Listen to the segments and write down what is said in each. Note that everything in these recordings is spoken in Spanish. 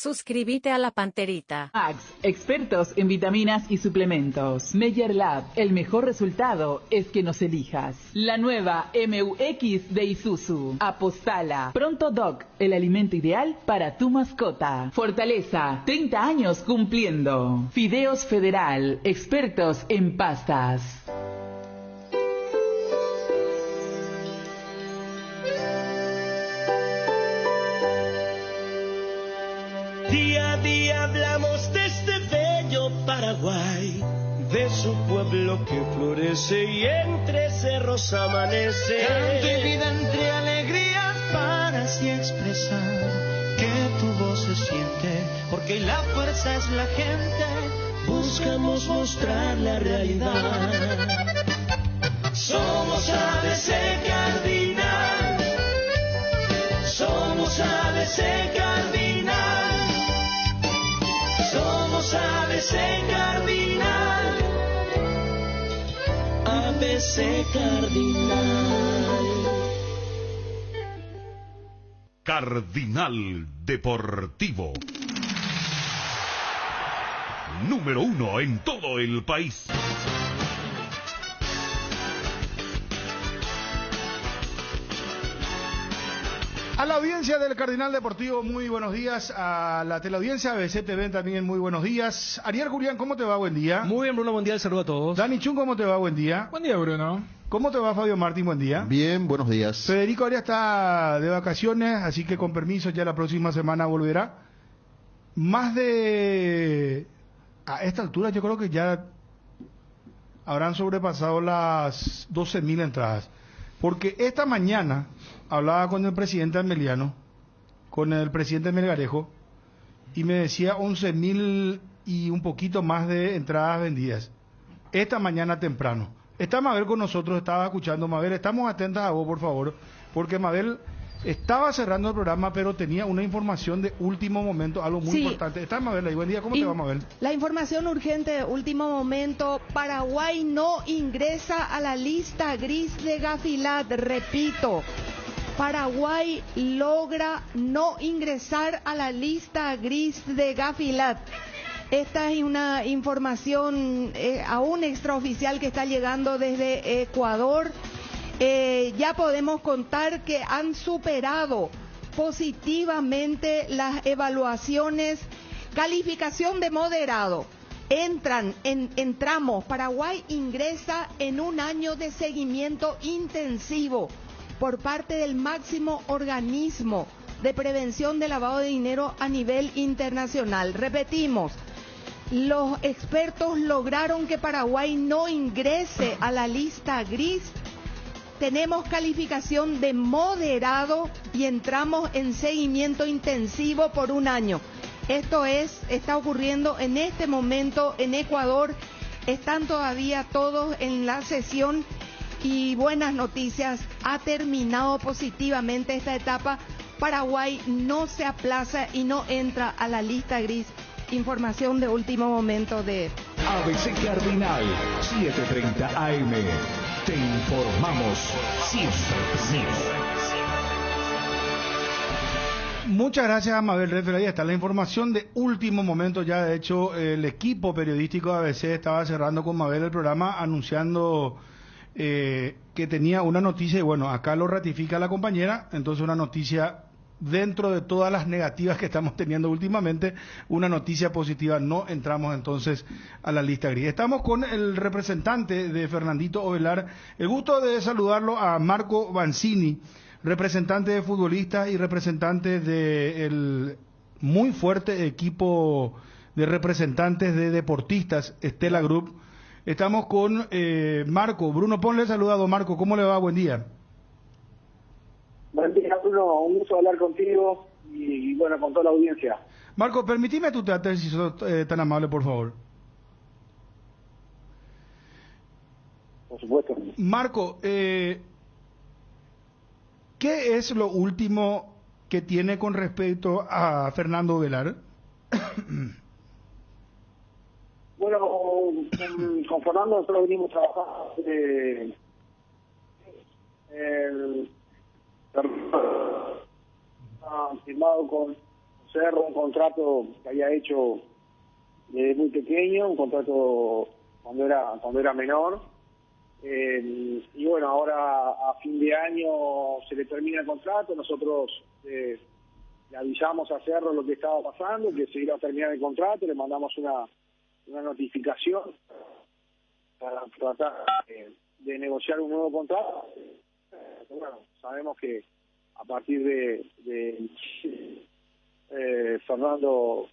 Suscríbete a la Panterita. Max, expertos en vitaminas y suplementos. Meyer Lab, el mejor resultado es que nos elijas. La nueva MUX de Isuzu. Apostala. Pronto Doc, el alimento ideal para tu mascota. Fortaleza, 30 años cumpliendo. Fideos Federal, expertos en pastas. Día a día hablamos de este bello Paraguay, de su pueblo que florece y entre cerros amanece. Canto y vida entre alegrías para así expresar que tu voz se siente, porque la fuerza es la gente. Buscamos mostrar la realidad. Somos ABC Cardinal. Somos ABC Cardinal. Somos ABC Cardinal. ABC Cardinal. Cardinal Deportivo. Número 1 en todo el país. A la audiencia del Cardinal Deportivo, muy buenos días. A la teleaudiencia ABC TV también, muy buenos días. Ariel Julián, ¿cómo te va? Buen día. Muy bien, Bruno, buen día, el saludo a todos. Dani Chun, ¿cómo te va? Buen día. Buen día, Bruno. ¿Cómo te va, Fabio Martín? Buen día. Bien, buenos días. Federico Arias está de vacaciones, así que con permiso ya la próxima semana volverá. Más de... A esta altura yo creo que ya habrán sobrepasado las 12.000 entradas. Porque esta mañana hablaba con el presidente Armeliano, con el presidente Melgarejo, y me decía 11.000 y un poquito más de entradas vendidas. Esta mañana temprano. Está Mabel con nosotros, estaba escuchando. Mabel, estamos atentas a vos, por favor, porque Mabel estaba cerrando el programa, pero tenía una información de último momento, algo muy importante. Está Mabel ahí, buen día, ¿cómo te va, Mabel? La información urgente de último momento: Paraguay no ingresa a la lista gris de Gafilat. Repito, Paraguay logra no ingresar a la lista gris de Gafilat. Esta es una información aún extraoficial que está llegando desde Ecuador. Ya podemos contar que han superado positivamente las evaluaciones, calificación de moderado. Entramos, Paraguay ingresa en un año de seguimiento intensivo por parte del máximo organismo de prevención de lavado de dinero a nivel internacional. Repetimos, los expertos lograron que Paraguay no ingrese a la lista gris. Tenemos calificación de moderado y entramos en seguimiento intensivo por un año. Esto está ocurriendo en este momento en Ecuador. Están todavía todos en la sesión y buenas noticias. Ha terminado positivamente esta etapa. Paraguay no se aplaza y no entra a la lista gris. Información de último momento de ABC Cardinal 7:30 AM. Te informamos siempre. Muchas gracias a Mabel Redfer. Ahí está la información de último momento. Ya de hecho el equipo periodístico de ABC estaba cerrando con Mabel el programa anunciando que tenía una noticia, y bueno, acá lo ratifica la compañera. Entonces una noticia dentro de todas las negativas que estamos teniendo últimamente, una noticia positiva. No entramos entonces a la lista gris. Estamos con el representante de Fernandito Ovelar. El gusto de saludarlo a Marco Banzini, representante de futbolistas y representante del muy fuerte equipo de representantes de deportistas, Stella Group. Estamos con Marco. Bruno Ponle, saludado. Marco, ¿cómo le va? Buen día. Buen día, Bruno. Un gusto hablar contigo y bueno, con toda la audiencia. Marco, permitime tu teatro, si sos tan amable, por favor. Por supuesto. Marco, ¿qué es lo último que tiene con respecto a Fernando Ovelar? Bueno, con Fernando nosotros venimos trabajando firmado con Cerro un contrato que había hecho desde muy pequeño, un contrato cuando era menor. Y bueno, ahora a fin de año se le termina el contrato. Nosotros le avisamos a Cerro lo que estaba pasando, que se iba a terminar el contrato, le mandamos una notificación para tratar de negociar un nuevo contrato. Bueno, sabemos que a partir de Fernando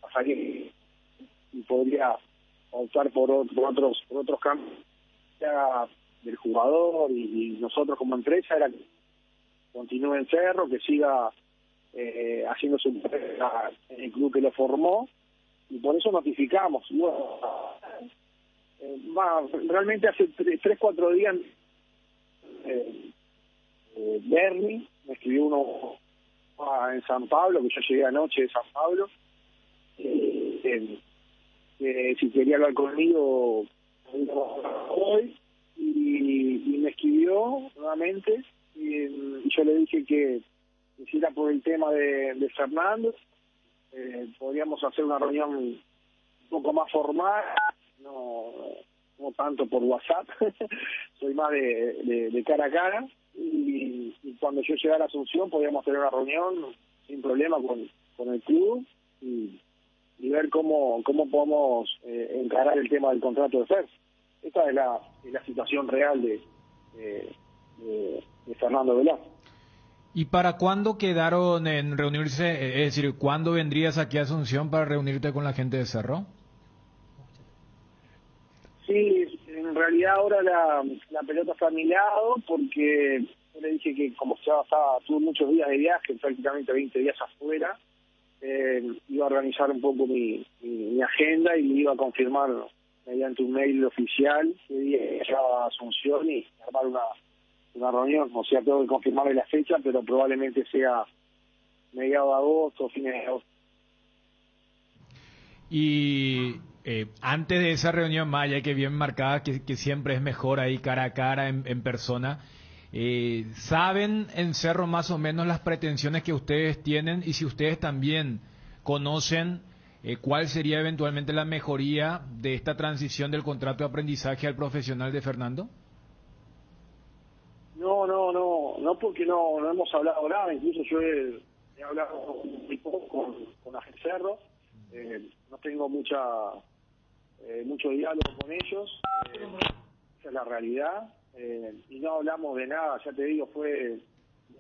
va a salir y podría optar por otros cambios del jugador, y nosotros como empresa era que continúe en Cerro, que siga haciendo su empresa en el club que lo formó, y por eso notificamos. Bueno, realmente hace 3-4 días Bernie me escribió uno en San Pablo, que yo llegué anoche de San Pablo, que si quería hablar conmigo hoy, y me escribió nuevamente, y yo le dije que si era por el tema de Fernando, podríamos hacer una reunión un poco más formal, no tanto por WhatsApp. Soy más de cara a cara, y cuando yo llegara a Asunción podríamos tener una reunión sin problema con el club y ver cómo podemos encarar el tema del contrato de Fer. Esta es la situación real de Fernando Velasco. ¿Y para cuándo quedaron en reunirse? Es decir, ¿cuándo vendrías aquí a Asunción para reunirte con la gente de Cerro? Sí, en realidad ahora la pelota está a mi lado, porque yo le dije que como ya tuve muchos días de viaje, prácticamente 20 días afuera, iba a organizar un poco mi agenda y le iba a confirmar mediante un mail oficial que día llegaba a Asunción y armar una reunión. O sea, tengo que confirmarle la fecha, pero probablemente sea mediados de agosto, fines de agosto. Y antes de esa reunión, Maya, que bien marcada, que siempre es mejor ahí cara a cara, en persona, ¿saben en Cerro más o menos las pretensiones que ustedes tienen? Y si ustedes también conocen cuál sería eventualmente la mejoría de esta transición del contrato de aprendizaje al profesional de Fernando. No, porque no hemos hablado nada. Incluso yo he hablado muy poco con Ángel Cerro. No tengo mucho diálogo con ellos, esa es la realidad, y no hablamos de nada. Ya te digo, fue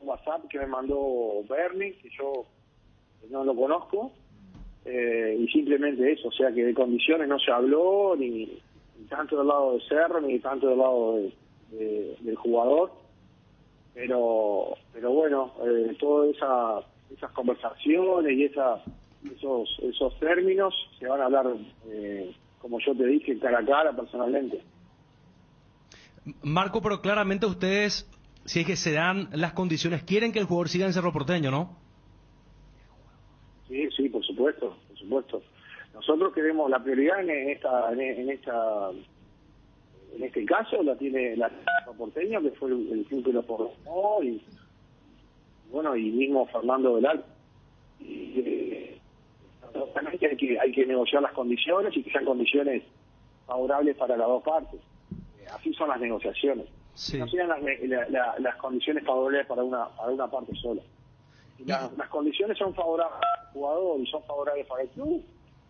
un WhatsApp que me mandó Bernie, que yo no lo conozco, y simplemente eso. O sea que de condiciones no se habló, ni tanto del lado de Cerro ni tanto del lado del jugador, pero bueno, todas esas conversaciones y esos términos se van a hablar, como yo te dije, cara a cara, personalmente. Marco, pero claramente ustedes, si es que se dan las condiciones, quieren que el jugador siga en Cerro Porteño, ¿no? Sí, por supuesto. Nosotros queremos la prioridad en este caso la tiene Cerro Porteño, que fue el club que lo formó, y bueno, y mismo Fernando Velasco. Hay que negociar las condiciones y que sean condiciones favorables para las dos partes. Así son las negociaciones. Sí. No sean las condiciones favorables para una parte sola. Si las condiciones son favorables al jugador y son favorables para el club,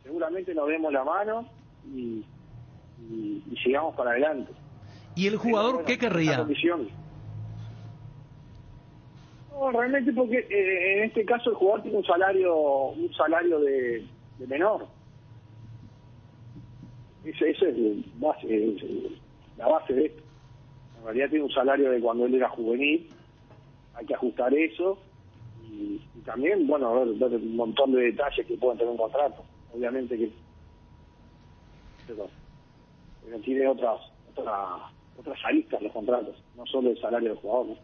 seguramente nos demos la mano y sigamos para adelante. ¿Y el jugador qué querría? No, realmente porque en este caso el jugador tiene un salario de menor. Esa es la base de esto. En realidad tiene un salario de cuando él era juvenil. Hay que ajustar eso y también, bueno, ver un montón de detalles que pueden tener un contrato. Obviamente que pero tiene otras aristas los contratos, no solo el salario del jugador, ¿no?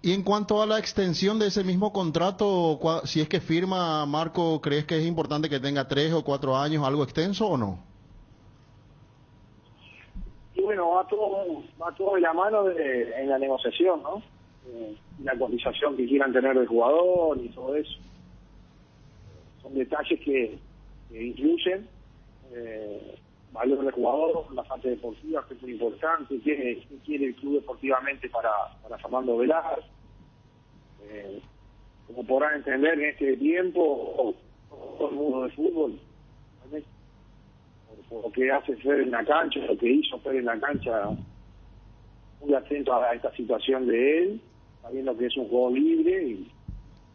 Y en cuanto a la extensión de ese mismo contrato, si es que firma, Marco, ¿crees que es importante que tenga 3 o 4 años, algo extenso o no? Y bueno, va todo de la mano en la negociación, ¿no? La cotización que quieran tener del jugador y todo eso. son detalles que influyen. Valor del jugador, la parte deportiva, que es muy importante, qué quiere el club deportivamente para Fernando Velar. Como podrán entender, en este tiempo, todo el mundo del fútbol, por lo que hace Fer en la cancha, lo que hizo Fer en la cancha, muy atento a esta situación de él, sabiendo que es un juego libre, y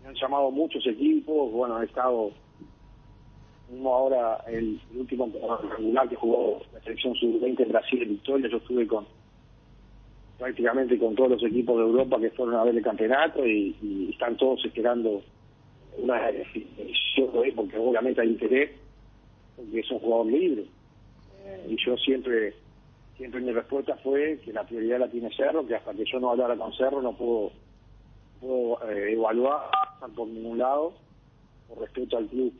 me han llamado muchos equipos. Bueno, he estado mismo ahora el último regular que jugó la selección sub-20 en Brasil en Victoria. Yo estuve prácticamente con todos los equipos de Europa que fueron a ver el campeonato, y están todos esperando una decisión, porque obviamente hay interés, porque es un jugador libre. Y yo siempre mi respuesta fue que la prioridad la tiene Cerro, que hasta que yo no hablara con Cerro no puedo evaluar por ningún lado, por respeto al club.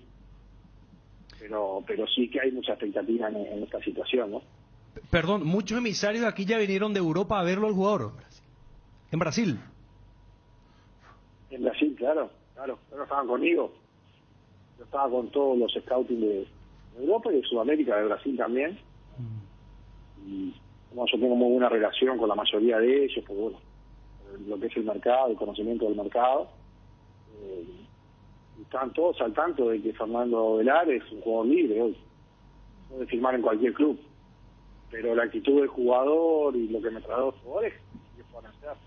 Pero sí que hay mucha expectativa en esta situación, ¿no? Perdón, muchos emisarios aquí ya vinieron de Europa a verlo al jugador. En Brasil. En Brasil, claro, estaban conmigo. Yo estaba con todos los scouting de Europa y de Sudamérica, de Brasil también. Y como yo tengo muy buena relación con la mayoría de ellos, porque bueno, lo que es el mercado, el conocimiento del mercado, están todos al tanto de que Fernando Velar es un jugador libre hoy. Puede firmar en cualquier club. Pero la actitud del jugador y lo que me trae los jugadores, ¿qué pueden hacer?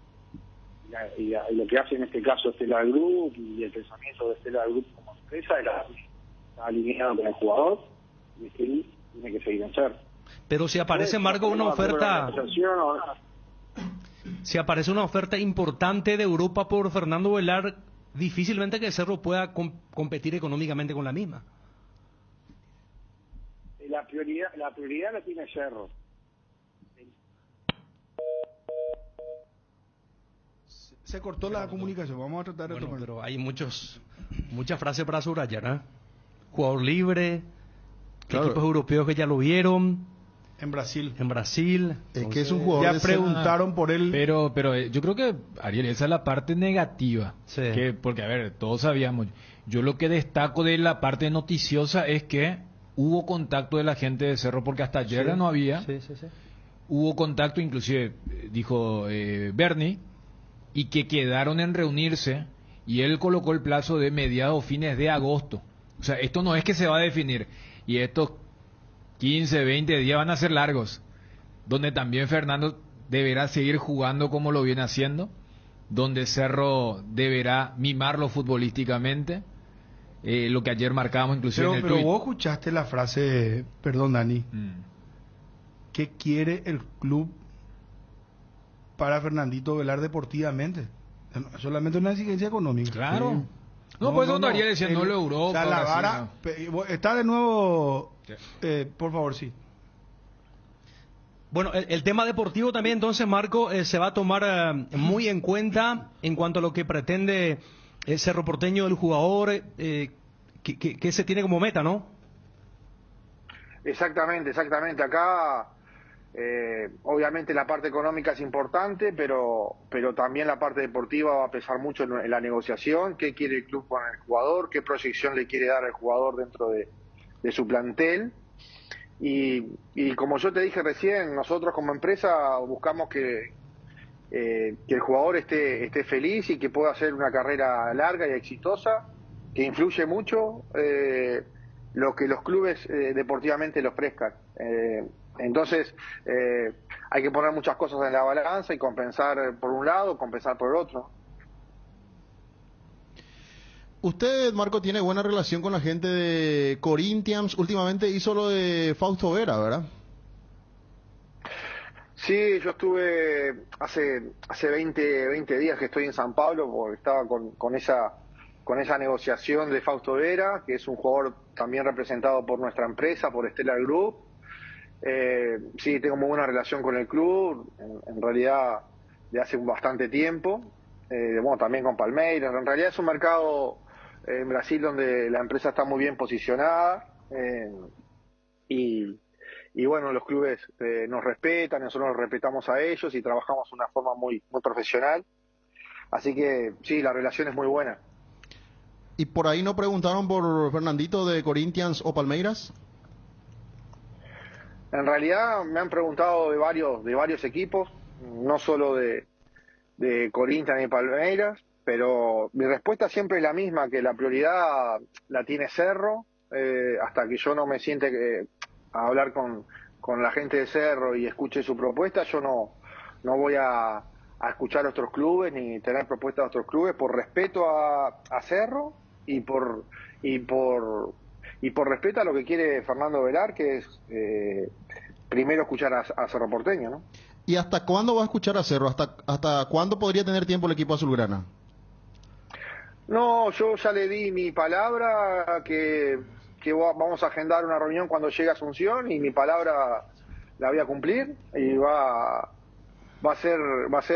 Y lo que hace en este caso Stellar Group y el pensamiento de Stellar Group como empresa está alineado con el jugador, y es que él tiene que seguir en ser. Pero si aparece, Marco, una oferta... Si aparece una oferta importante de Europa por Fernando Velar, difícilmente que Cerro pueda competir económicamente con la misma. La prioridad la tiene Cerro. Se cortó la comunicación, vamos a tratar de tomar. Pero hay muchas frases para subrayar, ¿eh? Jugador libre, claro. Equipos europeos que ya lo vieron. En Brasil. Es que es un jugador. Ya preguntaron por él. Pero yo creo que, Ariel, esa es la parte negativa. Sí. Porque, a ver, todos sabíamos. Yo lo que destaco de la parte noticiosa es que hubo contacto de la gente de Cerro, porque hasta ayer no había. Sí. Hubo contacto, inclusive, dijo Bernie, y que quedaron en reunirse, y él colocó el plazo de mediados o fines de agosto. O sea, esto no es que se va a definir. Y estos 15, 20 días van a ser largos, donde también Fernando deberá seguir jugando como lo viene haciendo, donde Cerro deberá mimarlo futbolísticamente, lo que ayer marcábamos inclusive en el Pero tuit. vos escuchaste la frase, perdón Dani, ¿qué quiere el club para Fernandito Velar deportivamente? Solamente una exigencia económica. Claro. Sí. No, pues donde Ariel decía, no lo Europa. O sea, la vara, está de nuevo, por favor, sí. Bueno, el tema deportivo también, entonces, Marco, se va a tomar muy en cuenta en cuanto a lo que pretende el Cerro Porteño del jugador, que se tiene como meta, ¿no? Exactamente. Acá, obviamente la parte económica es importante, pero también la parte deportiva va a pesar mucho en la negociación. ¿Qué quiere el club con el jugador? ¿Qué proyección le quiere dar al jugador dentro de su plantel? Y como yo te dije recién, nosotros como empresa buscamos que el jugador esté feliz y que pueda hacer una carrera larga y exitosa, que influye mucho lo que los clubes deportivamente le ofrezcan. Entonces hay que poner muchas cosas en la balanza y compensar por un lado, compensar por el otro. Usted, Marco, tiene buena relación con la gente de Corinthians. Últimamente hizo lo de Fausto Vera, ¿verdad? Sí, yo estuve hace 20 días que estoy en San Pablo, porque estaba con esa negociación de Fausto Vera, que es un jugador también representado por nuestra empresa, por Stellar Group. Sí, tengo muy buena relación con el club, en realidad de hace bastante tiempo, bueno, también con Palmeiras. En realidad es un mercado en Brasil donde la empresa está muy bien posicionada, y bueno, los clubes nos respetan, nosotros nos respetamos a ellos y trabajamos de una forma muy profesional, así que sí, la relación es muy buena. ¿Y por ahí no preguntaron por Fernandito de Corinthians o Palmeiras? En realidad me han preguntado de varios equipos, no solo de Corinthians y Palmeiras, pero mi respuesta siempre es la misma, que la prioridad la tiene Cerro, hasta que yo no me siente a hablar con la gente de Cerro y escuche su propuesta, yo no voy a escuchar a otros clubes ni tener propuestas de otros clubes por respeto a Cerro y por respeto a lo que quiere Fernando Velar, que es primero escuchar a Cerro Porteño, ¿no? ¿Y hasta cuándo va a escuchar a Cerro? ¿Hasta cuándo podría tener tiempo el equipo azulgrana? No, yo ya le di mi palabra que vamos a agendar una reunión cuando llegue a Asunción, y mi palabra la voy a cumplir, y va a ser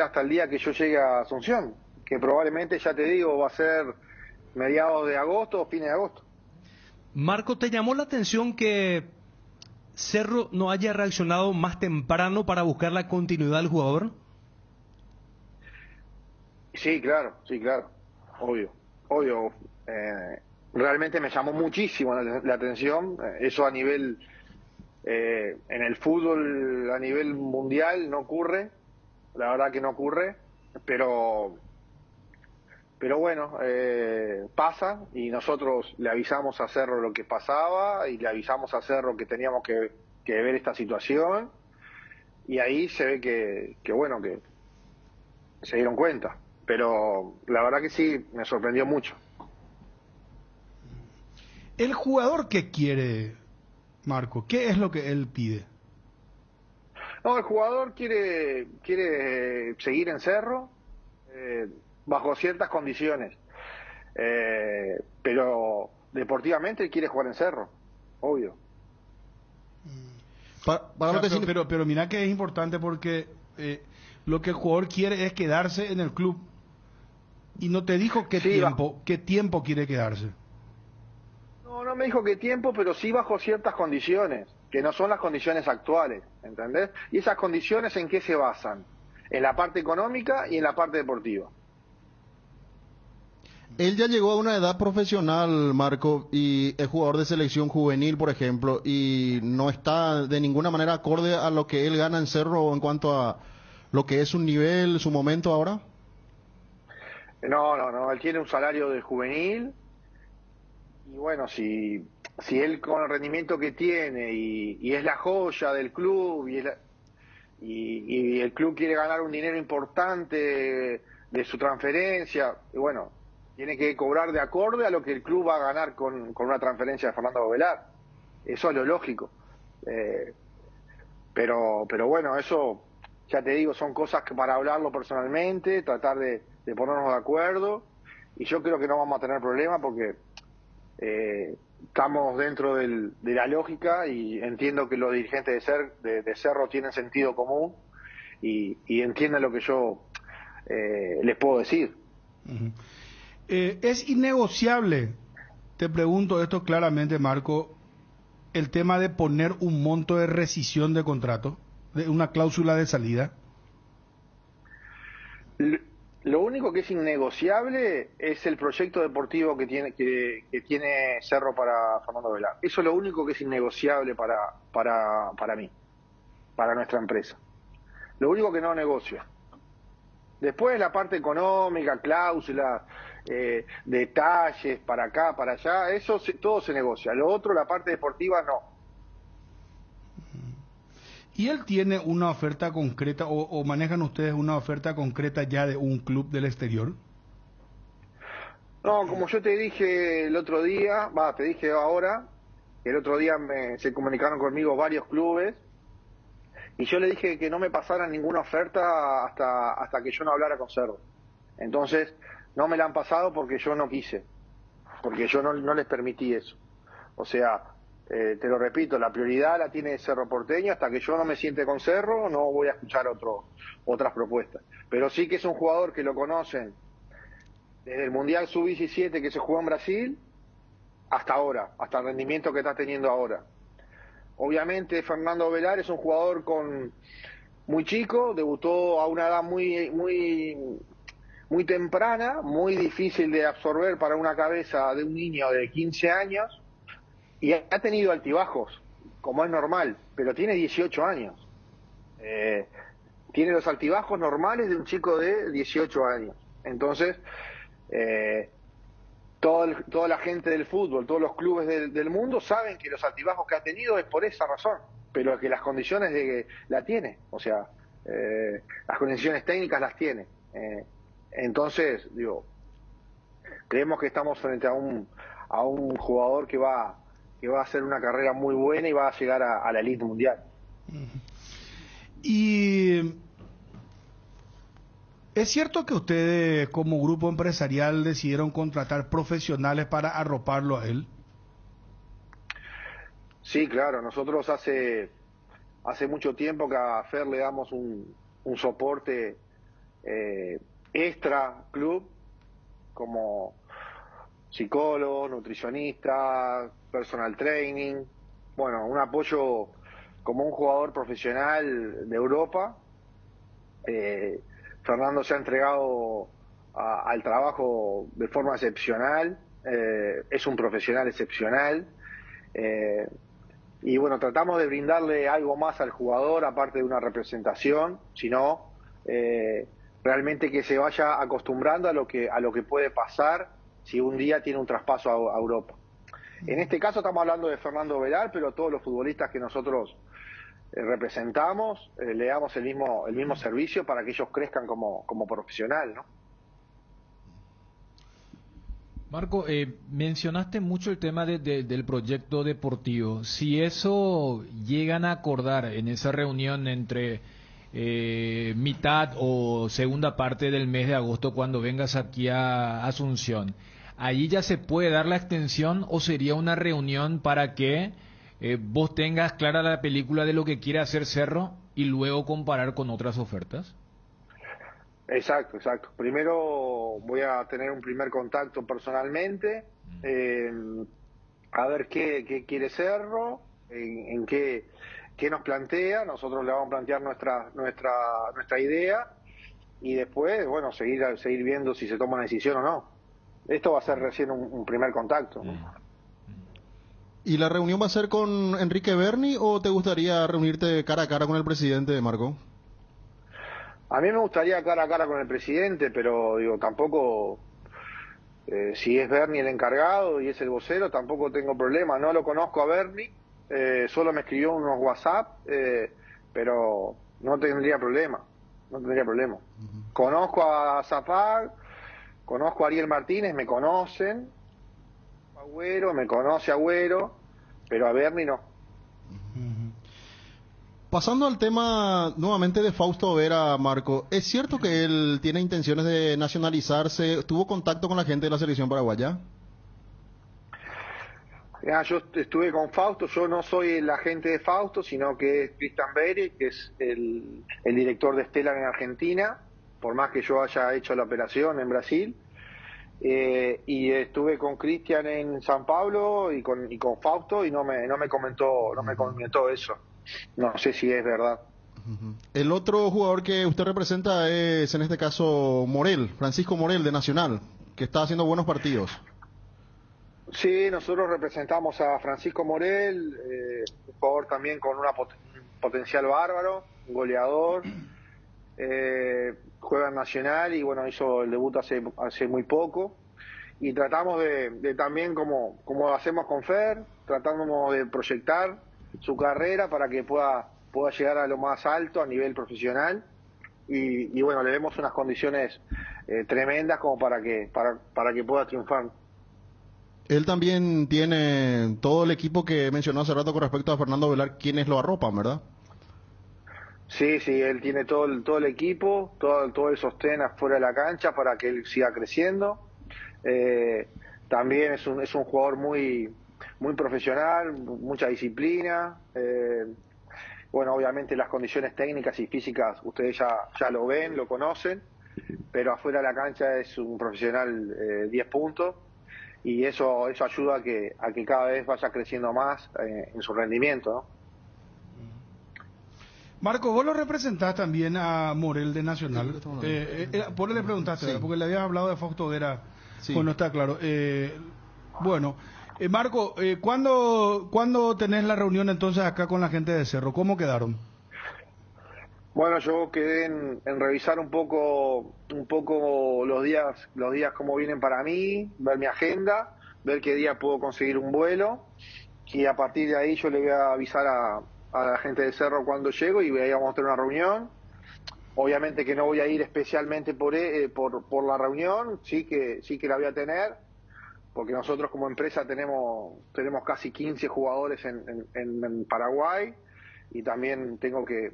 hasta el día que yo llegue a Asunción, que probablemente, ya te digo, va a ser mediados de agosto o fines de agosto. Marco, ¿te llamó la atención que Cerro no haya reaccionado más temprano para buscar la continuidad del jugador? Sí, claro, obvio. Realmente me llamó muchísimo la atención, eso a nivel, en el fútbol a nivel mundial no ocurre, la verdad que no ocurre, pero bueno, pasa, y nosotros le avisamos a Cerro lo que pasaba y le avisamos a Cerro que teníamos que ver esta situación, y ahí se ve que bueno, que se dieron cuenta, pero la verdad que sí, me sorprendió mucho. El jugador que quiere, Marco, ¿qué es lo que él pide? No, el jugador quiere seguir en Cerro, bajo ciertas condiciones, pero deportivamente él quiere jugar en Cerro, obvio. Pero mira que es importante, porque lo que el jugador quiere es quedarse en el club, y no te dijo qué tiempo quiere quedarse. No me dijo qué tiempo, pero sí bajo ciertas condiciones, que no son las condiciones actuales, ¿entendés? Y esas condiciones, ¿en qué se basan? En la parte económica y en la parte deportiva. Él ya llegó a una edad profesional, Marco, y es jugador de selección juvenil, por ejemplo, y no está de ninguna manera acorde a lo que él gana en Cerro en cuanto a lo que es su nivel, su momento ahora. No, él tiene un salario de juvenil, y bueno, si él con el rendimiento que tiene y es la joya del club, y el club quiere ganar un dinero importante de su transferencia, y bueno, tiene que cobrar de acorde a lo que el club va a ganar con una transferencia de Fernando Velar. Eso es lo lógico. Pero bueno, eso, ya te digo, son cosas que para hablarlo personalmente, tratar de ponernos de acuerdo, y yo creo que no vamos a tener problema, porque estamos dentro de la lógica, y entiendo que los dirigentes de Cerro tienen sentido común y entienden lo que yo les puedo decir. Uh-huh. ¿Es innegociable, te pregunto esto claramente, Marco, el tema de poner un monto de rescisión de contrato, de una cláusula de salida? Lo único que es innegociable es el proyecto deportivo que tiene Cerro para Fernando Velar. Eso es lo único que es innegociable para mí, para nuestra empresa. Lo único que no negocio. Después la parte económica, cláusulas, detalles, para acá, para allá, eso todo se negocia. Lo otro, la parte deportiva, no. ¿Y él tiene una oferta concreta, o manejan ustedes una oferta concreta ya de un club del exterior? No, como yo te dije el otro día, te dije ahora, el otro día se comunicaron conmigo varios clubes, y yo le dije que no me pasaran ninguna oferta hasta que yo no hablara con Cerro. Entonces, no me la han pasado porque yo no quise, porque yo no les permití eso. O sea, te lo repito, la prioridad la tiene Cerro Porteño. Hasta que yo no me siente con Cerro, no voy a escuchar otras propuestas. Pero sí que es un jugador que lo conocen desde el Mundial Sub-17 que se jugó en Brasil hasta ahora, hasta el rendimiento que está teniendo ahora. Obviamente Fernando Velar es un jugador muy chico, debutó a una edad muy muy temprana, muy difícil de absorber para una cabeza de un niño de 15 años, y ha tenido altibajos, como es normal, pero tiene 18 años. Tiene los altibajos normales de un chico de 18 años. Entonces, toda la gente del fútbol, todos los clubes del mundo saben que los altibajos que ha tenido es por esa razón, pero que las condiciones la tiene, o sea, las condiciones técnicas las tiene. Entonces, digo, creemos que estamos frente a un jugador que va a hacer una carrera muy buena y va a llegar a la elite mundial. Y ¿es cierto que ustedes como grupo empresarial decidieron contratar profesionales para arroparlo a él? Sí, claro, nosotros hace mucho tiempo que a Fer le damos un soporte extra club, como psicólogo, nutricionista, personal training, bueno, un apoyo como un jugador profesional de Europa. Fernando se ha entregado al trabajo de forma excepcional, es un profesional excepcional, y bueno, tratamos de brindarle algo más al jugador, aparte de una representación, sino realmente que se vaya acostumbrando a lo que puede pasar si un día tiene un traspaso a Europa. En este caso estamos hablando de Fernando Velar, pero todos los futbolistas que nosotros representamos, le damos el mismo servicio para que ellos crezcan como profesional, ¿no? Marco, mencionaste mucho el tema del proyecto deportivo. Si eso llegan a acordar en esa reunión entre mitad o segunda parte del mes de agosto, cuando vengas aquí a Asunción, ¿allí ya se puede dar la extensión o sería una reunión para que vos tengas clara la película de lo que quiere hacer Cerro y luego comparar con otras ofertas? Exacto. Primero voy a tener un primer contacto personalmente, a ver qué quiere Cerro, en qué nos plantea. Nosotros le vamos a plantear nuestra idea y después, bueno, seguir viendo si se toma una decisión o no. Esto va a ser recién un primer contacto, ¿no? ¿Y la reunión va a ser con Enrique Berni o te gustaría reunirte cara a cara con el presidente, Marco? A mí me gustaría cara a cara con el presidente, pero digo, tampoco, si es Berni el encargado y es el vocero, tampoco tengo problema. No lo conozco a Berni, solo me escribió unos WhatsApp, pero no tendría problema. Conozco a Zapag, conozco a Ariel Martínez, me conocen, Agüero, me conoce Agüero, pero a Berni no. Pasando al tema nuevamente de Fausto Vera, Marco, ¿es cierto que él tiene intenciones de nacionalizarse? ¿Tuvo contacto con la gente de la selección paraguaya? Yo estuve con Fausto, yo no soy el agente de Fausto, sino que es Cristian Beire, que es el director de Stellar en Argentina, por más que yo haya hecho la operación en Brasil. Y estuve con Cristian en San Pablo y con Fausto y no me comentó eso. No sé si es verdad. El otro jugador que usted representa es en este caso Morel, Francisco Morel de Nacional, que está haciendo buenos partidos. Sí, nosotros representamos a Francisco Morel, un jugador también con un potencial bárbaro, un goleador, juega en Nacional y bueno, hizo el debut hace muy poco. Y tratamos de también, como hacemos con Fer, tratamos de proyectar su carrera para que pueda llegar a lo más alto a nivel profesional y bueno, le vemos unas condiciones tremendas como para que pueda triunfar. Él también tiene todo el equipo que mencionó hace rato con respecto a Fernando Velar, quienes lo arropan, ¿verdad? Sí, él tiene todo el equipo, todo el sostén afuera de la cancha para que él siga creciendo. También es un jugador muy profesional, mucha disciplina. Bueno, obviamente las condiciones técnicas y físicas ustedes ya lo ven, lo conocen, pero afuera de la cancha es un profesional 10 puntos y eso ayuda a que cada vez vaya creciendo más en su rendimiento, ¿no? Marco, vos lo representás también a Morel de Nacional. Vos le preguntaste, Sí. porque le habías hablado de Fausto Vera. Sí. Bueno, está claro. Bueno, Marco, ¿cuándo tenés la reunión entonces acá con la gente de Cerro? ¿Cómo quedaron? Bueno, yo quedé en revisar un poco los días como vienen para mí, ver mi agenda, ver qué día puedo conseguir un vuelo, y a partir de ahí yo le voy a avisar a la gente de Cerro cuando llego, y ahí vamos a tener una reunión. Obviamente que no voy a ir especialmente por la reunión, sí que la voy a tener, porque nosotros como empresa tenemos casi 15 jugadores en Paraguay, y también tengo que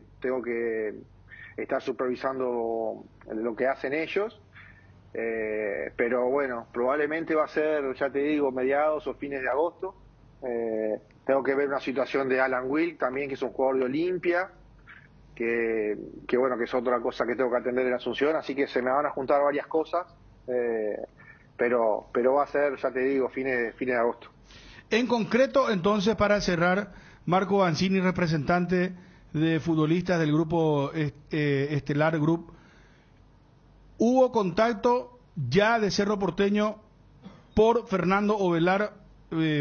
estar supervisando lo que hacen ellos. Pero bueno, probablemente va a ser, ya te digo, mediados o fines de agosto. Tengo que ver una situación de Alan Wilk también, que es un jugador de Olimpia, que bueno, que es otra cosa que tengo que atender en Asunción, así que se me van a juntar varias cosas, pero va a ser, ya te digo, fines de agosto. En concreto, entonces, para cerrar, Marco Banzini, representante de futbolistas del grupo Estelar Group, ¿hubo contacto ya de Cerro Porteño por Fernando Ovelar,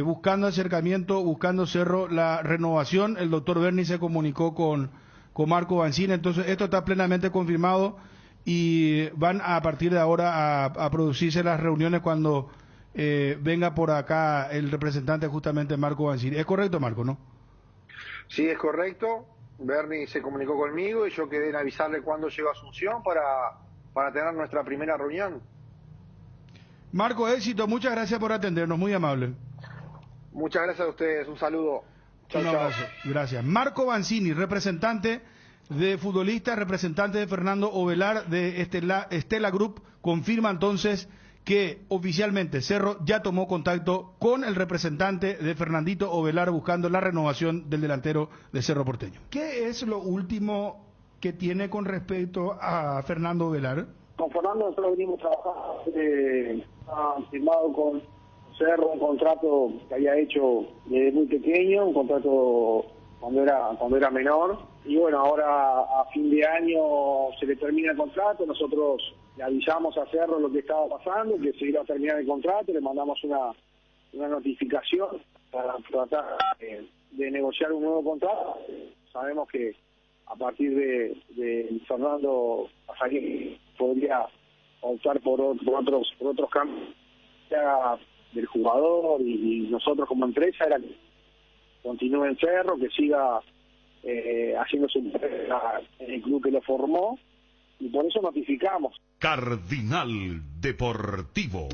buscando acercamiento, buscando Cerro la renovación? El doctor Berni se comunicó con Marco Banzini, entonces esto está plenamente confirmado y van a partir de ahora a producirse las reuniones cuando venga por acá el representante justamente Marco Banzini. ¿Es correcto, Marco, no? Sí, es correcto. Berni se comunicó conmigo y yo quedé en avisarle cuando llego a Asunción para tener nuestra primera reunión. Marco, éxito, muchas gracias por atendernos, muy amable. Muchas gracias a ustedes, un saludo. Chao, Un abrazo. Gracias. Marco Banzini, representante de futbolistas, representante de Fernando Ovelar de Estela Group, confirma entonces que oficialmente Cerro ya tomó contacto con el representante de Fernandito Ovelar buscando la renovación del delantero de Cerro Porteño. ¿Qué es lo último que tiene con respecto a Fernando Ovelar? Con Fernando nosotros venimos trabajando, firmado con Cerro un contrato que había hecho desde muy pequeño, un contrato cuando era menor, y bueno, ahora a fin de año se le termina el contrato, nosotros le avisamos a Cerro lo que estaba pasando, que se iba a terminar el contrato, le mandamos una notificación para tratar de negociar un nuevo contrato. Sabemos que a partir de Fernando Pasarín podría optar por otros cambios del jugador, y nosotros como empresa era que continúe en Cerro, que siga haciendo su empresa en el club que lo formó, y por eso notificamos. Cardinal Deportivo.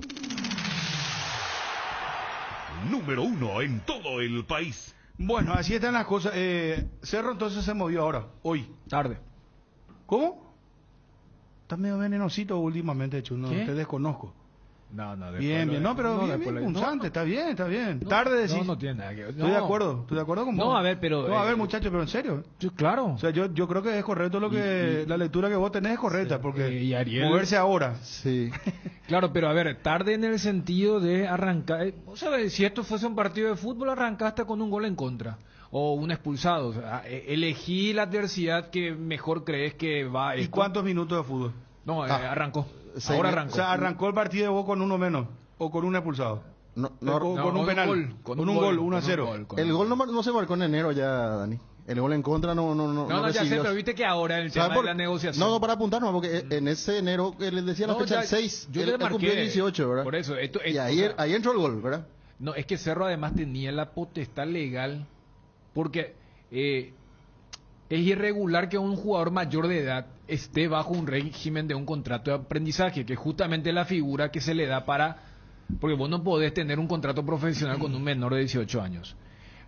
Número 1 en todo el país. Bueno, así están las cosas. Cerro entonces se movió ahora, hoy. Tarde. ¿Cómo? Está medio venenosito últimamente, hecho, no ¿Qué? te desconozco. No, Bien, no, pero bien punzante, está bien. Tarde decís. No tiene nada que ver. Estoy de acuerdo con vos. No, a ver, pero... No, a ver, muchachos, pero en serio. Claro. O sea, yo creo que es correcto la lectura que vos tenés es correcta, porque y Ariel... moverse ahora. Sí. Claro, pero a ver, tarde en el sentido de arrancar... O sea, si esto fuese un partido de fútbol, arrancaste con un gol en contra o un expulsado. O sea, elegí la adversidad que mejor crees que va... ¿Y cuántos minutos de fútbol? No, arrancó. Sí, Ahora arrancó. O sea, arrancó el partido de vos con uno menos o con un expulsado. Con un penal. Con un gol, 1-0. El gol no se marcó en enero ya, Dani. El gol en contra no ya sé, pero viste que ahora el tema de la negociación... No, para apuntarnos, porque en ese enero que les decía la fecha el 6, yo le marqué, cumplió 18, ¿verdad? Por eso, y ahí entró el gol, ¿verdad? No, es que Cerro además tenía la potestad legal, porque es irregular que un jugador mayor de edad esté bajo un régimen de un contrato de aprendizaje, que es justamente la figura que se le da para... Porque vos no podés tener un contrato profesional con un menor de 18 años.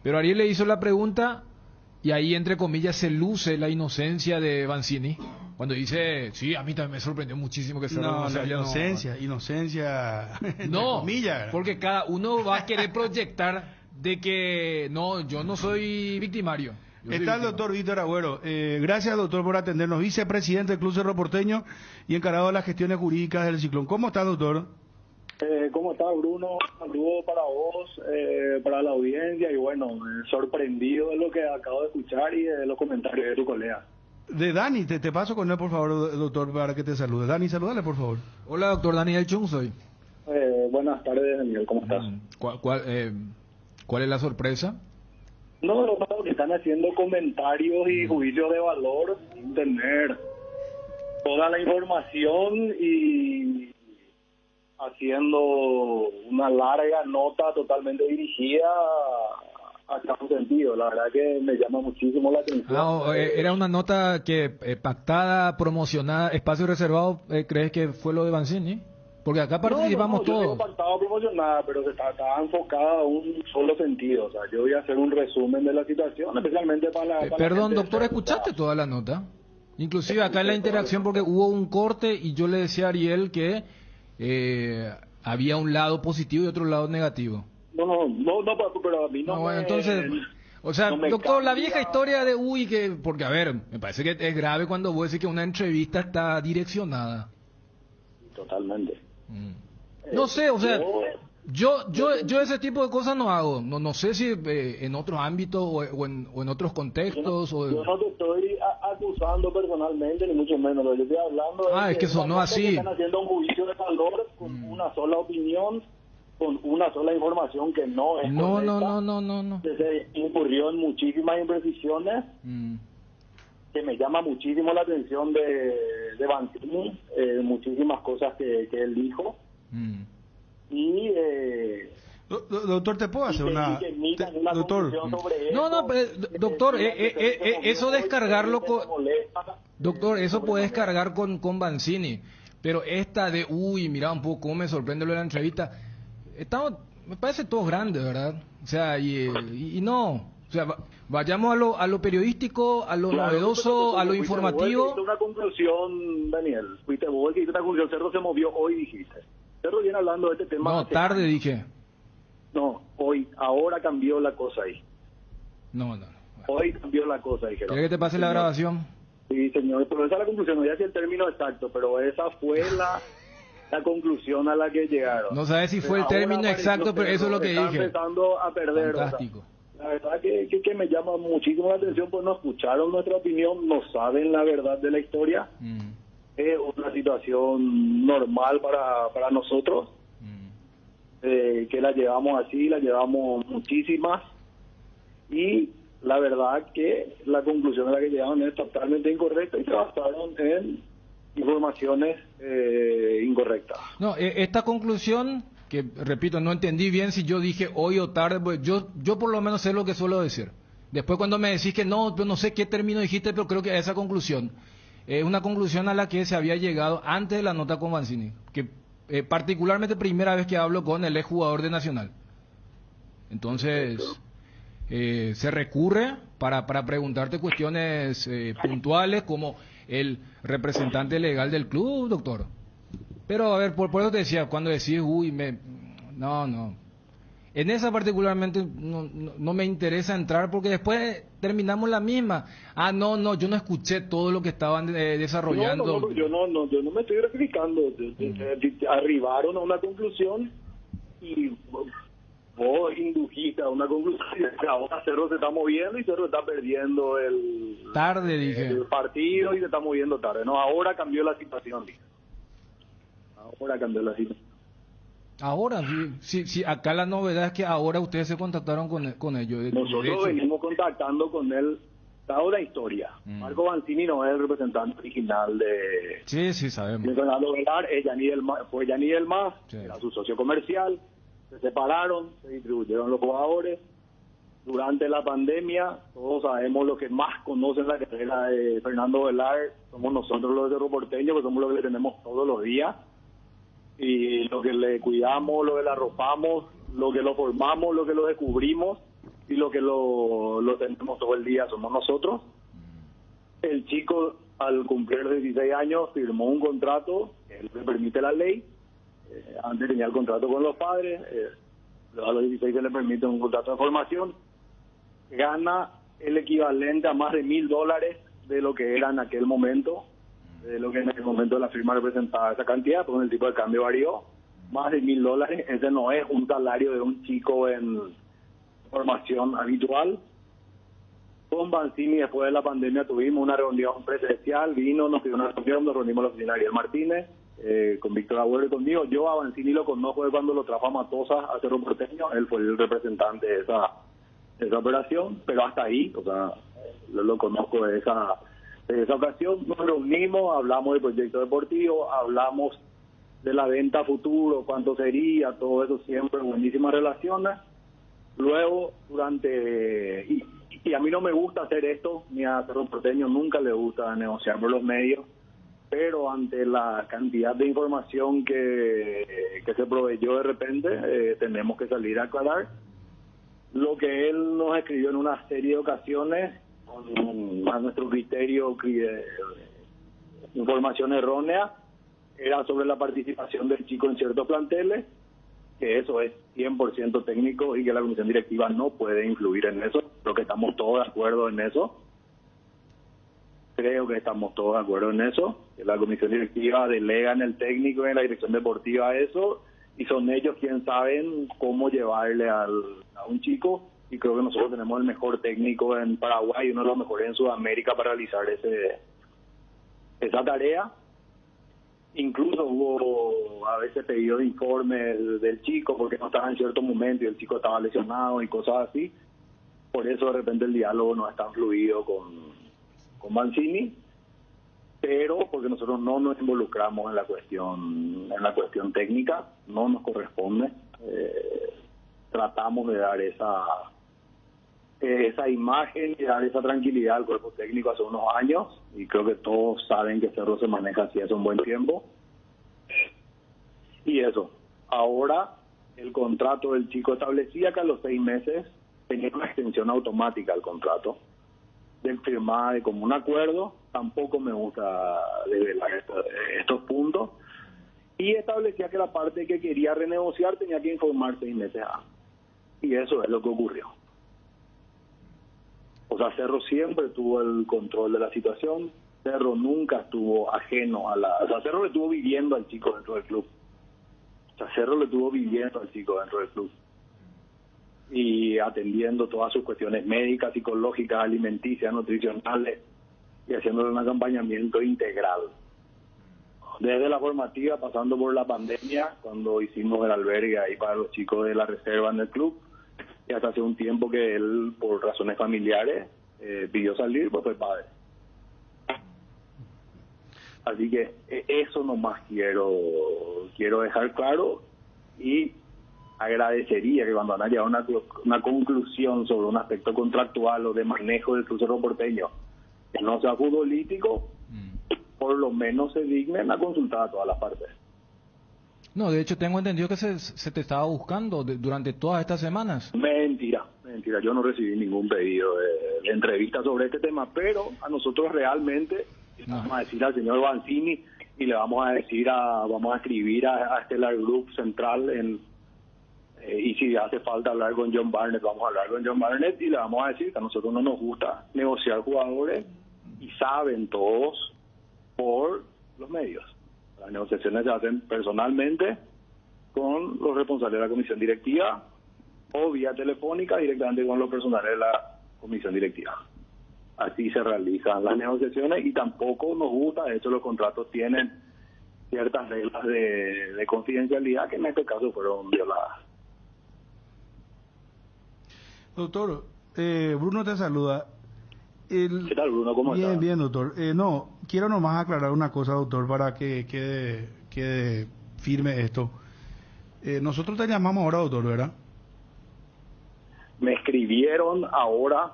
Pero Ariel le hizo la pregunta y ahí, entre comillas, se luce la inocencia de Banzini. Cuando dice, sí, a mí también me sorprendió muchísimo que Cerro inocencia, no, comillas. Porque cada uno va a querer proyectar de que, no, yo no soy victimario. Está el doctor Víctor Agüero. Gracias, doctor, por atendernos. Vicepresidente del Club Cerro Porteño y encargado de las gestiones jurídicas del Ciclón. ¿Cómo está, doctor? ¿Cómo está, Bruno? Un saludo para vos, para la audiencia, y bueno, sorprendido de lo que acabo de escuchar y de los comentarios de tu colega. de Dani, te paso con él, por favor, doctor, para que te salude. Dani, salúdale, por favor. Hola, doctor Daniel Chung, soy. Buenas tardes, Daniel, ¿cómo estás? ¿Cuál es la sorpresa? No, que están haciendo comentarios y juicios de valor sin tener toda la información y haciendo una larga nota totalmente dirigida hacia un sentido. La verdad que me llama muchísimo la atención. Era una nota que pactada, promocionada, espacio reservado, ¿crees que fue lo de Banzini? Porque acá participamos yo todos. digo pactada, promocionada, pero se estaba enfocada a un solo sentido. O sea, yo voy a hacer un resumen de la situación, especialmente para la perdón, gente doctor, ¿escuchaste toda la nota? Inclusive acá en la interacción, porque hubo un corte y yo le decía a Ariel que había un lado positivo y otro lado negativo. No, pero a mí no, bueno, entonces, o sea, no me doctor, la cambia. vieja historia de porque a ver, me parece que es grave cuando vos decís que una entrevista está direccionada. Totalmente. No sé, o sea, yo ese tipo de cosas no hago. No sé si en otros ámbitos o en otros contextos. Yo no te estoy acusando personalmente, ni mucho menos. Lo que yo estoy hablando es que sonó así. Están haciendo un juicio de valor con una sola opinión, con una sola información que no es correcta. No. Se incurrió en muchísimas imprecisiones. Que me llama muchísimo la atención de Banzini, muchísimas cosas que él dijo. Y doctor, ¿te puedo hacer una doctor? Doctor, eso descargarlo doctor, eso puede descargar con Banzini, pero esta de mira un poco cómo me sorprende lo de la entrevista. Me parece todo grande, ¿verdad? O sea, y no. O sea, vayamos a lo periodístico, a lo novedoso, a lo informativo. Fuiste una conclusión, Daniel. Fuiste vos que hiciste una conclusión. Cerro se movió hoy, dijiste. Cerro viene hablando de este tema. No, tarde años. Dije. No, hoy. Ahora cambió la cosa ahí. No. Hoy cambió la cosa, dijeron. ¿Quieres que te pase la grabación? Sí, señor. Pero esa es la conclusión. No voy a decir el término exacto, pero esa fue la conclusión a la que llegaron. No sabes si fue el término exacto, pero eso es lo que dije. Está empezando a perder. Fantástico. La verdad que me llama muchísimo la atención, pues no escucharon nuestra opinión, no saben la verdad de la historia. Es una situación normal para nosotros, que la llevamos así, la llevamos muchísimas, y la verdad que la conclusión a la que llegaron es totalmente incorrecta y se basaron en informaciones incorrectas. No, esta conclusión, que repito, no entendí bien si yo dije hoy o tarde, pues yo por lo menos sé lo que suelo decir. Después cuando me decís que no sé qué término dijiste, pero creo que esa conclusión es una conclusión a la que se había llegado antes de la nota con Banzini, que particularmente primera vez que hablo con el exjugador de Nacional. Entonces, se recurre para preguntarte cuestiones puntuales como el representante legal del club, doctor. Pero, a ver, por eso te decía, cuando decís, no. En esa particularmente no me interesa entrar porque después terminamos la misma. Yo no escuché todo lo que estaban desarrollando. No, yo no me estoy verificando. Arribaron a una conclusión y vos indujiste a una conclusión. Ahora Cerro se está moviendo y Cerro está perdiendo el partido y se está moviendo tarde. No, ahora cambió la situación. Ahora cambió la situación. Ahora, sí, acá la novedad es que ahora ustedes se contactaron con ellos. Nosotros venimos contactando con él toda la historia. Marco Banzini no es el representante original de... Sí, sabemos. Fue Yanni Del Mas, sí. Era su socio comercial, se separaron, se distribuyeron los jugadores. Durante la pandemia, todos sabemos lo que más conocen la carrera de Fernando Velar, somos nosotros los de Cerro Porteño, que somos los que le tenemos todos los días. Y lo que le cuidamos, lo que le arropamos, lo que lo formamos, lo que lo descubrimos y lo que lo tenemos todo el día somos nosotros. El chico, al cumplir 16 años, firmó un contrato que le permite la ley. Antes tenía el contrato con los padres, a los 16 se le permite un contrato de formación. Gana el equivalente a más de $1,000 de lo que era en aquel momento. De lo que en el momento de la firma representaba esa cantidad, porque el tipo de cambio varió, más de $1,000, ese no es un salario de un chico en formación habitual. Con Banzini, después de la pandemia, tuvimos una reunión presencial, vino, nos pidió una reunión, nos reunimos en la oficina de Ariel Martínez, con Víctor Agüero y conmigo. Yo a Banzini lo conozco de cuando lo trajo a Matosas a Cerro Porteño, él fue el representante de esa operación, pero hasta ahí, o sea, lo conozco de esa ocasión. Nos reunimos, hablamos del proyecto deportivo, hablamos de la venta a futuro, cuánto sería, todo eso siempre, buenísimas relaciones. Luego, y a mí no me gusta hacer esto, ni a Cerro Porteño nunca le gusta negociar por los medios, pero ante la cantidad de información que se proveyó de repente, tenemos que salir a aclarar. Lo que él nos escribió en una serie de ocasiones, a nuestro criterio, información errónea, era sobre la participación del chico en ciertos planteles, que eso es 100% técnico y que la comisión directiva no puede influir en eso. Creo que estamos todos de acuerdo en eso. Creo que estamos todos de acuerdo en eso. Que la comisión directiva delega en el técnico y en la dirección deportiva eso, y son ellos quienes saben cómo llevarle a un chico, y creo que nosotros tenemos el mejor técnico en Paraguay, uno de los mejores en Sudamérica para realizar esa tarea. Incluso hubo a veces pedidos de informes del chico porque no estaba en cierto momento y el chico estaba lesionado y cosas así. Por eso de repente el diálogo no es tan fluido con Banzini, pero porque nosotros no nos involucramos en la cuestión técnica, no nos corresponde. Tratamos de dar esa imagen y dar esa tranquilidad al cuerpo técnico hace unos años, y creo que todos saben que Cerro se maneja así hace un buen tiempo. Y eso, ahora el contrato del chico establecía que a los 6 meses tenía una extensión automática al contrato, de firmada de común acuerdo. Tampoco me gusta desvelar estos puntos, y establecía que la parte que quería renegociar tenía que informar 6 meses antes, y eso es lo que ocurrió. O sea, Cerro siempre tuvo el control de la situación. Cerro nunca estuvo ajeno o sea, Cerro le estuvo viviendo al chico dentro del club. Y atendiendo todas sus cuestiones médicas, psicológicas, alimenticias, nutricionales, y haciéndole un acompañamiento integral. Desde la formativa, pasando por la pandemia, cuando hicimos el albergue ahí para los chicos de la reserva en el club, y hasta hace un tiempo que él, por razones familiares, pidió salir, pues fue padre. Así que eso nomás quiero dejar claro, y agradecería que cuando haya una conclusión sobre un aspecto contractual o de manejo del Club Cerro Porteño, que no sea futbolístico, por lo menos se dignen a consultar a todas las partes. No, de hecho tengo entendido que se te estaba buscando durante todas estas semanas. Mentira, yo no recibí ningún pedido de entrevista sobre este tema, pero a nosotros realmente vamos a decir al señor Banzini, y le vamos a escribir a Stellar Group Central, y si hace falta hablar con John Barnett, vamos a hablar con John Barnett, y le vamos a decir que a nosotros no nos gusta negociar jugadores, y saben todos por los medios. Las negociaciones se hacen personalmente con los responsables de la comisión directiva, o vía telefónica directamente con los personales de la comisión directiva. Así se realizan las negociaciones, y tampoco nos gusta. De hecho, los contratos tienen ciertas reglas de confidencialidad que en este caso fueron violadas. Doctor, Bruno te saluda. ¿Qué tal, Bruno? ¿Cómo estás? Bien, doctor. No, quiero nomás aclarar una cosa, doctor, para que quede firme esto. Nosotros te llamamos ahora, doctor, ¿verdad? Me escribieron ahora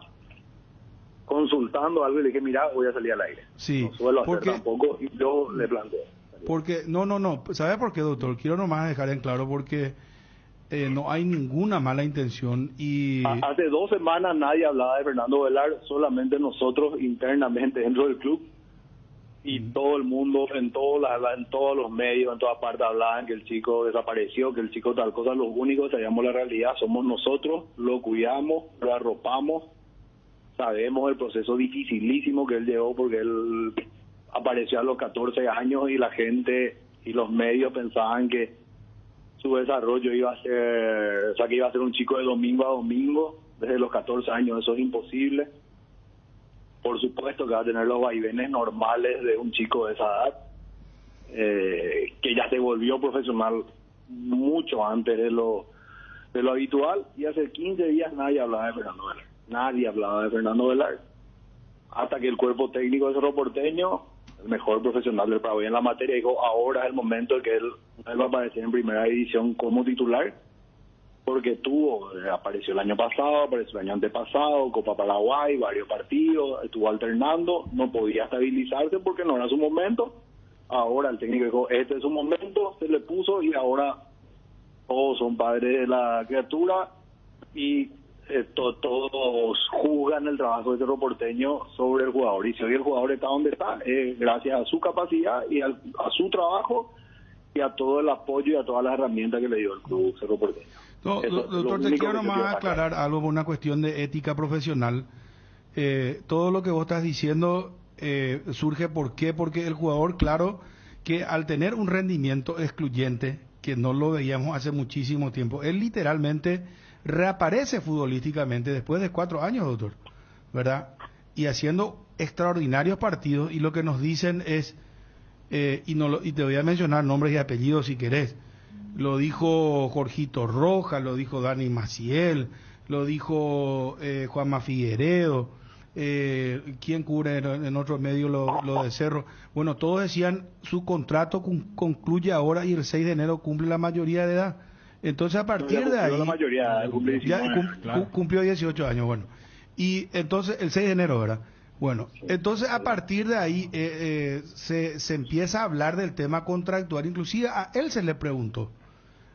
consultando algo, y le dije, mira, voy a salir al aire. Sí. No suelo hacer tampoco, y yo le planteo. Porque, no. ¿Sabe por qué, doctor? Quiero nomás dejar en claro, porque no hay ninguna mala intención. Y hace 2 semanas nadie hablaba de Fernando Velar, solamente nosotros internamente dentro del club, y todo el mundo, en todos los medios, en todas partes hablaban que el chico desapareció, que el chico tal cosa. Los únicos que sabíamos la realidad somos nosotros, lo cuidamos, lo arropamos, sabemos el proceso dificilísimo que él llevó, porque él apareció a los 14 años y la gente y los medios pensaban que su desarrollo iba a ser, que iba a ser un chico de domingo a domingo. Desde los 14 años eso es imposible. por supuesto que va a tener los vaivenes normales de un chico de esa edad, que ya se volvió profesional mucho antes de lo habitual, y hace 15 días nadie hablaba de Fernando Velarde. Nadie hablaba de Fernando Velarde. Hasta que el cuerpo técnico de Cerro Porteño, el mejor profesional del Paraguay en la materia, dijo ahora es el momento en que él va a aparecer en primera división como titular, porque apareció el año pasado, apareció el año antepasado, Copa Paraguay, varios partidos, estuvo alternando, no podía estabilizarse porque no era su momento. Ahora el técnico dijo, este es su momento, se le puso, y ahora todos son padres de la criatura, y todos juzgan el trabajo de Cerro Porteño sobre el jugador, y si hoy el jugador está donde está, gracias a su capacidad y a su trabajo y a todo el apoyo y a todas las herramientas que le dio el club Cerro Porteño. No, doctor, te quiero nomás aclarar algo por una cuestión de ética profesional. Todo lo que vos estás diciendo surge, ¿por qué? Porque el jugador, claro, que al tener un rendimiento excluyente, que no lo veíamos hace muchísimo tiempo, él literalmente reaparece futbolísticamente después de 4 años, doctor, ¿verdad? Y haciendo extraordinarios partidos, y lo que nos dicen es, y te voy a mencionar nombres y apellidos si querés, lo dijo Jorgito Rojas, lo dijo Dani Maciel, lo dijo Juanma Figueredo, ¿quién cubre en otro medio lo de Cerro? Bueno, todos decían, su contrato concluye ahora y el 6 de enero cumple la mayoría de edad. Entonces a partir de ahí, la mayoría, cumplió 18 años, bueno. Y entonces el 6 de enero, ¿verdad? Bueno, entonces a partir de ahí se empieza a hablar del tema contractual, inclusive a él se le preguntó,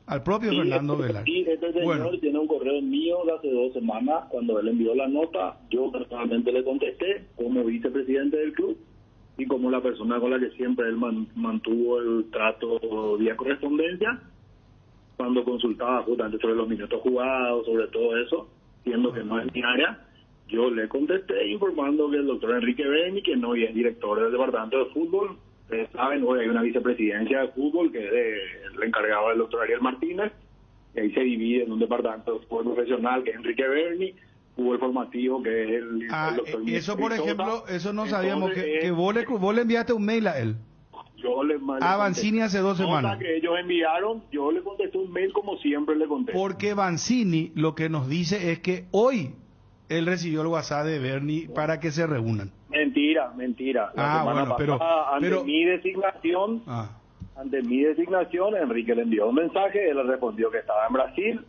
al propio Fernando Velarde. Sí, este señor tiene un correo mío de hace 2 semanas, cuando él envió la nota, yo personalmente le contesté como vicepresidente del club y como la persona con la que siempre él mantuvo el trato vía correspondencia, cuando consultaba justamente sobre los minutos jugados, sobre todo eso, siendo que no es mi área, yo le contesté informando que el doctor Enrique Berni, que no es director del departamento de fútbol, ustedes saben, hoy hay una vicepresidencia de fútbol que es el encargado del doctor Ariel Martínez, y ahí se divide en un departamento de fútbol profesional que es Enrique Berni, fútbol formativo que es el doctor eso por ejemplo, eso no sabíamos, que vos le enviaste un mail a él. Yo a Vanzini hace 2 semanas. Que ellos enviaron, yo le contesté un mail como siempre le contesté. Porque Vanzini lo que nos dice es que hoy él recibió el WhatsApp de Berni para que se reúnan. Mentira. La semana pasada, ante mi designación, Enrique le envió un mensaje, él le respondió que estaba en Brasil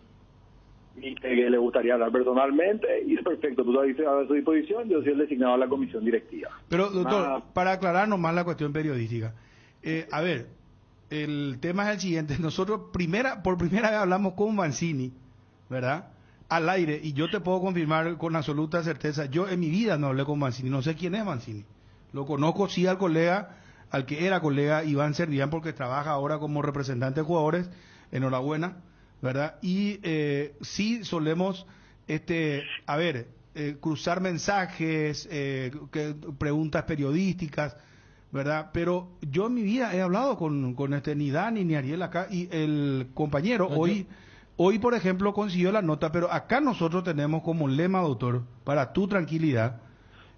y que le gustaría hablar personalmente, y perfecto, pues ahí a su disposición, yo soy el designado a la comisión directiva. Pero doctor, para aclarar nomás la cuestión periodística, a ver, el tema es el siguiente, nosotros por primera vez hablamos con Vanzini, ¿verdad?, al aire, y yo te puedo confirmar con absoluta certeza, yo en mi vida no hablé con Vanzini, no sé quién es Vanzini, lo conozco sí al que era colega Iván Servián, porque trabaja ahora como representante de jugadores, enhorabuena, ¿verdad? Y sí solemos, cruzar mensajes, preguntas periodísticas, ¿verdad? Pero yo en mi vida he hablado con ni Dani ni Ariel acá, y el compañero hoy por ejemplo consiguió la nota, pero acá nosotros tenemos como lema, doctor, para tu tranquilidad,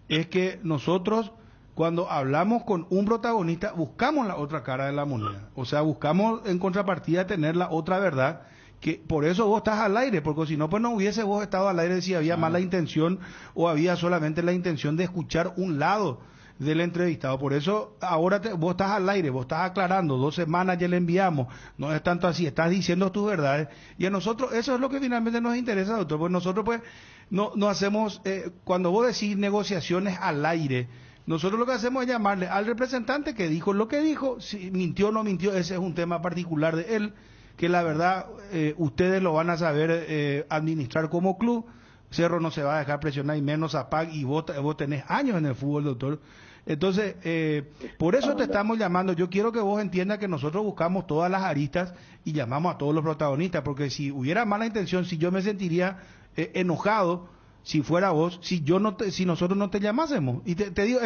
es que nosotros cuando hablamos con un protagonista buscamos la otra cara de la moneda, o sea, buscamos en contrapartida tener la otra verdad, que por eso vos estás al aire, porque si no, pues no hubiese vos estado al aire si había mala intención o había solamente la intención de escuchar un lado del entrevistado. Por eso ahora vos estás al aire, vos estás aclarando, 2 semanas ya le enviamos, no es tanto así, estás diciendo tus verdades, y a nosotros eso es lo que finalmente nos interesa, doctor, pues nosotros pues no hacemos, cuando vos decís negociaciones al aire, nosotros lo que hacemos es llamarle al representante que dijo lo que dijo, si mintió o no mintió, ese es un tema particular de él, que la verdad ustedes lo van a saber administrar como club. Cerro no se va a dejar presionar, y menos a PAC, y vos tenés años en el fútbol, doctor. Entonces, por eso te estamos llamando. Yo quiero que vos entiendas que nosotros buscamos todas las aristas y llamamos a todos los protagonistas, porque si hubiera mala intención, si yo me sentiría enojado si fuera vos, si nosotros no te llamásemos. Y te digo,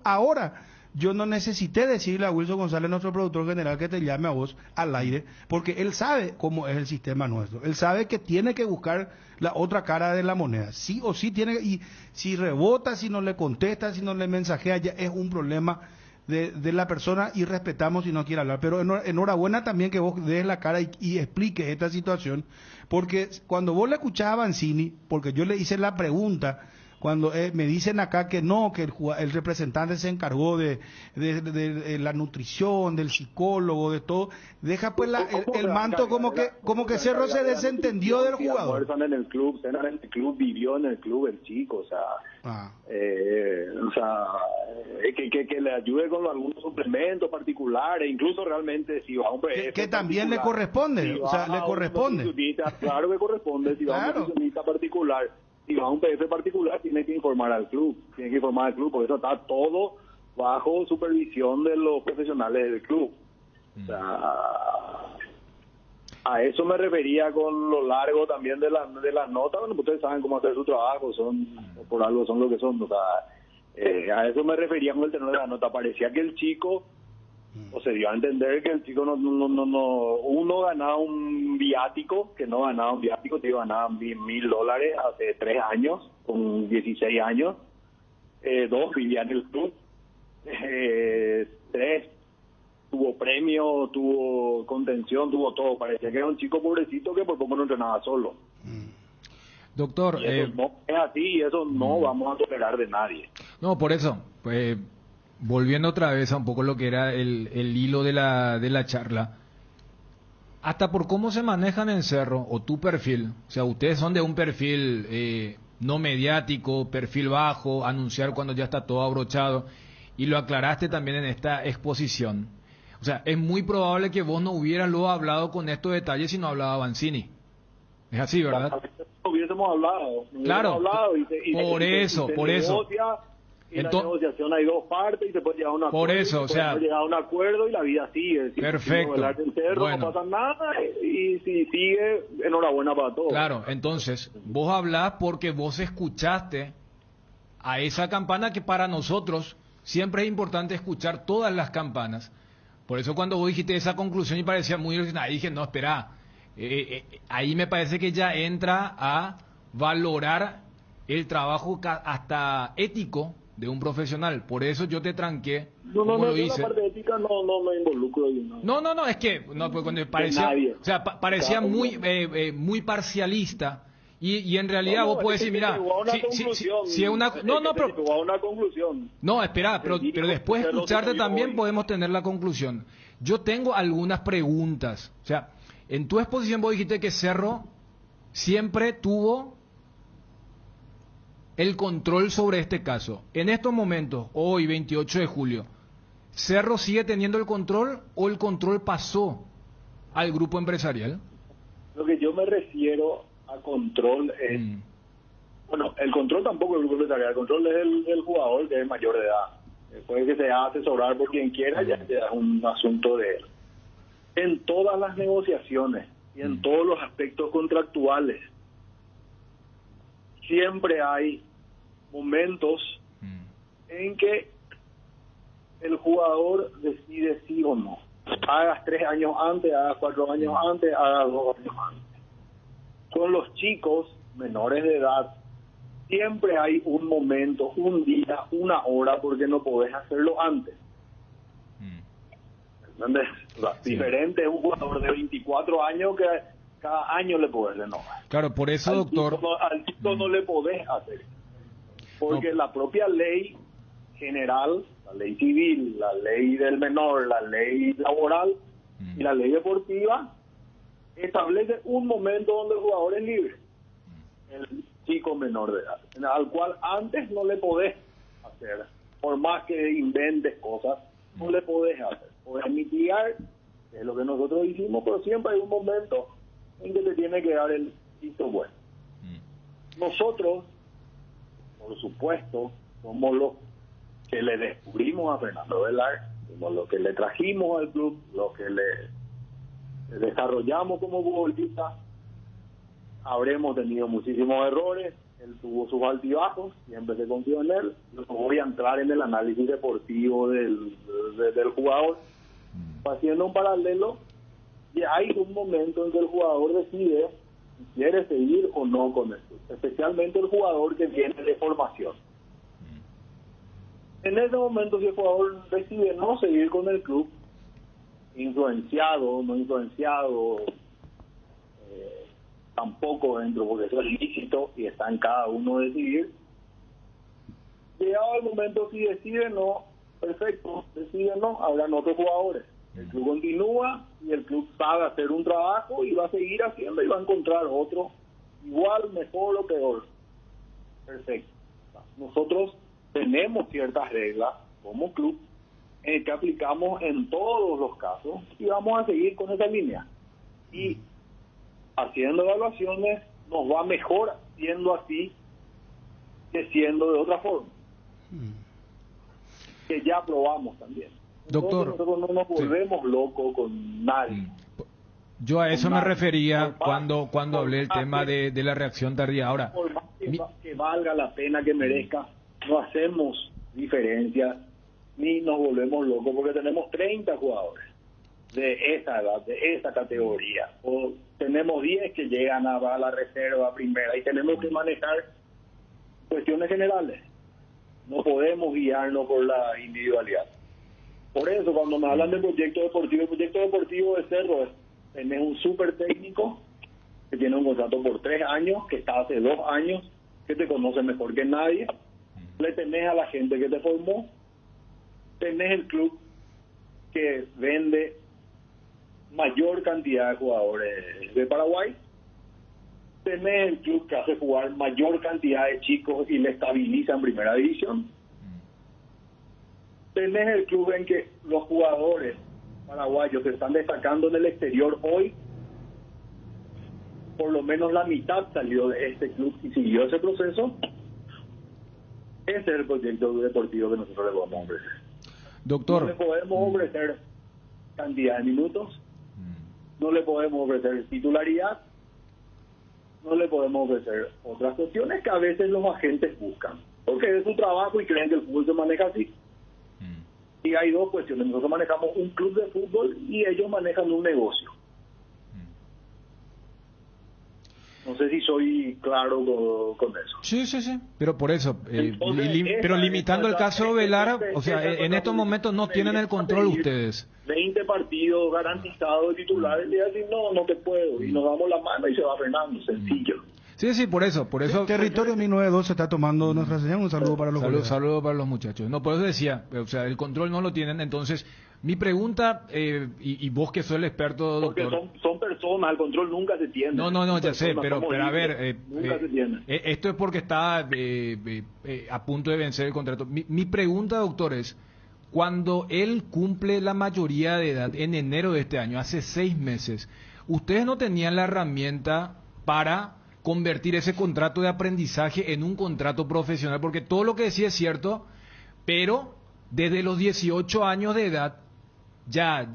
ahora yo no necesité decirle a Wilson González, nuestro productor general, que te llame a vos al aire, porque él sabe cómo es el sistema nuestro. Él sabe que tiene que buscar la otra cara de la moneda. Sí o sí tiene, y si rebota, si no le contesta, si no le mensajea, ya es un problema de la persona y respetamos si no quiere hablar. Pero enhorabuena también que vos des la cara y expliques esta situación, porque cuando vos le escuchás a Banzini, porque yo le hice la pregunta, cuando me dicen acá que no, que el representante se encargó de la nutrición, del psicólogo, de todo, deja pues el manto como que Cerro se desentendió del jugador. Almuerzan en el club, cenan en el club, vivió en el club el chico, o sea, que le ayude con algunos suplementos particulares, incluso realmente si va a un PF que también le corresponde, o sea, le corresponde. Claro que corresponde, si va a un nutricionista particular, si va a un PF particular, tiene que informar al club, por eso está todo bajo supervisión de los profesionales del club. O sea, a eso me refería con lo largo también de las notas. Bueno, ustedes saben cómo hacer su trabajo, por algo son lo que son. O sea, a eso me refería con el tenor de la nota. Parecía que el chico, o se dio a entender que el chico uno ganaba un viático, que no ganaba un viático, te ganaba $1,000 hace 3 años, con 16 años. 2 vivía en el club. 3 tuvo premio, tuvo contención, tuvo todo. Parecía que era un chico pobrecito que por poco no entrenaba solo. Doctor, y eso no es así, y eso no vamos a tolerar de nadie. No, por eso, pues, volviendo otra vez a un poco lo que era el hilo de la charla, hasta por cómo se manejan en Cerro, o tu perfil, o sea, ustedes son de un perfil no mediático, perfil bajo, anunciar cuando ya está todo abrochado, y lo aclaraste también en esta exposición. O sea, es muy probable que vos no hubieras luego hablado con estos detalles si no hablaba Banzini. Es así, ¿verdad? Hubiésemos hablado. Claro, por eso. Y en la negociación hay 2 partes y se puede llegar a un acuerdo. Por eso, o sea, llegar a un acuerdo y la vida sigue. Perfecto. Bueno. No pasa nada y si sigue, enhorabuena para todos. Claro, entonces, vos hablás porque vos escuchaste a esa campana que para nosotros siempre es importante escuchar todas las campanas. Por eso cuando vos dijiste esa conclusión y parecía muy original, dije, no, espera, ahí me parece que ya entra a valorar el trabajo hasta ético de un profesional. Por eso yo te tranqué. No, la parte ética no me involucro. No, es que pues cuando parecía, o sea, parecía muy parcialista. Y en realidad vos podés decir, mira, si es una... pero una conclusión. No, espera, pero después de escucharte también podemos tener la conclusión. Yo tengo algunas preguntas. O sea, en tu exposición vos dijiste que Cerro siempre tuvo el control sobre este caso. En estos momentos, hoy 28 de julio, ¿Cerro sigue teniendo el control o el control pasó al grupo empresarial? Lo que yo me refiero a control es... Bueno, el control tampoco es el grupo empresarial, el control es el jugador que es mayor de edad. Después que se haga asesorar por quien quiera, ya es un asunto de él. En todas las negociaciones y en todos los aspectos contractuales, siempre hay momentos en que el jugador decide sí o no. Hagas 3 años antes, hagas 4 años antes, hagas 2 años antes. Con los chicos menores de edad, siempre hay un momento, un día, una hora, porque no podés hacerlo antes. ¿Entendés? O sea, diferente es un jugador de 24 años que cada año le podés renovar. Claro, por eso, doctor... Al chico no le podés hacer. Porque la propia ley general, la ley civil, la ley del menor, la ley laboral y la ley deportiva establece un momento donde el jugador es libre, el chico menor de edad, al cual antes no le podés hacer, por más que inventes cosas, no le podés hacer. Podés mitigar, que es lo que nosotros hicimos, pero siempre hay un momento en que te tiene que dar el visto bueno. Nosotros, por supuesto, somos los que le descubrimos a Fernando Velar, somos los que le trajimos al club, los que le desarrollamos como futbolista. Habremos tenido muchísimos errores, Él tuvo sus altibajos, siempre se confió en él. No voy a entrar en el análisis deportivo del jugador. Haciendo un paralelo, y hay un momento en que el jugador decide si quiere seguir o no con esto, especialmente el jugador que viene de formación. En ese momento, si el jugador decide no seguir con el club, influenciado, no influenciado, tampoco dentro, porque eso es lícito y está en cada uno decidir. Llegado el momento, si decide no, perfecto, decide no, habrán otros jugadores. El club continúa y el club sabe hacer un trabajo y va a seguir haciendo y va a encontrar otro igual, mejor o peor. Perfecto. Nosotros tenemos ciertas reglas como club que aplicamos en todos los casos y vamos a seguir con esa línea. Y haciendo evaluaciones nos va mejor siendo así que siendo de otra forma. Que ya probamos también. Doctor, nosotros no nos volvemos locos con nadie. Yo a eso me refería cuando hablé del tema de la reacción tardía. Ahora, por más que valga la pena, que merezca, no hacemos diferencias ni nos volvemos locos porque tenemos 30 jugadores de esa edad, de esa categoría, o tenemos 10 que llegan a la reserva, a primera, y tenemos que manejar cuestiones generales. No podemos guiarnos por la individualidad. Por eso, cuando me hablan de proyecto deportivo, el proyecto deportivo de Cerro es tener un súper técnico que tiene un contrato por 3 años, que está hace 2 años, que te conoce mejor que nadie, le tenés a la gente que te formó, tenés el club que vende mayor cantidad de jugadores de Paraguay, tenés el club que hace jugar mayor cantidad de chicos y le estabiliza en primera división, tenés el club en que los jugadores paraguayos se están destacando en el exterior hoy, por lo menos la mitad salió de este club y siguió ese proceso. Ese es el proyecto deportivo que nosotros le vamos a ofrecer. Doctor, no le podemos ofrecer cantidad de minutos, no le podemos ofrecer titularidad, no le podemos ofrecer otras cuestiones que a veces los agentes buscan, porque es su trabajo y creen que el fútbol se maneja así. Y hay dos cuestiones: nosotros manejamos un club de fútbol y ellos manejan un negocio. No sé si soy claro con eso. Sí, pero por eso, Entonces, pero limitando el caso Velar, o sea, en estos momentos no tienen el control ustedes. 20 partidos garantizados de titulares, le dicen no te puedo, y nos damos la mano y se va Fernando, sencillo. Sí, por eso. Territorio 1902 se está tomando nuestra señal. Un saludo para los colegas. Saludo para los muchachos. No, por eso decía, o sea, el control no lo tienen. Entonces, mi pregunta, y vos que sos el experto, doctor. Porque son personas, el control nunca se tiene. No, ya sé, pero a ver, nunca se tiene. Esto es porque está a punto de vencer el contrato. Mi pregunta, doctor, es, cuando él cumple la mayoría de edad en enero de este año, hace 6 meses, ¿ustedes no tenían la herramienta para convertir ese contrato de aprendizaje en un contrato profesional? Porque todo lo que decía es cierto, pero desde los 18 años de edad ya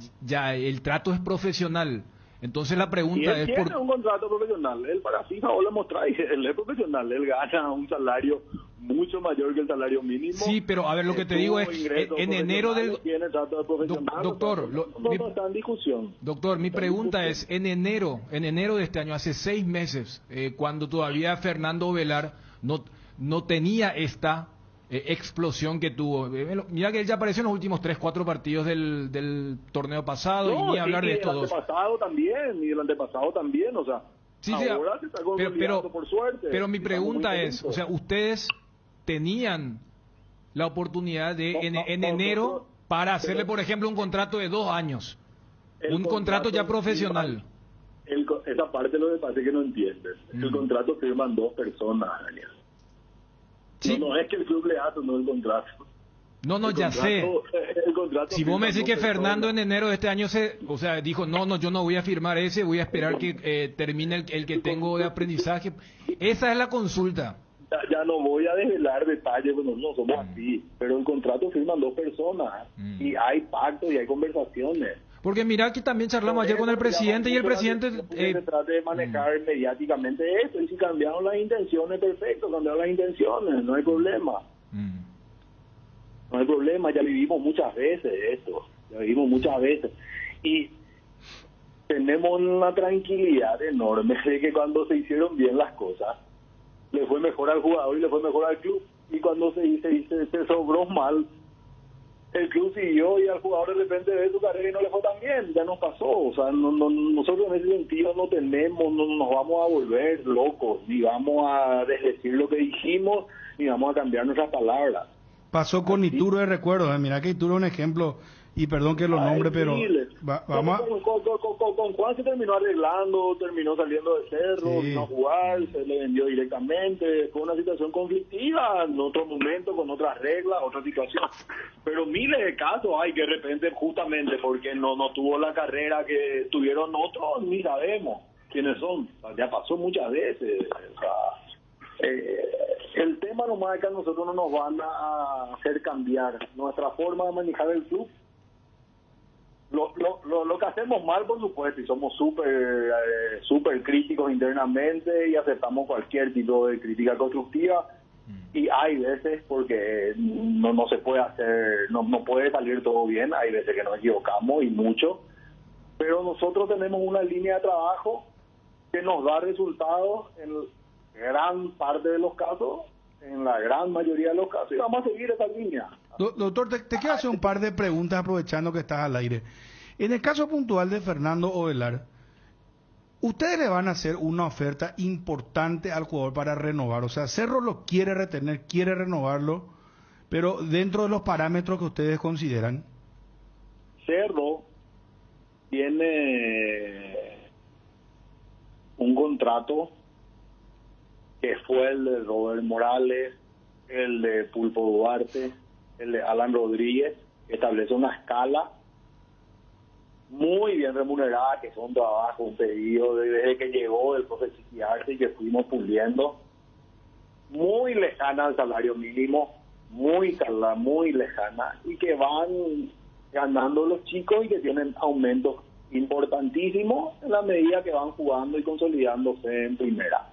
el trato es profesional. Entonces la pregunta es... tiene un contrato profesional. Él para FIFA o lo mostráis, él es profesional, él gana un salario mucho mayor que el salario mínimo. Sí, pero a ver, lo que te digo es, en enero del... Tiene trato de profesional. Doctor, no está en discusión. Doctor, mi pregunta es, en enero de este año, hace 6 meses, cuando todavía Fernando Velar no tenía esta explosión que tuvo. Mira que él ya apareció en los últimos 3-4 partidos del torneo pasado, y ni hablar de estos dos. Y el antepasado también, o sea, ahora se está consolidando por suerte. Pero mi pregunta es, o sea, ustedes tenían la oportunidad de en enero para hacerle, por ejemplo, un contrato de 2 años, un contrato ya profesional. Esa parte lo que pasa es que no entiendes. El contrato firman 2 personas, Daniel. Sí. No es que el club le hace, no el contrato. No, ya sé. Si vos me decís que Fernando en enero de este año dijo, no, yo no voy a firmar ese, voy a esperar que termine el que tengo de aprendizaje. Esa es la consulta. Ya no voy a desvelar detalles, bueno, no somos así, pero el contrato firman 2 personas y hay pactos y hay conversaciones. Porque mira que también charlamos ayer con el presidente y el presidente... se trata de manejar mediáticamente esto, y si cambiaron las intenciones, perfecto, cambiaron las intenciones, no hay problema. No hay problema, ya vivimos muchas veces esto, y tenemos una tranquilidad enorme de que cuando se hicieron bien las cosas, le fue mejor al jugador y le fue mejor al club, y cuando se sobró mal, el club siguió y al jugador de repente ve su carrera y no le fue tan bien, ya nos pasó. O sea, nosotros en ese sentido no nos vamos a volver locos, ni vamos a desdecir lo que dijimos, ni vamos a cambiar nuestras palabras. Pasó con Ituro de recuerdo, mira que Ituro es un ejemplo, y perdón que lo nombre, pero vamos con Juan se terminó arreglando, terminó saliendo de Cerro, vino a jugar, se le vendió directamente, fue una situación conflictiva en otro momento, con otras reglas, otra situación, pero miles de casos hay que de repente, justamente porque no tuvo la carrera que tuvieron otros, ni sabemos quiénes son, o sea, ya pasó muchas veces. O sea, el tema nomás es que a nosotros no nos van a hacer cambiar nuestra forma de manejar el club. Lo que hacemos mal, por supuesto, y somos súper críticos internamente y aceptamos cualquier tipo de crítica constructiva, y hay veces porque no se puede hacer, no puede salir todo bien, hay veces que nos equivocamos y mucho, pero nosotros tenemos una línea de trabajo que nos da resultados en gran parte de los casos, en la gran mayoría de los casos, y vamos a seguir esa línea. Doctor, te quiero hacer un par de preguntas aprovechando que estás al aire. En el caso puntual de Fernando Ovelar, ustedes le van a hacer una oferta importante al jugador para renovar. O sea, Cerro lo quiere retener, quiere renovarlo, pero dentro de los parámetros que ustedes consideran. Cerro tiene un contrato que fue el de Robert Morales, el de Pulpo Duarte, el de Alan Rodríguez, que establece una escala muy bien remunerada, que son trabajos, un pedido desde que llegó el profe Chiquiarte y que fuimos puliendo, muy lejana al salario mínimo, muy lejana, y que van ganando los chicos y que tienen aumentos importantísimos en la medida que van jugando y consolidándose en primera.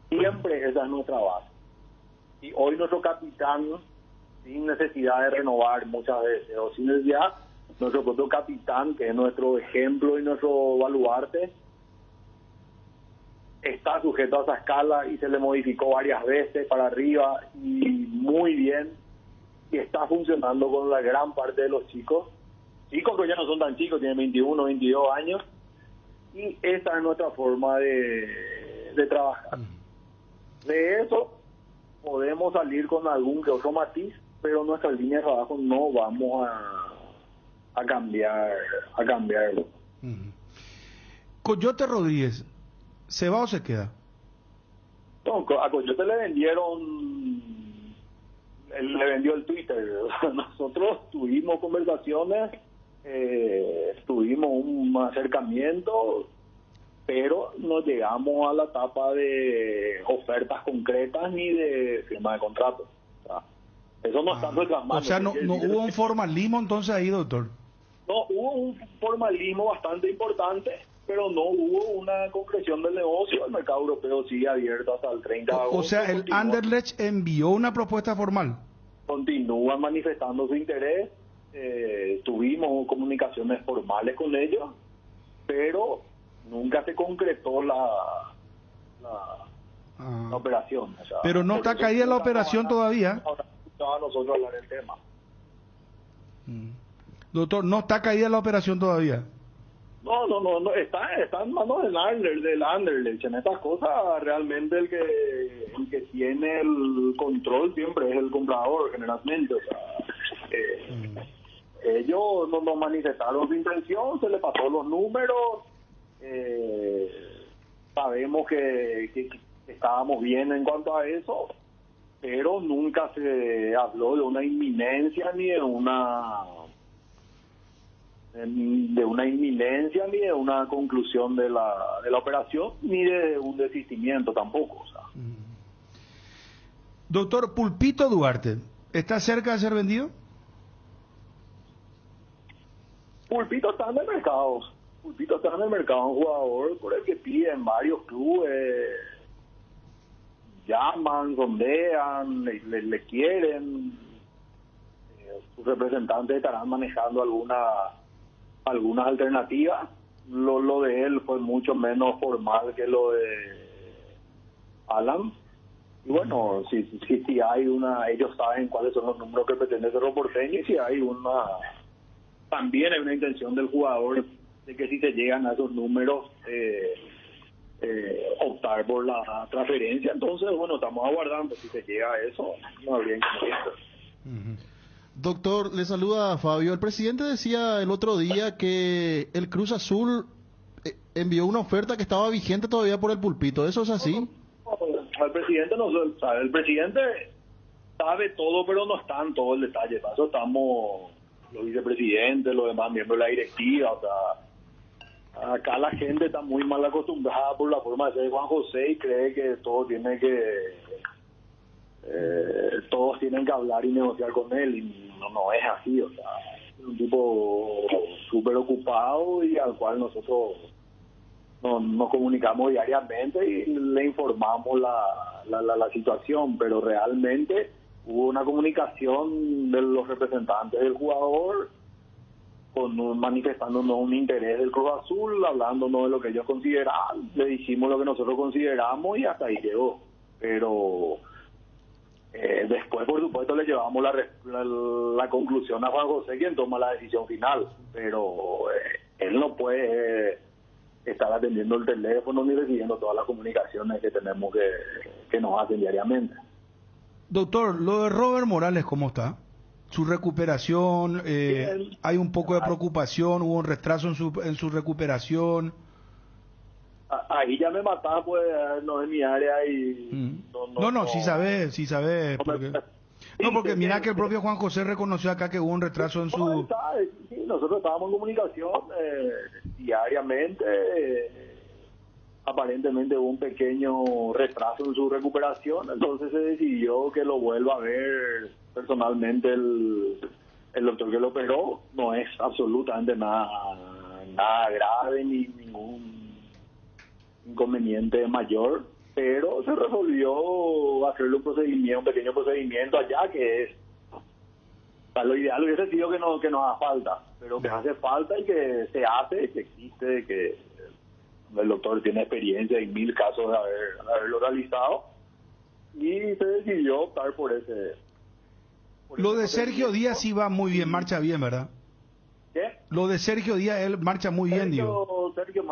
Siempre esa es nuestra base. Y hoy nuestro capitán, sin necesidad de renovar muchas veces, o sin necesidad, nuestro propio capitán, que es nuestro ejemplo y nuestro baluarte, está sujeto a esa escala y se le modificó varias veces para arriba y muy bien, y está funcionando con la gran parte de los chicos que ya no son tan chicos, tienen 21, 22 años, y esa es nuestra forma de trabajar. De eso podemos salir con algún que otro matiz, pero nuestra línea de trabajo no vamos a cambiarlo. Coyote Rodríguez, ¿se va o se queda? No, a Coyote le vendió el Twitter. Nosotros tuvimos conversaciones, tuvimos un acercamiento, pero no llegamos a la etapa de ofertas concretas ni de firma de contratos. O sea, eso no está en nuestras manos. O sea, no hubo un formalismo entonces ahí, doctor. No, hubo un formalismo bastante importante, pero no hubo una concreción del negocio. El mercado europeo sigue abierto hasta el 30 de agosto. O sea, el Anderlecht envió una propuesta formal. Continúan manifestando su interés. Tuvimos comunicaciones formales con ellos, pero nunca se concretó la operación. O sea, pero no está caída la operación todavía. Ahora a nosotros hablar del tema. Doctor, no está caída la operación todavía. No, está en manos del Anderlecht. En estas cosas realmente el que tiene el control siempre es el comprador, generalmente. O sea, ellos no manifestaron su intención, se le pasó los números, sabemos que estábamos bien en cuanto a eso, pero nunca se habló de una inminencia ni de una inminencia ni de una conclusión de la operación ni de un desistimiento tampoco. O sea. Doctor, Pulpito Duarte, ¿está cerca de ser vendido? Pulpito está en el mercado. Pulpito está en el mercado, un jugador por el que piden varios clubes, llaman, sondean, le quieren. Sus representantes estarán manejando algunas alternativas. Lo de él fue mucho menos formal que lo de Alan. Y bueno, si hay ellos saben cuáles son los números que pretende Cerro Porteño, y si hay también hay una intención del jugador de que si se llegan a esos números, optar por la transferencia. Entonces, bueno, estamos aguardando. Si se llega a eso, no habría inconveniente. Doctor, le saluda Fabio. El presidente decía el otro día que el Cruz Azul envió una oferta que estaba vigente todavía por el Pulpito. ¿Eso es así? El presidente no sabe. El presidente sabe todo, pero no está en todo el detalle. Para eso estamos los vicepresidentes, los demás miembros de la directiva. O sea, acá la gente está muy mal acostumbrada por la forma de ser de Juan José y cree que todos tienen que hablar y negociar con él, y no es así. O sea, es un tipo súper ocupado y al cual nosotros nos comunicamos diariamente y le informamos la situación, pero realmente hubo una comunicación de los representantes del jugador manifestándonos un interés del Cruz Azul, hablándonos de lo que ellos consideraban, le dijimos lo que nosotros consideramos y hasta ahí llegó. Pero después, por supuesto, le llevamos la conclusión a Juan José, quien toma la decisión final, pero él no puede estar atendiendo el teléfono ni recibiendo todas las comunicaciones que tenemos que nos hacen diariamente. Doctor, lo de Robert Morales, ¿cómo está? Su recuperación, hay un poco de preocupación, hubo un retraso en su recuperación. Ahí ya me mataba, pues no es mi área y... No, sí sabes. Porque mira que el propio Juan José reconoció acá que hubo un retraso en su... Sí, nosotros estábamos en comunicación diariamente. Aparentemente hubo un pequeño retraso en su recuperación, entonces se decidió que lo vuelva a ver personalmente el doctor que lo operó. No es absolutamente nada grave ni ningún inconveniente mayor, pero se resolvió hacerle un pequeño procedimiento allá, que es, o sea, lo ideal hubiese sido que nos haga falta, pero que hace falta y que se hace, que existe, que el doctor tiene experiencia en 1000 casos de haberlo realizado, y se decidió optar por ese. Lo de Sergio Díaz sí va muy bien, marcha bien, ¿verdad? ¿Qué? Lo de Sergio Díaz, él marcha muy bien, digo. Sergio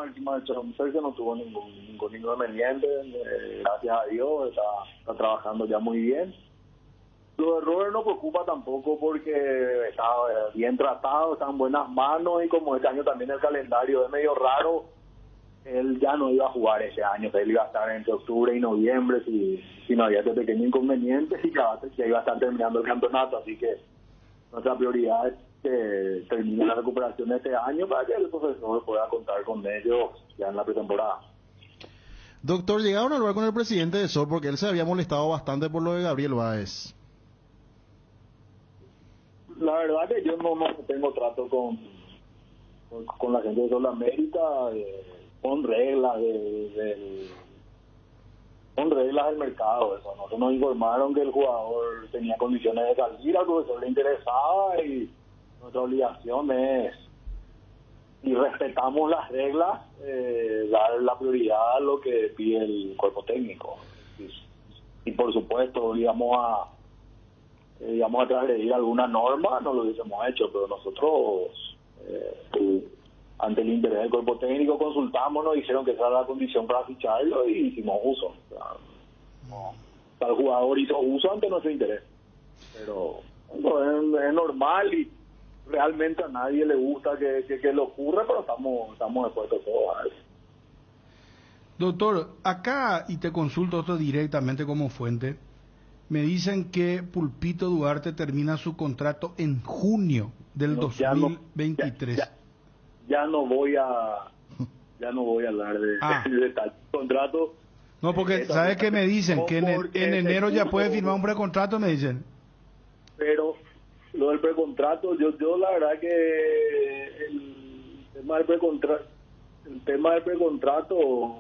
no tuvo ningún inconveniente, gracias a Dios, está trabajando ya muy bien. Lo de Robert no preocupa tampoco porque está bien tratado, está en buenas manos, y como este año también el calendario es medio raro, él ya no iba a jugar ese año, él iba a estar entre octubre y noviembre si no había ese pequeño inconveniente, y ya iba a estar terminando el campeonato, así que nuestra prioridad es que termine la recuperación de este año para que el profesor pueda contar con ellos ya en la pretemporada. Doctor, llegaron a hablar con el presidente de Sol porque él se había molestado bastante por lo de Gabriel Báez. La verdad que yo no tengo trato con la gente de Sol América, con reglas del mercado. Eso. Nosotros nos informaron que el jugador tenía condiciones de salir, al profesor le interesaba, y nuestra obligación es, y respetamos las reglas, dar la prioridad a lo que pide el cuerpo técnico. Y por supuesto, íbamos a transgredir alguna norma, no lo hubiésemos hecho, pero nosotros, ante el interés del cuerpo técnico, consultamos, nos dijeron que esa era la condición para ficharlo y hicimos uso. O sea, el jugador hizo uso ante nuestro interés. Pero es normal y realmente a nadie le gusta que le ocurra, pero estamos dispuestos todos a eso. Doctor, acá, y te consulto esto directamente como fuente, me dicen que Pulpito Duarte termina su contrato en junio del 2023. Ya no voy a hablar de tal contrato. No, porque ¿sabes qué me dicen? Que en enero ya puede firmar un precontrato, me dicen. Pero lo del precontrato, yo la verdad que El tema del precontrato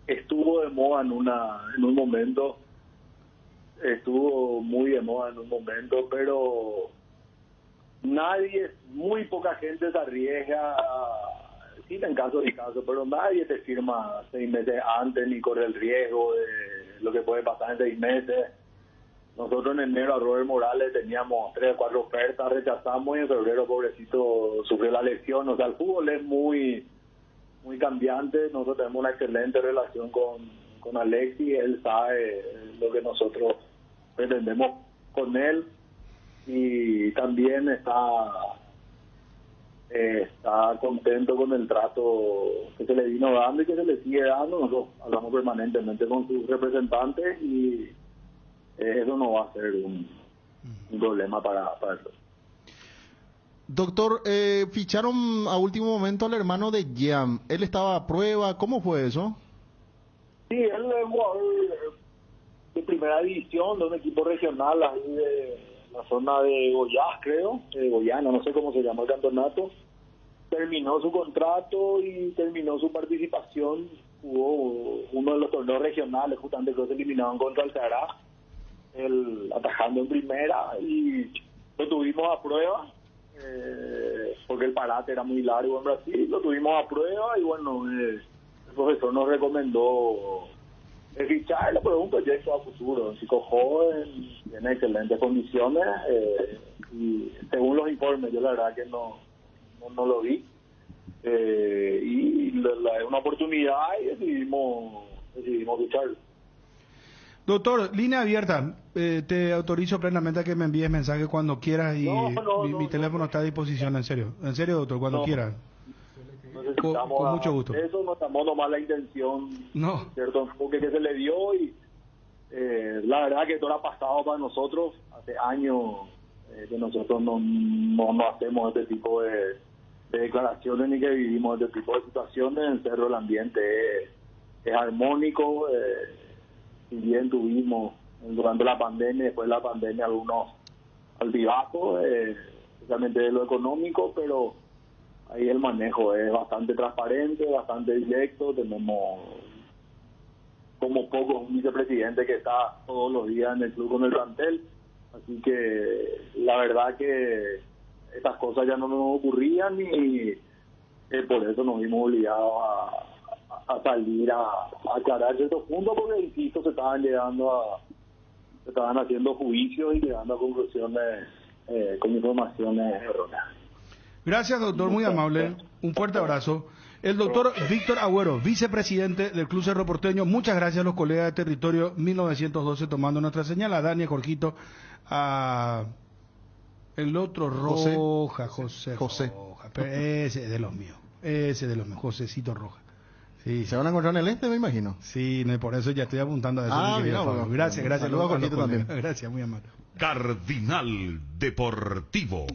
estuvo de moda en un momento, estuvo muy de moda en un momento, pero muy poca gente se arriesga, sí en caso de caso, pero nadie te firma 6 meses antes ni corre el riesgo de lo que puede pasar en 6 meses. Nosotros en enero a Robert Morales teníamos 3 o 4 ofertas, rechazamos y en febrero, pobrecito, sufrió la lesión. O sea, el fútbol es muy cambiante. Nosotros tenemos una excelente relación con Alexis, él sabe lo que nosotros pretendemos con él y también está contento con el trato que se le vino dando y que se le sigue dando. Nosotros hablamos permanentemente con sus representantes y eso no va a ser un problema para eso. Doctor, ficharon a último momento al hermano de Jean. ¿Él estaba a prueba? ¿Cómo fue eso? Sí, él es jugador de primera división, de un equipo regional ahí de la zona de Goiás, creo, de Goiânia, no sé cómo se llama el campeonato. Terminó su contrato y terminó su participación. Jugó uno de los torneos regionales, justamente creo que se eliminaron contra el Ceará, atajando en primera, y lo tuvimos a prueba, porque el parate era muy largo en Brasil, lo tuvimos a prueba y bueno, el profesor nos recomendó ficharlo, pero es un proyecto a futuro, un chico joven, tiene excelentes condiciones, y según los informes, yo la verdad que no lo vi, y es una oportunidad y decidimos ficharlo. Doctor, línea abierta, te autorizo plenamente a que me envíes mensaje cuando quieras y mi teléfono está a disposición, en serio, doctor, cuando quieras. Con mucho gusto. Eso no estamos nomás la intención, cierto enfoque que se le dio y la verdad que esto era pasado para nosotros, hace años que nosotros no hacemos este tipo de declaraciones ni que vivimos este tipo de situaciones. En Cerro el ambiente es armónico, si bien tuvimos durante la pandemia, después de la pandemia, algunos altibajos, especialmente de lo económico, pero ahí el manejo es bastante transparente, bastante directo. Tenemos como poco un vicepresidente que está todos los días en el club con el plantel, así que la verdad que estas cosas ya no nos ocurrían y por eso nos vimos obligados a salir a aclarar ciertos puntos, porque insisto, se estaban haciendo juicios y llegando a conclusiones con informaciones erróneas. Gracias, doctor, muy amable. Un fuerte abrazo. El doctor Víctor Agüero, vicepresidente del Club Cerro Porteño. Muchas gracias a los colegas de Territorio 1912 tomando nuestra señal. A Dani, a Jorgito, a el otro Roja, José. Roja. Pero ese es de los míos. Josecito Roja. Sí. ¿Se van a encontrar en el este, me imagino? Sí, por eso ya estoy apuntando a eso. Mira, bueno, gracias. Saludos a Jorgito también. Gracias, muy amable. Cardinal Deportivo.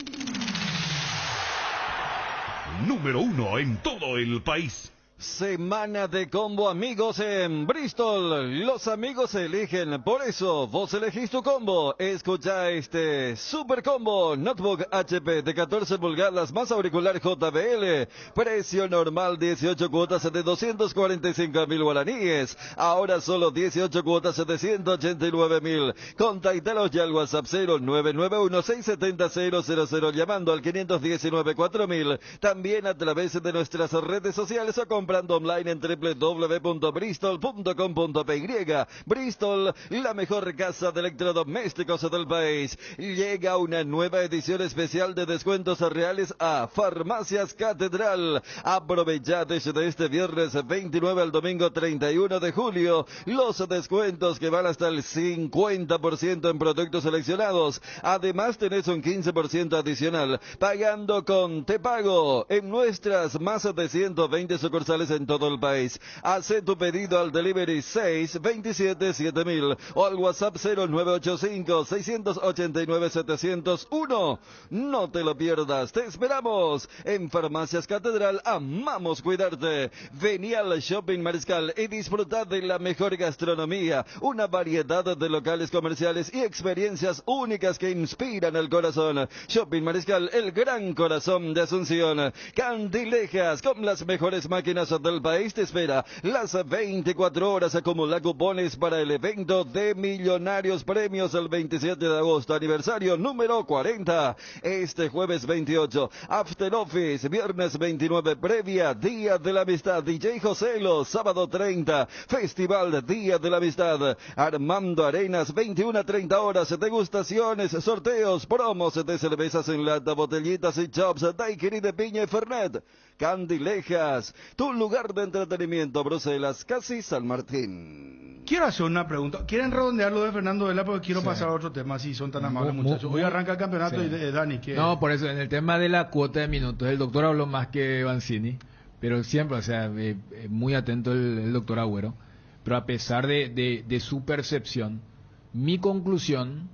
Número 1 en todo el país. Semana de combo amigos en Bristol. Los amigos se eligen, por eso vos elegís tu combo. Escucha este super combo notebook HP de 14 pulgadas más auricular JBL. Precio normal 18 cuotas de 245.000 guaraníes. Ahora solo 18 cuotas de 189.000. Contáctalos ya al WhatsApp 0991-670-000 llamando al 519-4000. También a través de nuestras redes sociales o comprando online en www.bristol.com.py. Bristol, la mejor casa de electrodomésticos del país. Llega una nueva edición especial de descuentos reales a Farmacias Catedral. Aprovecha desde este viernes 29 al domingo 31 de julio los descuentos que van hasta el 50% en productos seleccionados. Además tenés un 15% adicional pagando con Te Pago en nuestras más de 120 sucursales comerciales en todo el país. Hace tu pedido al delivery 627-7000 o al WhatsApp 0985-689-701. No te lo pierdas, te esperamos. En Farmacias Catedral amamos cuidarte. Vení al Shopping Mariscal y disfruta de la mejor gastronomía, una variedad de locales comerciales y experiencias únicas que inspiran el corazón. Shopping Mariscal, el gran corazón de Asunción. Candilejas, con las mejores máquinas del país, te espera las 24 horas. Acumula cupones para el evento de Millonarios Premios el 27 de agosto, aniversario número 40. Este jueves 28, After Office, viernes 29, previa, Día de la Amistad, DJ Joselo, sábado 30, Festival Día de la Amistad, Armando Arenas, 21 a 30 horas, degustaciones, sorteos, promos de cervezas en lata, botellitas y chops, daiquiri de piña y fernet. Candilejas, tu lugar de entretenimiento, Bruselas, casi San Martín. Quiero hacer una pregunta. ¿Quieren redondear lo de Fernando Vela? Porque quiero pasar a otro tema, si son tan amables, muchachos. Hoy arranca el campeonato y Dani, ¿qué? No, por eso, en el tema de la cuota de minutos, el doctor habló más que Banzini, pero siempre, o sea, muy atento el doctor Agüero, pero a pesar de su percepción, mi conclusión,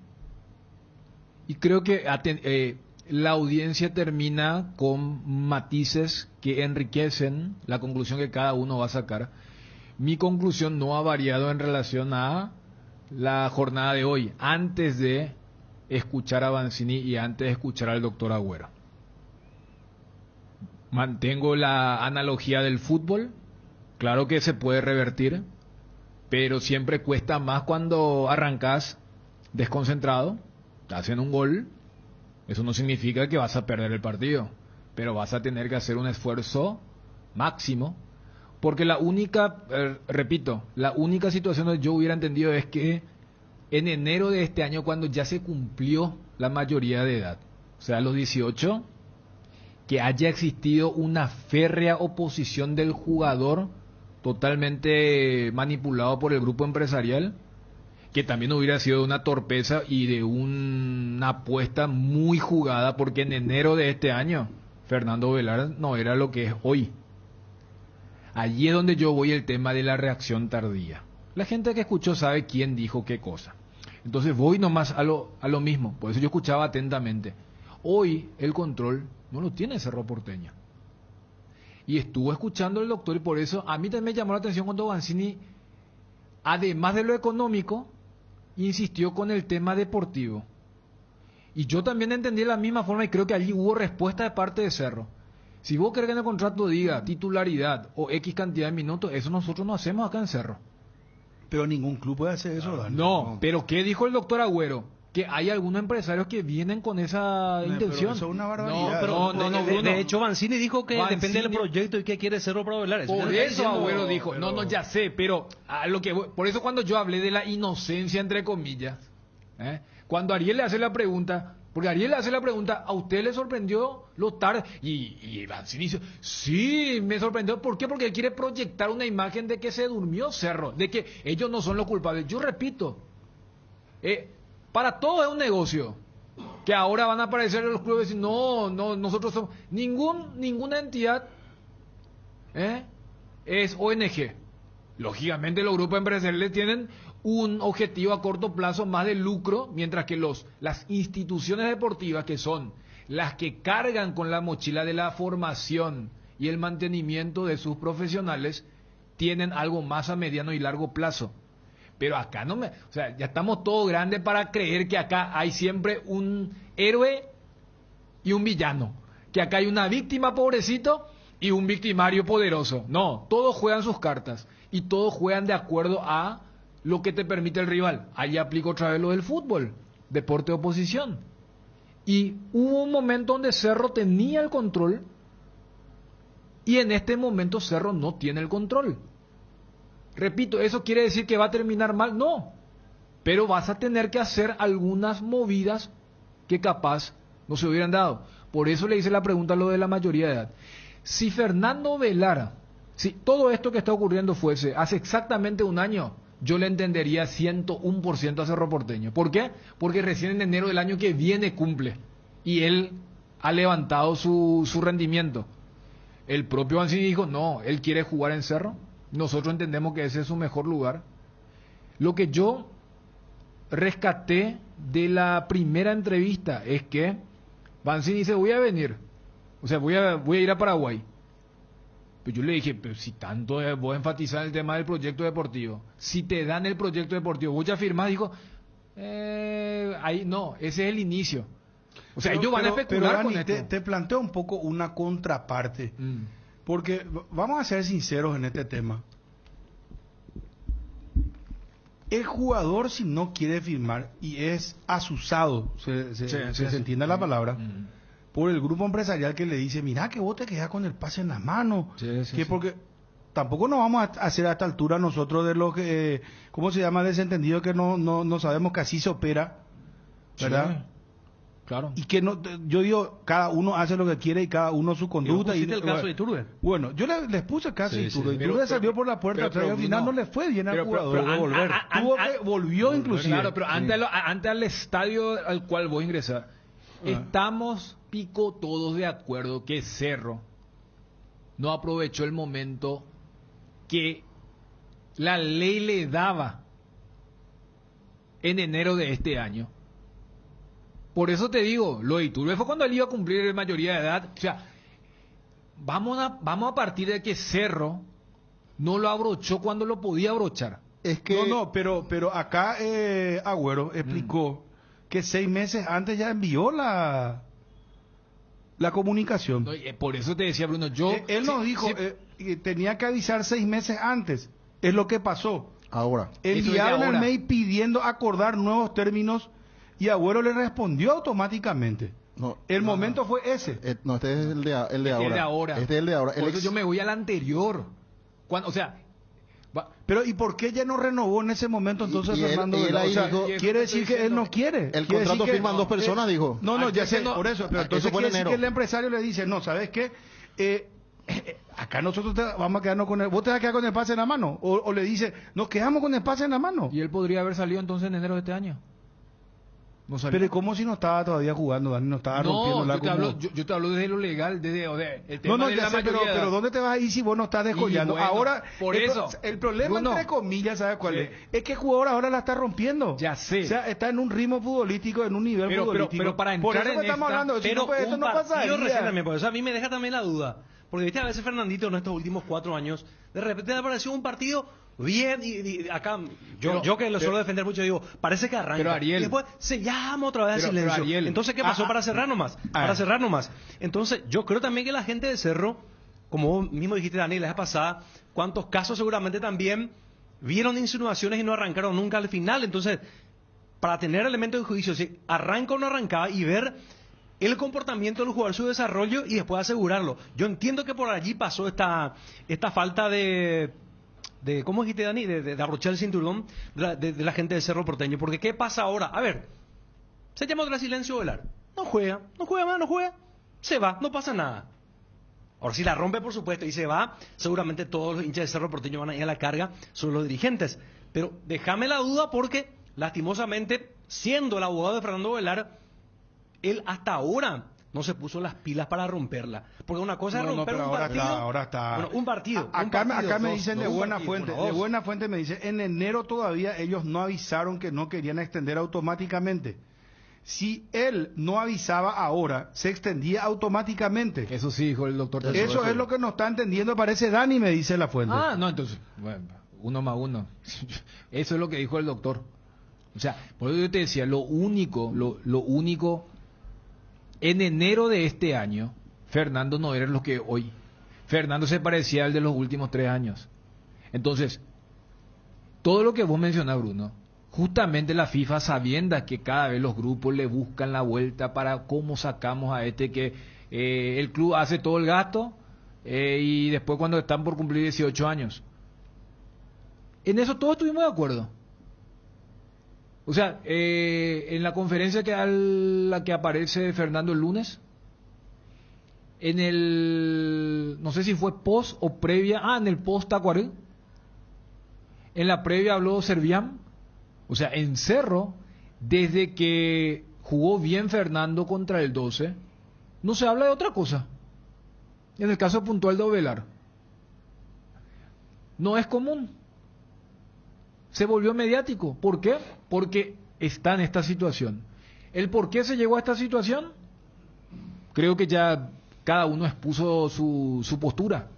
y creo que la audiencia termina con matices que enriquecen la conclusión que cada uno va a sacar. Mi conclusión no ha variado en relación a la jornada de hoy, antes de escuchar a Banzini y antes de escuchar al doctor Agüero. Mantengo la analogía del fútbol, claro que se puede revertir, pero siempre cuesta más cuando arrancas desconcentrado, te hacen un gol. Eso no significa que vas a perder el partido, pero vas a tener que hacer un esfuerzo máximo, porque la única, repito, la única situación que yo hubiera entendido es que en enero de este año, cuando ya se cumplió la mayoría de edad, o sea, los 18, que haya existido una férrea oposición del jugador totalmente manipulado por el grupo empresarial, que también hubiera sido una torpeza y de una apuesta muy jugada, porque en enero de este año Fernando Velar no era lo que es hoy. Allí es donde yo voy, el tema de la reacción tardía. La gente que escuchó sabe quién dijo qué cosa. Entonces voy nomás a lo mismo, por eso yo escuchaba atentamente. Hoy el control no lo tiene Cerro Porteño. Y estuvo escuchando el doctor, y por eso a mí también me llamó la atención cuando Banzini, además de lo económico, insistió con el tema deportivo. Y yo también entendí de la misma forma, y creo que allí hubo respuesta de parte de Cerro. Si vos querés que en el contrato diga titularidad o X cantidad de minutos, eso nosotros no hacemos acá en Cerro. Pero ningún club puede hacer eso, Dani. No, pero ¿qué dijo el doctor Agüero? Que hay algunos empresarios que vienen con esa intención. Eso es una barbaridad. De hecho, Banzini dijo que depende del proyecto y que quiere Cerro para Velar. Por eso Agüero dijo, ya sé, pero por eso cuando yo hablé de la inocencia, entre comillas, cuando Ariel le hace la pregunta, porque Ariel le hace la pregunta, ¿a usted le sorprendió lo tarde? Y Banzini dice, sí, me sorprendió. ¿Por qué? Porque él quiere proyectar una imagen de que se durmió Cerro, de que ellos no son los culpables. Yo repito, para todo es un negocio. Que ahora van a aparecer los clubes y no, nosotros somos... Ninguna entidad es ONG. Lógicamente los grupos empresariales tienen un objetivo a corto plazo más de lucro, mientras que las instituciones deportivas, que son las que cargan con la mochila de la formación y el mantenimiento de sus profesionales, tienen algo más a mediano y largo plazo. Pero acá ya estamos todos grandes para creer que acá hay siempre un héroe y un villano. Que acá hay una víctima, pobrecito, y un victimario poderoso. No, todos juegan sus cartas y todos juegan de acuerdo a lo que te permite el rival. Ahí aplico otra vez lo del fútbol, deporte de oposición. Y hubo un momento donde Cerro tenía el control y en este momento Cerro no tiene el control. Repito, ¿eso quiere decir que va a terminar mal? No, pero vas a tener que hacer algunas movidas que capaz no se hubieran dado. Por eso le hice la pregunta a lo de la mayoría de edad. Si Fernando Velara, si todo esto que está ocurriendo fuese hace exactamente un año, yo le entendería 101% a Cerro Porteño. ¿Por qué? Porque recién en enero del año que viene cumple y él ha levantado su rendimiento. El propio Mancini dijo, no, él quiere jugar en Cerro. Nosotros entendemos que ese es su mejor lugar. Lo que yo rescaté de la primera entrevista es que Mancini dice, voy a venir. O sea, voy a ir a Paraguay. Pues yo le dije, pero si tanto vos enfatizar el tema del proyecto deportivo, si te dan el proyecto deportivo, vos ya firmás, dijo, ahí no, ese es el inicio. O sea, ellos van a especular Dani, con esto. te planteo un poco una contraparte, porque vamos a ser sinceros en este tema. El jugador, si no quiere firmar y es asusado, se entiende la palabra, por el grupo empresarial que le dice, mira que vos te quedás con el pase en la mano, porque tampoco nos vamos a hacer a esta altura nosotros de lo que, ¿cómo se llama? Desentendido, que no sabemos que así se opera, ¿verdad? Sí, claro. Y que no, yo digo, cada uno hace lo que quiere y cada uno su conducta. ¿Y el caso de Iturbe? Bueno, yo les puse el caso de Iturbe. Iturbe salió por la puerta atrás y al final no le fue bien al jugador. Volvió inclusive. Claro, pero antes al estadio al cual voy a ingresar, estamos pico todos de acuerdo que Cerro no aprovechó el momento que la ley le daba en enero de este año. Por eso te digo, lo de Iturbe fue cuando él iba a cumplir la mayoría de edad. O sea, vamos a partir de que Cerro no lo abrochó cuando lo podía abrochar. Es que... pero acá Agüero explicó que 6 meses antes ya envió la comunicación. No, por eso te decía, Bruno, él nos dijo que tenía que avisar 6 meses antes. Es lo que pasó. Ahora. Enviaron el mail pidiendo acordar nuevos términos y Agüero le respondió automáticamente. El momento fue ese. No, este es el de ahora. Este es el de ahora. Por eso yo me voy al anterior. Cuando, o sea... Pero ¿y por qué ya no renovó en ese momento entonces Fernando? Quiere decir que él no quiere. El contrato firman 2 personas, dijo. No, ya sé, por eso. Pero entonces fue quiere en decir enero. que el empresario le dice, no, ¿sabes qué? Acá nosotros vamos a quedarnos con vos te vas a quedar con el pase en la mano. O le dice, nos quedamos con el pase en la mano. Y él podría haber salido entonces en enero de este año. No pero ¿cómo si no estaba todavía jugando, Dani? No estaba rompiendo la yo te hablo desde lo legal, desde el tema de la mayoría. Pero ¿dónde te vas a ir si vos no estás descollando? Bueno, ahora, por eso. El problema, Bruno, entre comillas, ¿sabes cuál es? Es que el jugador ahora la está rompiendo. Ya sé. O sea, está en un ritmo futbolístico, en un nivel futbolístico. Pero para entrar por eso en estamos hablando. Pero si no, no pasa por eso a mí me deja también la duda. Porque viste, a veces Fernandito en estos últimos 4 años, de repente le apareció un partido bien, y acá, yo que lo suelo defender mucho, digo, parece que arranca. Pero Ariel, y después se llama otra vez a silencio. Pero Ariel, entonces, ¿qué pasó para cerrar nomás? Para cerrar nomás. Entonces, yo creo también que la gente de Cerro, como vos mismo dijiste, Dani, la vez pasada, cuántos casos seguramente también vieron insinuaciones y no arrancaron nunca al final. Entonces, para tener elementos de juicio, si arranca o no arrancaba y ver el comportamiento del jugador, su desarrollo y después asegurarlo. Yo entiendo que por allí pasó esta falta de ¿cómo dijiste, Dani? De abrochar el cinturón de la gente de Cerro Porteño. Porque ¿qué pasa ahora? A ver, se llama otra silencio velar. No juega, se va, no pasa nada. Ahora, si la rompe, por supuesto, y se va, seguramente todos los hinchas de Cerro Porteño van a ir a la carga sobre los dirigentes. Pero déjame la duda porque, lastimosamente, siendo el abogado de Fernando Velar, él hasta ahora no se puso las pilas para romperla. Porque una cosa es romper un partido. Ahora está. Bueno, un partido. Acá me dicen de buena fuente, me dicen, en enero todavía ellos no avisaron que no querían extender automáticamente. Si él no avisaba ahora, se extendía automáticamente. Eso sí, dijo el doctor. Eso es lo que nos está entendiendo, parece Dani, me dice la fuente. No, entonces, bueno, 1 más 1. Eso es lo que dijo el doctor. O sea, por eso yo te decía, lo único, en enero de este año, Fernando no era lo que hoy. Fernando se parecía al de los últimos 3 años. Entonces, todo lo que vos mencionás, Bruno, justamente la FIFA, sabiendo que cada vez los grupos le buscan la vuelta para cómo sacamos a que el club hace todo el gasto y después cuando están por cumplir 18 años. En eso todos estuvimos de acuerdo. O sea, en la conferencia la que aparece Fernando el lunes, en el, no sé si fue post o previa, en el post Tacuarí, en la previa habló Servián. O sea, en Cerro, desde que jugó bien Fernando contra el 12, no se habla de otra cosa. En el caso puntual de Ovelar, no es común. Se volvió mediático. ¿Por qué? Porque está en esta situación. ¿El por qué se llegó a esta situación? Creo que ya cada uno expuso su postura.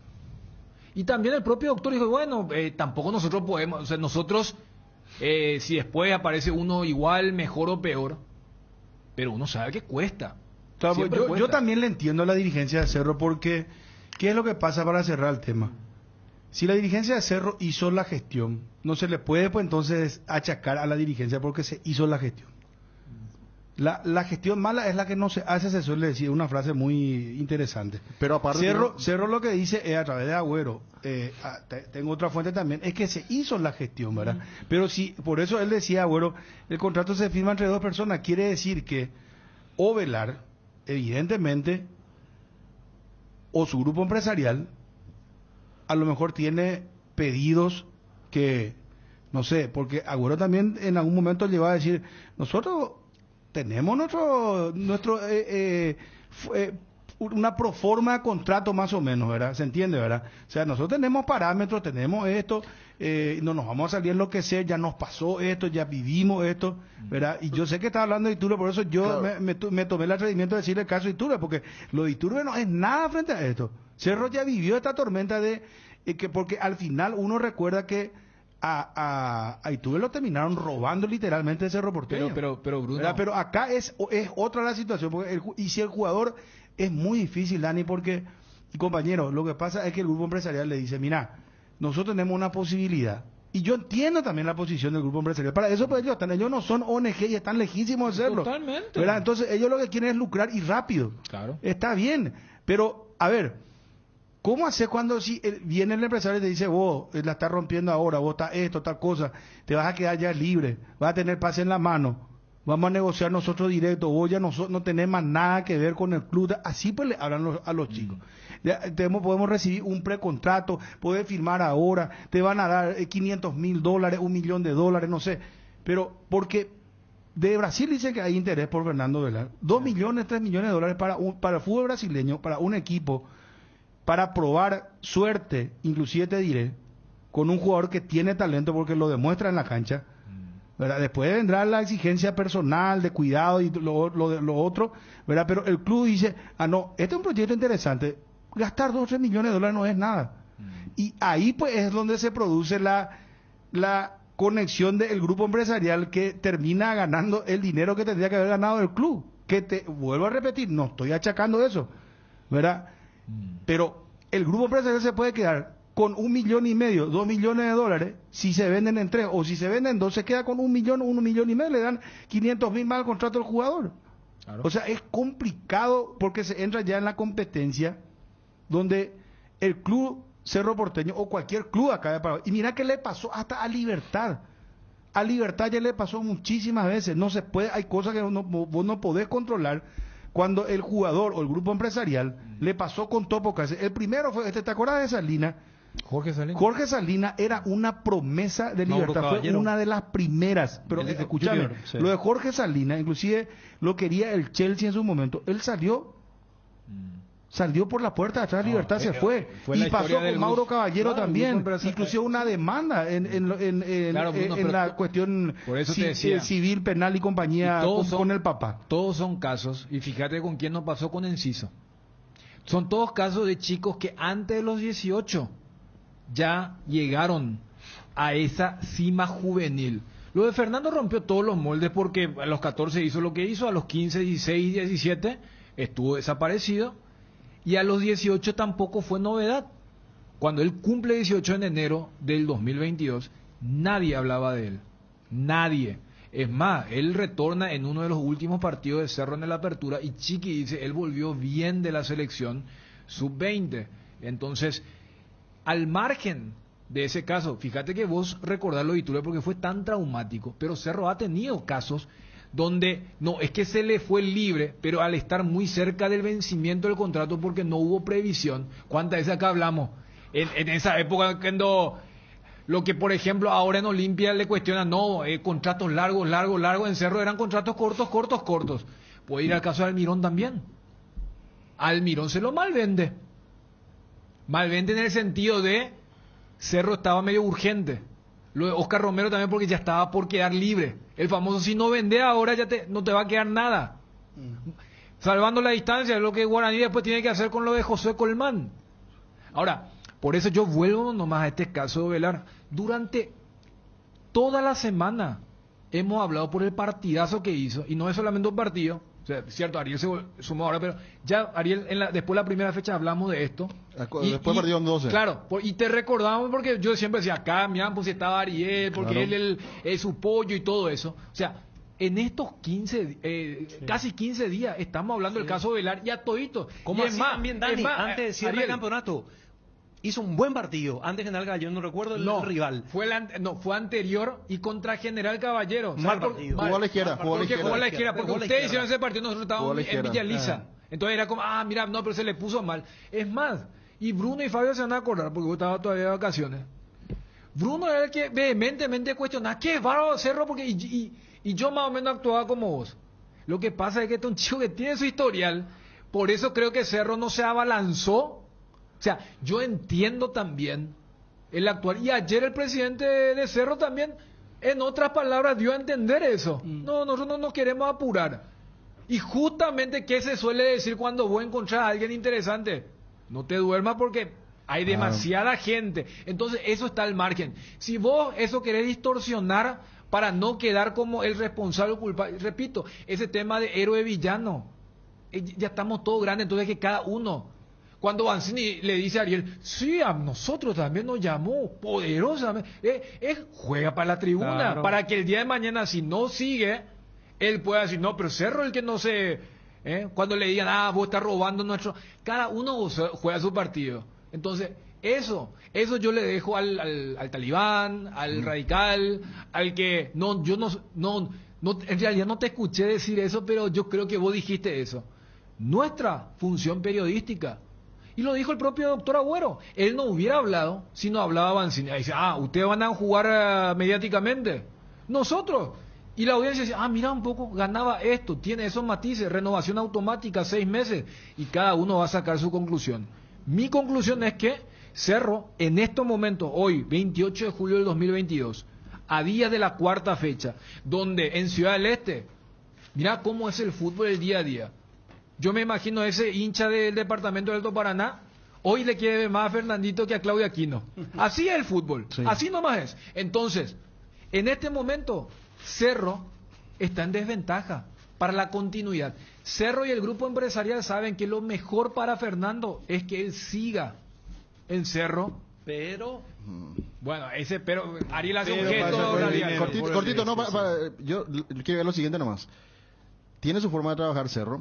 Y también el propio doctor dijo, bueno, tampoco nosotros podemos, o sea, nosotros, si después aparece uno igual, mejor o peor, pero uno sabe que cuesta. Claro, yo también le entiendo a la dirigencia de Cerro porque, ¿qué es lo que pasa para cerrar el tema? Si la dirigencia de Cerro hizo la gestión, no se le puede pues entonces achacar a la dirigencia porque se hizo la gestión. La gestión mala es la que no se hace, se suele decir, una frase muy interesante. Pero aparte Cerro lo que dice es a través de Agüero, tengo otra fuente también, es que se hizo la gestión, ¿verdad? Pero si, por eso él decía, Agüero, el contrato se firma entre dos personas, quiere decir que Ovelar, evidentemente, o su grupo empresarial, a lo mejor tiene pedidos que, no sé, porque Agüero también en algún momento llegó a decir, nosotros tenemos una proforma de contrato más o menos, ¿verdad? ¿Se entiende, verdad? O sea, nosotros tenemos parámetros, tenemos esto, no nos vamos a salir enloquecer, ya nos pasó esto, ya vivimos esto, ¿verdad? Y yo sé que está hablando de Iturbe, por eso yo me tomé el atrevimiento de decirle el caso de Iturbe, porque lo de Iturbe no es nada frente a esto. Cerro ya vivió esta tormenta porque al final uno recuerda que a Iturbe lo terminaron robando literalmente ese Cerro Porteño. Pero Bruno, pero acá es otra la situación, porque y si el jugador es muy difícil, Dani, porque, compañero, lo que pasa es que el grupo empresarial le dice, mira, nosotros tenemos una posibilidad, y yo entiendo también la posición del grupo empresarial, para eso pues ellos no son ONG y están lejísimos de hacerlo. Totalmente. ¿Verdad? Entonces ellos lo que quieren es lucrar y rápido. Claro. Está bien, pero, a ver, ¿cómo haces cuando si viene el empresario y te dice, vos la estás rompiendo ahora, vos estás esto, tal cosa, te vas a quedar ya libre, vas a tener pase en la mano, vamos a negociar nosotros directo, vos ya no tenés más nada que ver con el club? Así pues le hablan a los chicos. Ya podemos recibir un precontrato, puedes firmar ahora, te van a dar $500,000, $1 millón, no sé, pero porque de Brasil dicen que hay interés por Fernando Velar, 2 millones, 3 millones de dólares para el fútbol brasileño, para un equipo, para probar suerte, inclusive te diré, con un jugador que tiene talento porque lo demuestra en la cancha, ¿verdad? Después vendrá la exigencia personal, de cuidado y lo otro, ¿verdad? Pero el club dice, no, este es un proyecto interesante, gastar 2 o 3 millones de dólares no es nada. Y ahí pues es donde se produce la conexión del grupo empresarial que termina ganando el dinero que tendría que haber ganado el club. Que vuelvo a repetir, no estoy achacando eso, ¿verdad? Pero el grupo empresarial se puede quedar con $1,5 millones, 2 millones de dólares, si se venden en 3, o si se venden en 2, se queda con 1 millón, 1,5 millones, le dan 500,000 más al contrato del jugador. Claro. O sea, es complicado porque se entra ya en la competencia donde el club Cerro Porteño o cualquier club acá de Paraguay, y mira que le pasó hasta a Libertad ya le pasó muchísimas veces, no se puede, hay cosas que vos no podés controlar. Cuando el jugador o el grupo empresarial le pasó con Topo Cáceres, el primero fue, ¿te acuerdas de Salinas? Jorge Salinas era una promesa de Libertad, fue una de las primeras, pero escúchame, sí. Lo de Jorge Salinas, inclusive lo quería el Chelsea en su momento, él salió por la puerta de atrás, Libertad se fue y pasó con Mauro Caballero también, inclusive una demanda en la cuestión civil, penal y compañía con el papá. Todos son casos, y fíjate con quién nos pasó con Enciso. Son todos casos de chicos que antes de los 18 ya llegaron a esa cima juvenil. Lo de Fernando rompió todos los moldes porque a los 14 hizo lo que hizo, a los 15, 16, 17 estuvo desaparecido, y a los 18 tampoco fue novedad. Cuando él cumple 18 en enero del 2022, nadie hablaba de él. Nadie. Es más, él retorna en uno de los últimos partidos de Cerro en la apertura y Chiqui dice, él volvió bien de la selección sub-20. Entonces, al margen de ese caso, fíjate que vos recordás lo de Iturbe porque fue tan traumático, pero Cerro ha tenido casos donde no es que se le fue libre, pero al estar muy cerca del vencimiento del contrato porque no hubo previsión. ¿Cuántas veces acá hablamos? En esa época cuando lo que por ejemplo ahora en Olimpia le cuestionan, no, contratos largos, en Cerro eran contratos cortos. Puede ir al caso de Almirón también. Almirón se lo malvende. Malvente en el sentido de Cerro estaba medio urgente. Lo de Oscar Romero también porque ya estaba por quedar libre. El famoso, si no vende ahora ya no te va a quedar nada. Salvando la distancia, es lo que Guaraní después tiene que hacer con lo de José Colmán. Ahora, por eso yo vuelvo nomás a este caso de Velar. Durante toda la semana hemos hablado por el partidazo que hizo, y no es solamente un partido. O sea, es cierto, Ariel se sumó ahora, pero ya Ariel, después de la primera fecha hablamos de esto. Después perdió en 12. Claro, y te recordamos porque yo siempre decía, acá, mirá, pues estaba Ariel, porque Claro. él es su pollo y todo eso. O sea, en estos 15, casi 15 días, estamos hablando del caso Velar y a todito. ¿Cómo Y así también, Dani? Antes de cierre del Ariel, campeonato, hizo un buen partido. Antes General Caballero, no recuerdo el rival. Fue anterior y contra General Caballero. Mal ¿Sabe partido. Jugó a la izquierda, Porque jugó a la izquierda, porque Jugó a la ustedes izquierda. hicieron ese partido, nosotros Jugó a estábamos la en izquierda. Villa Lisa. Entonces era como, mira, no, pero se le puso mal. Es más, y Bruno y Fabio se van a acordar, porque vos estabas todavía de vacaciones. Bruno era el que vehementemente cuestionaba, qué bárbaro Cerro, porque y yo más o menos actuaba como vos. Lo que pasa es que este es un chico que tiene su historial, por eso creo que Cerro no se abalanzó. O sea, yo entiendo también el actual. Y ayer el presidente de Cerro también, en otras palabras, dio a entender eso. No, nosotros no nos queremos apurar. Y justamente, ¿qué se suele decir cuando vos encontrás a alguien interesante? No te duermas porque hay demasiada gente. Entonces, eso está al margen. Si vos eso querés distorsionar para no quedar como el responsable o culpable, repito, ese tema de héroe-villano, ya estamos todos grandes, entonces que cada uno... Cuando Banzini le dice a Ariel, sí, a nosotros también nos llamó poderosamente, juega para la tribuna, Claro. para que el día de mañana, si no sigue, él pueda decir, no, pero Cerro el que no se... Cuando le digan, vos estás robando nuestro... Cada uno juega su partido. Entonces, eso yo le dejo al talibán, al radical, al que... No, yo no, en realidad no te escuché decir eso, pero yo creo que vos dijiste eso. Nuestra función periodística... Y lo dijo el propio doctor Agüero. Él no hubiera hablado si no hablaba Banzini. Ahí dice, ustedes van a jugar mediáticamente. Nosotros. Y la audiencia dice, mira un poco, ganaba esto, tiene esos matices, renovación automática, 6 meses. Y cada uno va a sacar su conclusión. Mi conclusión es que Cerro, en estos momentos, hoy, 28 de julio del 2022, a días de la cuarta fecha, donde en Ciudad del Este, mira cómo es el fútbol el día a día. Yo me imagino ese hincha del departamento del Alto Paraná, hoy le quiere ver más a Fernandito que a Claudio Aquino. Así es el fútbol, así nomás es. Entonces, en este momento, Cerro está en desventaja para la continuidad. Cerro y el grupo empresarial saben que lo mejor para Fernando es que él siga en Cerro. Pero... Bueno, pero Ariel hace un Pero gesto. pasa por el Ariel. dinero, cortito, no, yo quiero ver lo siguiente nomás. Tiene su forma de trabajar Cerro.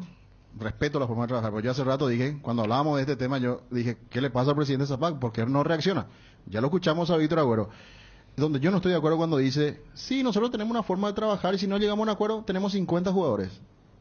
Respeto la forma de trabajar, pero yo hace rato dije, cuando hablábamos de este tema, yo dije, ¿qué le pasa al presidente Zapac? ¿Por qué no reacciona? Ya lo escuchamos a Víctor Agüero, donde yo no estoy de acuerdo cuando dice, sí, nosotros tenemos una forma de trabajar y si no llegamos a un acuerdo, tenemos 50 jugadores.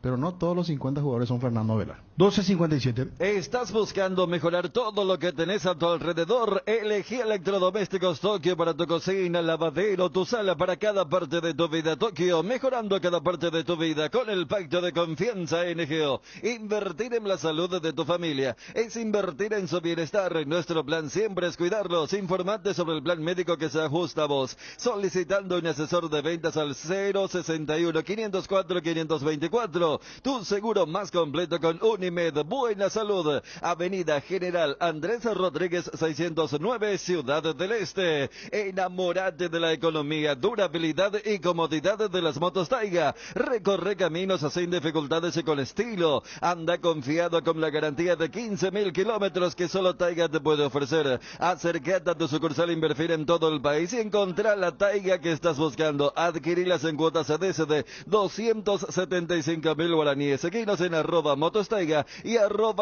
Pero no todos los 50 jugadores son Fernando Velar. 12:57. ¿Estás buscando mejorar todo lo que tenés a tu alrededor? Elegí Electrodomésticos Tokio para tu cocina, lavadero, tu sala, para cada parte de tu vida. Tokio, mejorando cada parte de tu vida con el pacto de confianza NGO. Invertir en la salud de tu familia es invertir en su bienestar. Nuestro plan siempre es cuidarlos. Informate sobre el plan médico que se ajusta a vos. Solicitando un asesor de ventas al 061 504 524. Tu seguro más completo con Unimed Buena Salud. Avenida General Andrés Rodríguez 609, Ciudad del Este. Enamórate de la economía, durabilidad y comodidad de las motos Taiga. Recorre caminos sin dificultades y con estilo. Anda confiado con la garantía de 15.000 kilómetros que solo Taiga te puede ofrecer. Acércate a tu sucursal Inverfir en todo el país y encontrar la Taiga que estás buscando. Adquirilas en cuotas CDS de 275.000 guaraníes. Seguinos en @motostaiga y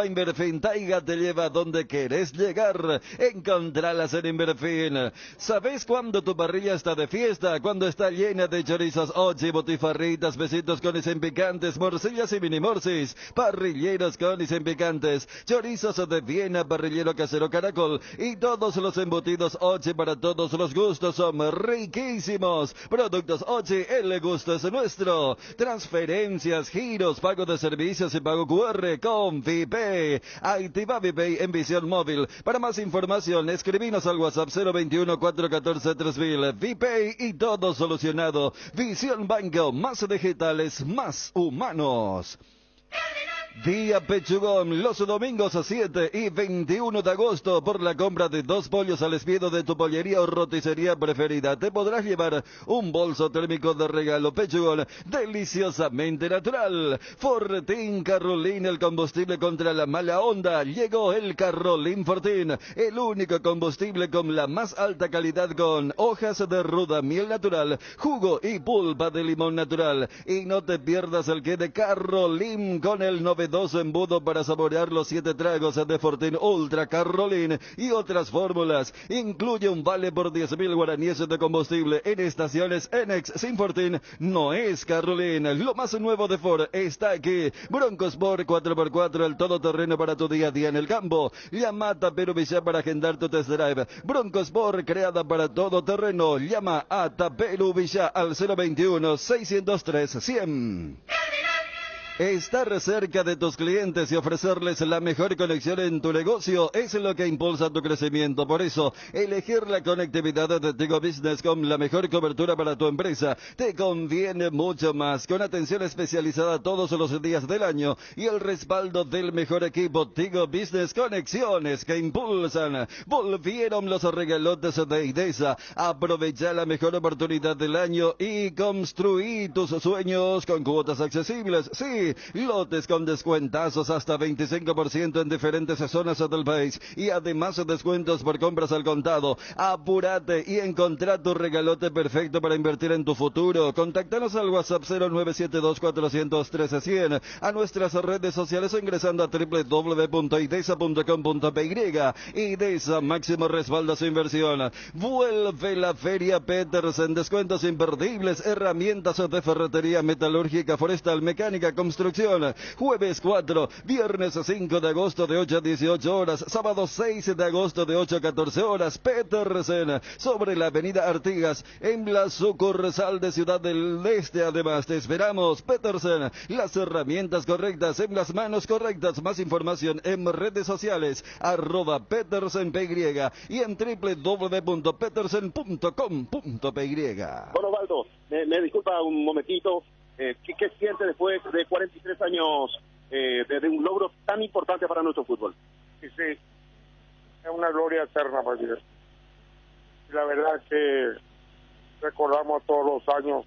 @Inverfin. Taiga te lleva donde querés llegar. Encontralas en Inverfin. ¿Sabés cuándo tu parrilla está de fiesta? Cuando está llena de chorizos, ochi, botifarritas, besitos con y sin picantes, morcillas y mini morcis, parrilleros con y sin picantes, chorizos de Viena, parrillero casero Caracol y todos los embutidos ochi para todos los gustos son riquísimos. Productos ochi, el gusto es nuestro. Transferencias, giros, pago de servicios y pago QR con ViPay. Activa ViPay en visión móvil. Para más información, escribinos al WhatsApp 021 414 3000. ViPay y todo solucionado. Visión Banco, más digitales, más humanos. Día Pechugón, los domingos 7 y 21 de agosto, por la compra de 2 pollos al espiedo de tu pollería o roticería preferida, te podrás llevar un bolso térmico de regalo. Pechugón, deliciosamente natural. Fortin Carolín, el combustible contra la mala onda. Llegó el Carolín Fortin, el único combustible con la más alta calidad, con hojas de ruda, miel natural, jugo y pulpa de limón natural. Y no te pierdas el que de Carolín, con el novedoso embudo para saborear los 7 tragos de Fortin Ultra Carolín y otras fórmulas. Incluye un vale por 10.000 guaraníes de combustible en estaciones Enex. Sin Fortin no es Carolín. Lo más nuevo de Ford está aquí. Bronco Sport 4x4, el todoterreno para tu día a día en el campo. Llama a Tapero Villa para agendar tu test drive. Bronco Sport, creada para todo terreno. Llama a Tapero Villa al 021 603 100. Estar cerca de tus clientes y ofrecerles la mejor conexión en tu negocio es lo que impulsa tu crecimiento. Por eso, elegir la conectividad de Tigo Business con la mejor cobertura para tu empresa te conviene mucho más. Con atención especializada todos los días del año y el respaldo del mejor equipo, Tigo Business, conexiones que impulsan. Volvieron los regalotes de IDESA. Aprovecha la mejor oportunidad del año y construí tus sueños con cuotas accesibles. Sí, lotes con descuentazos hasta 25% en diferentes zonas del país y además descuentos por compras al contado. Apúrate y encontrá tu regalote perfecto para invertir en tu futuro. Contáctanos al WhatsApp 0972 413 100, a nuestras redes sociales o ingresando a www.idesa.com.py. IDESA, máximo respaldo a su inversión. Vuelve la Feria Petersen, descuentos imperdibles, herramientas de ferretería, metalúrgica, forestal, mecánica, construcción. Jueves 4, viernes 5 de agosto de 8 a 18 horas, sábado 6 de agosto de 8 a 14 horas, Petersen, sobre la avenida Artigas, en la sucursal de Ciudad del Este. Además, te esperamos. Petersen, las herramientas correctas en las manos correctas. Más información en redes sociales, @PetersenPY y en www.petersen.com.py. Bueno, Osvaldo, me disculpa un momentito. ¿Qué siente después de 43 años de un logro tan importante para nuestro fútbol? Sí, es una gloria eterna para Dios. Y la verdad que recordamos todos los años,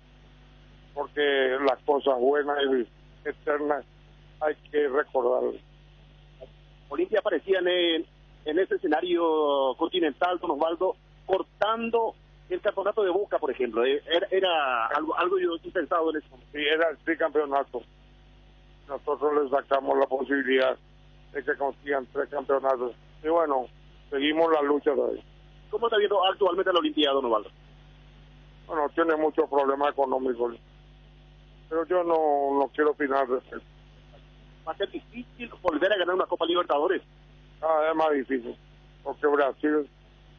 porque las cosas buenas y eternas hay que recordarlas. Olimpia aparecía en ese escenario continental, don Osvaldo, cortando el campeonato de Boca, por ejemplo. Era algo yo impensado en ese momento. Sí, era el tricampeonato. Nosotros les sacamos la posibilidad de que consigan 3 campeonatos. Y bueno, seguimos la lucha todavía. ¿Cómo está viendo actualmente la Olimpiada, don Osvaldo? Bueno, tiene muchos problemas económicos, pero yo no quiero opinar de eso. ¿Va a ser difícil volver a ganar una Copa Libertadores? Es más difícil, porque Brasil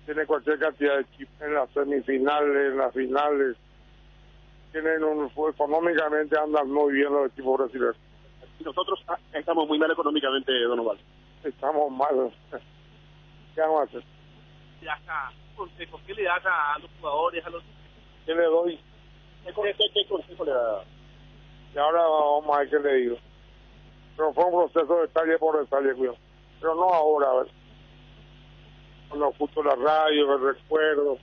tiene cualquier cantidad de equipos en las semifinales, en las finales. Económicamente andan muy bien los equipos brasileños. Y nosotros estamos muy mal económicamente, don Osvaldo. Estamos mal. ¿Qué vamos a hacer? ¿Consejo? ¿Qué le das a los jugadores, a los... ¿Qué le doy? ¿Qué consejo le da? Y ahora vamos a ver qué le digo. Pero fue un proceso de detalle por detalle, cuidado. Pero no ahora, a ver. Cuando escucho la radio, me recuerdo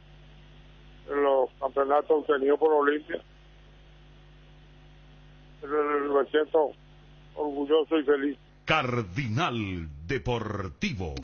de los campeonatos obtenidos por Olimpia. Me siento orgulloso y feliz. Cardinal Deportivo.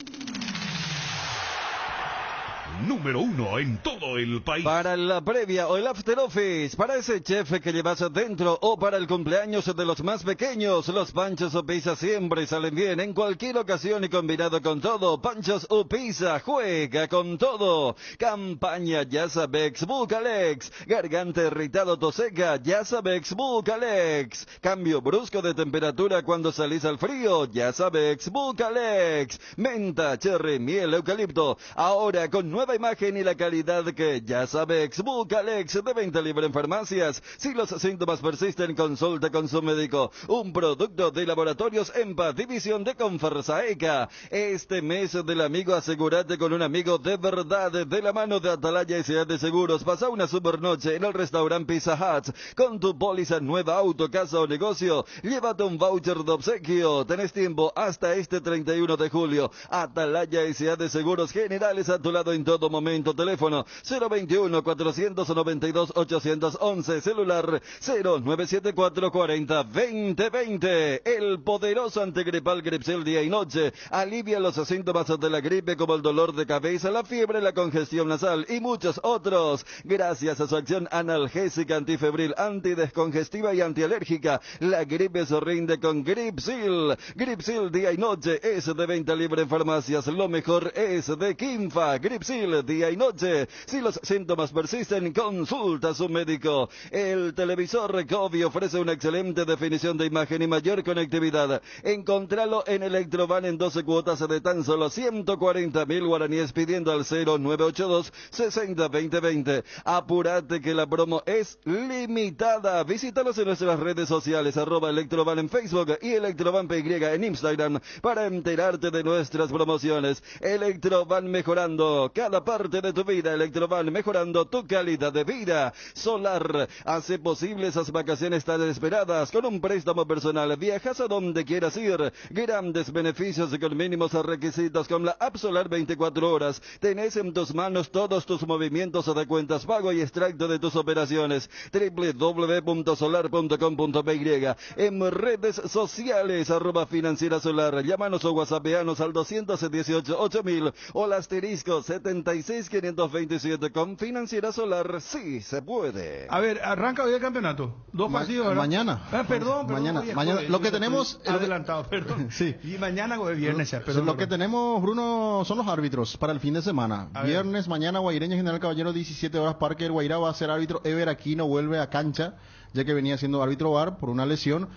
Número 1 en todo el país. Para la previa o el after office, para ese chef que llevas dentro o para el cumpleaños de los más pequeños, los panchos o pizza siempre salen bien en cualquier ocasión y combinado con todo. Panchos o pizza, juega con todo. Campaña Yasabex Bucalex. Garganta irritado, tos seca, Yasabex Bucalex. Cambio brusco de temperatura cuando salís al frío, Yasabex Bucalex. Menta, cherry, miel, eucalipto. Ahora con nueva nueva imagen y la calidad que ya sabes. Bucalex de venta libre en farmacias. Si los síntomas persisten, consulte con su médico. Un producto de Laboratorios EMPA, división de Confarsaeca. Este mes del amigo, asegúrate con un amigo de verdad, de la mano de Atalaya S.A. de Seguros. Pasa una supernoche en el restaurante Pizza Hut. Con tu póliza nueva, auto, casa o negocio, llévate un voucher de obsequio. Tenés tiempo hasta este 31 de julio. Atalaya S.A. de Seguros Generales, a tu lado en todo momento. Teléfono 021-492-811. Celular 0974-40-2020. El poderoso antigripal Gripsil día y noche alivia los síntomas de la gripe, como el dolor de cabeza, la fiebre, la congestión nasal y muchos otros. Gracias a su acción analgésica, antifebril, antidescongestiva y antialérgica, la gripe se rinde con Gripsil. Gripsil día y noche es de venta libre en farmacias. Lo mejor es de Kinfa. Gripsil día y noche. Si los síntomas persisten, consulta a su médico. El televisor Covey ofrece una excelente definición de imagen y mayor conectividad. Encontralo en Electrovan en 12 cuotas de tan solo 140.000 guaraníes, pidiendo al 0982-60-2020. Apúrate que la promo es limitada. Visítalos en nuestras redes sociales, @Electrovan en Facebook y Electrovan PY en Instagram, para enterarte de nuestras promociones. Electrovan, mejorando cada parte de tu vida. Electrovan, mejorando tu calidad de vida. Solar hace posible esas vacaciones tan esperadas. Con un préstamo personal viajas a donde quieras ir. Grandes beneficios y con mínimos requisitos. Con la App Solar 24 horas tenés en tus manos todos tus movimientos de cuentas, pago y extracto de tus operaciones. www.solar.com.py. En redes sociales @Financiera Solar. Llámanos o whatsappeanos al 218-8000 o al asterisco 76527. Con Financiera Solar sí se puede. A ver, arranca hoy el campeonato. Dos partidos, ¿verdad? Mañana. Perdón. Mañana. Oye, Mañana. joder, Lo que yo tenemos. estoy adelantado, perdón. Sí. Y mañana o el viernes ya, perdón. Lo que tenemos, Bruno, son los árbitros para el fin de semana. Viernes, mañana, Guaireña General Caballero, 17 horas, Parque del Guairá. Va a ser árbitro. Ever Aquino vuelve a cancha, ya que venía siendo árbitro VAR por una lesión.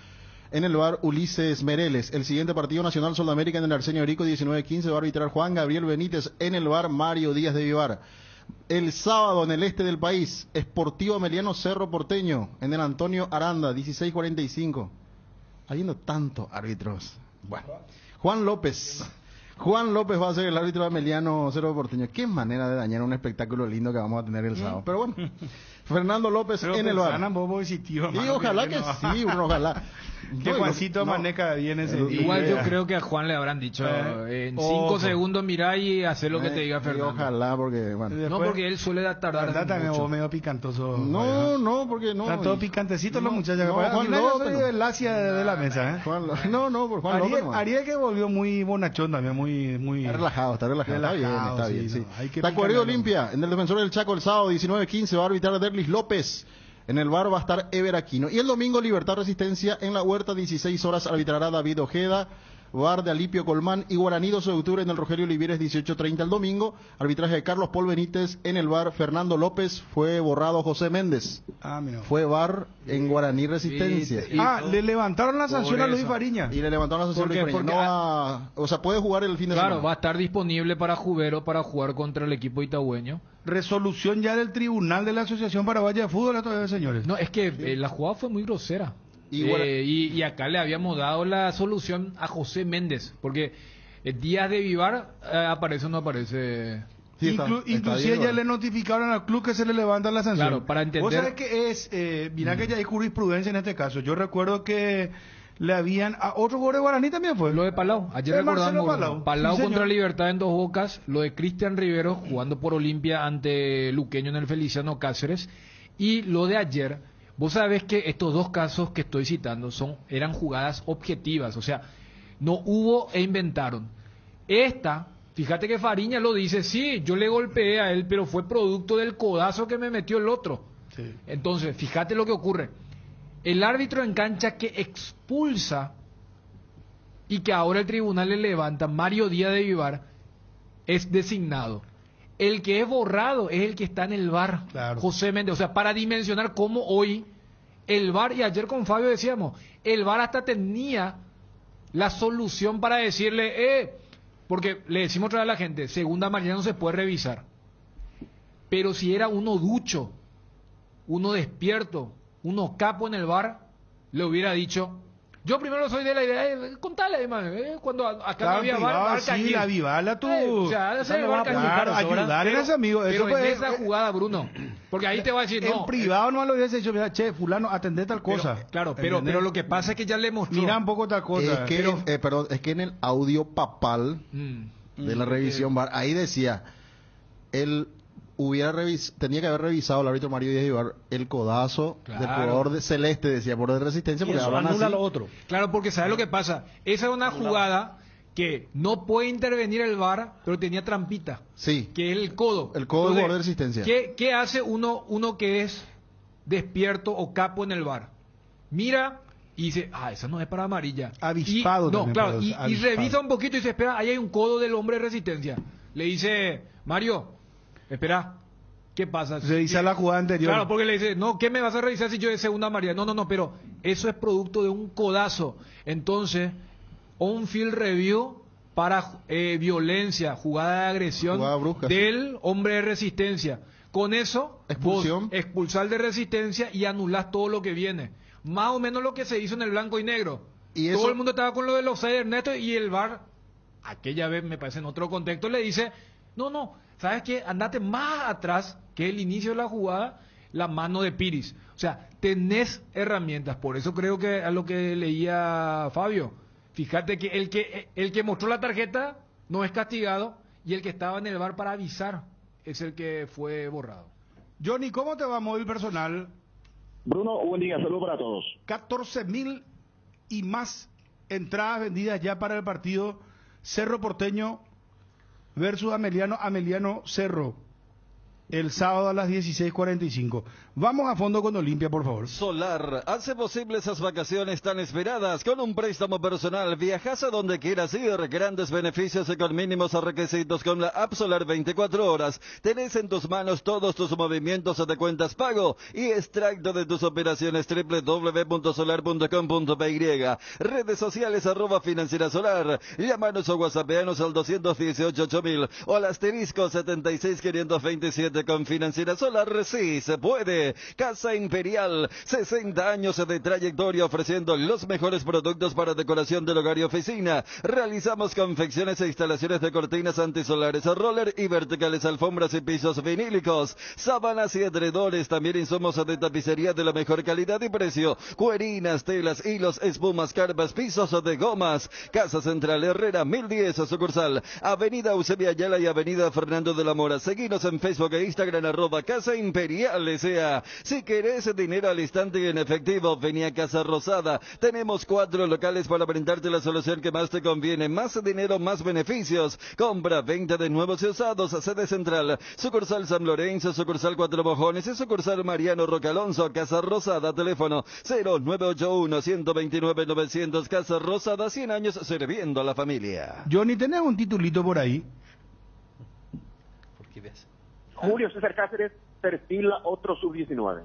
En el VAR, Ulises Mereles. El siguiente partido, Nacional Sudamérica, en el Arsenio Erico, 19:15, va a arbitrar Juan Gabriel Benítez. En el VAR, Mario Díaz de Vivar. El sábado, en el este del país, Sportivo Emiliano Cerro Porteño, en el Antonio Aranda, 16:45. Habiendo tantos árbitros. Bueno, Juan López va a ser el árbitro de Emiliano Cerro Porteño. Qué manera de dañar un espectáculo lindo que vamos a tener el sábado. Pero bueno, Fernando López en el VAR. Y ojalá que sí, Bruno, ojalá. Que Juancito Maneca viene ese día. Igual yo creo que a Juan le habrán dicho en 5 segundos mirá y hacer lo que te diga Fernando. Ojalá, porque bueno. No, porque él suele tardar mucho. Medio picantoso. No, porque no. Están todos picantecitos los muchachos. Juan López. El Asia de la mesa, por Juan López. Ariel que volvió muy bonachón también, muy... Está relajado. Está bien. Sí. Tacuarí Olimpia, en el Defensor del Chaco, el sábado 19:15 va a arbitrar Derlis López. En el VAR va a estar Ever Aquino. Y el domingo, Libertad Resistencia, en la Huerta, 16 horas, arbitrará David Ojeda. VAR de Alipio Colmán y Guaraní, 12 de octubre, en el Rogelio Olivieres, 18:30 el domingo. Arbitraje de Carlos Paul Benítez. En el VAR, Fernando López. Fue borrado José Méndez. Mira. Fue VAR en Guaraní Resistencia. Le levantaron la sanción a Luis Fariña. Y le levantaron la sanción a Luis Fariña. O sea, puede jugar el fin de semana. Claro, va a estar disponible para Jubero para jugar contra el equipo itagüeño. Resolución ya del Tribunal de la Asociación Paraguaya de Fútbol, todavía, señores. No, es que la jugada fue muy grosera. Y acá le habíamos dado la solución a José Méndez, porque Díaz de Vivar aparece o no aparece. Sí, inclusive ya le notificaron al club que se le levanta la sanción. Claro, para entender. Vos sabés que es, mira que ya hay jurisprudencia en este caso. Yo recuerdo que le habían a otro jugador de Guaraní también fue. Lo de Palau, ayer recordamos Palau sí, contra Libertad en Dos Bocas, lo de Cristian Rivero jugando por Olimpia ante Luqueño en el Feliciano Cáceres, y lo de ayer. Vos sabés que estos dos casos que estoy citando eran jugadas objetivas, o sea, no hubo e inventaron. Fíjate que Fariña lo dice, sí, yo le golpeé a él, pero fue producto del codazo que me metió el otro. Sí. Entonces, fíjate lo que ocurre. El árbitro en cancha que expulsa y que ahora el tribunal le levanta, Mario Díaz de Vivar, es designado. El que es borrado es el que está en el VAR, claro. José Méndez. O sea, para dimensionar cómo hoy el VAR, y ayer con Fabio decíamos, el VAR hasta tenía la solución para decirle, porque le decimos otra vez a la gente, segunda amarilla no se puede revisar. Pero si era uno ducho, uno despierto, uno capo en el VAR, le hubiera dicho... Yo primero soy de la idea de contarle, hermano, cuando acá Claro, no había privado, VAR sí, Cañil. avivarla tú. O sea, hacer el VAR Cañil. Claro, ayudar en ese amigo. Pero Eso en fue, esa jugada, Bruno, porque ahí te va a decir, en no. privado no lo hubiese dicho, mira, che, fulano, atendé tal cosa. Claro, pero lo que pasa es que ya le mostró. Mira un poco tal cosa. Es que, perdón, es que en el audio papal de la revisión VAR, ahí decía, él tenía que haber revisado el árbitro Mario Díaz Ibar el codazo del jugador de Celeste, decía, por de resistencia, porque hablan así. lo otro. Claro, porque ¿sabes lo que pasa? Esa es una jugada que no puede intervenir el VAR, pero tenía trampita. Sí. Que es el codo. El codo del jugador de resistencia. ¿Qué hace uno que es despierto o capo en el VAR? Mira y dice, esa no es para amarilla. Avispado No, también, claro, y avispado. revisa un poquito y dice, espera, ahí hay un codo del hombre de resistencia. Le dice, Mario, espera, ¿qué pasa? Revisa la jugada anterior. Claro, porque le dice, no, ¿qué me vas a revisar si yo de segunda amarilla? No, pero eso es producto de un codazo. Entonces, on-field review para violencia, jugada de agresión Jugada brusca, del hombre de resistencia. Con eso, expulsión, vos expulsar de resistencia y anulás todo lo que viene. Más o menos lo que se hizo en el blanco y negro. Y todo eso... el mundo estaba con lo de los offside Ernesto y el VAR, aquella vez me parece en otro contexto, le dice, no, ¿sabes qué? Andate más atrás que el inicio de la jugada, la mano de Piris. O sea, tenés herramientas. Por eso creo que a lo que leía Fabio, fíjate que el que mostró la tarjeta no es castigado y el que estaba en el VAR para avisar es el que fue borrado. Johnny, ¿cómo te va móvil personal? Bruno, buen día, saludos para todos. 14.000 y más entradas vendidas ya para el partido Cerro Porteño versus Ameliano Cerro, el sábado a las 16:45. Vamos a fondo con Olimpia, por favor. Solar hace posible esas vacaciones tan esperadas. Con un préstamo personal viajas a donde quieras ir. Grandes beneficios y con mínimos requisitos con la App Solar 24 horas. Tenés en tus manos todos tus movimientos de cuentas pago y extracto de tus operaciones. www.solar.com.py. Redes sociales @Financiera Solar. Llámanos o whatsappeanos al 218-8000 o al asterisco 76527. Con Financiera Solar sí se puede. Casa Imperial, 60 años de trayectoria ofreciendo los mejores productos para decoración del hogar y oficina. Realizamos confecciones e instalaciones de cortinas antisolares, roller y verticales, alfombras y pisos vinílicos, sábanas y edredones. También insumos de tapicería de la mejor calidad y precio. Cuerinas, telas, hilos, espumas, carpas, pisos de gomas. Casa Central Herrera 1010, sucursal Avenida Eusebio Ayala y Avenida Fernando de la Mora. Seguinos en Facebook e Instagram @Casa Imperial S.A. Si querés dinero al instante y en efectivo, vení a Casa Rosada. Tenemos 4 locales para brindarte la solución que más te conviene. Más dinero, más beneficios. Compra, venta de nuevos y usados. Sede Central, sucursal San Lorenzo, sucursal Cuatro Mojones y sucursal Mariano Roca Alonso. Casa Rosada, teléfono 0981-129-900. Casa Rosada, 100 años sirviendo a la familia. Johnny, ¿tenés un titulito por ahí? ¿Por qué ves? Julio César Cáceres perfila otro sub-19.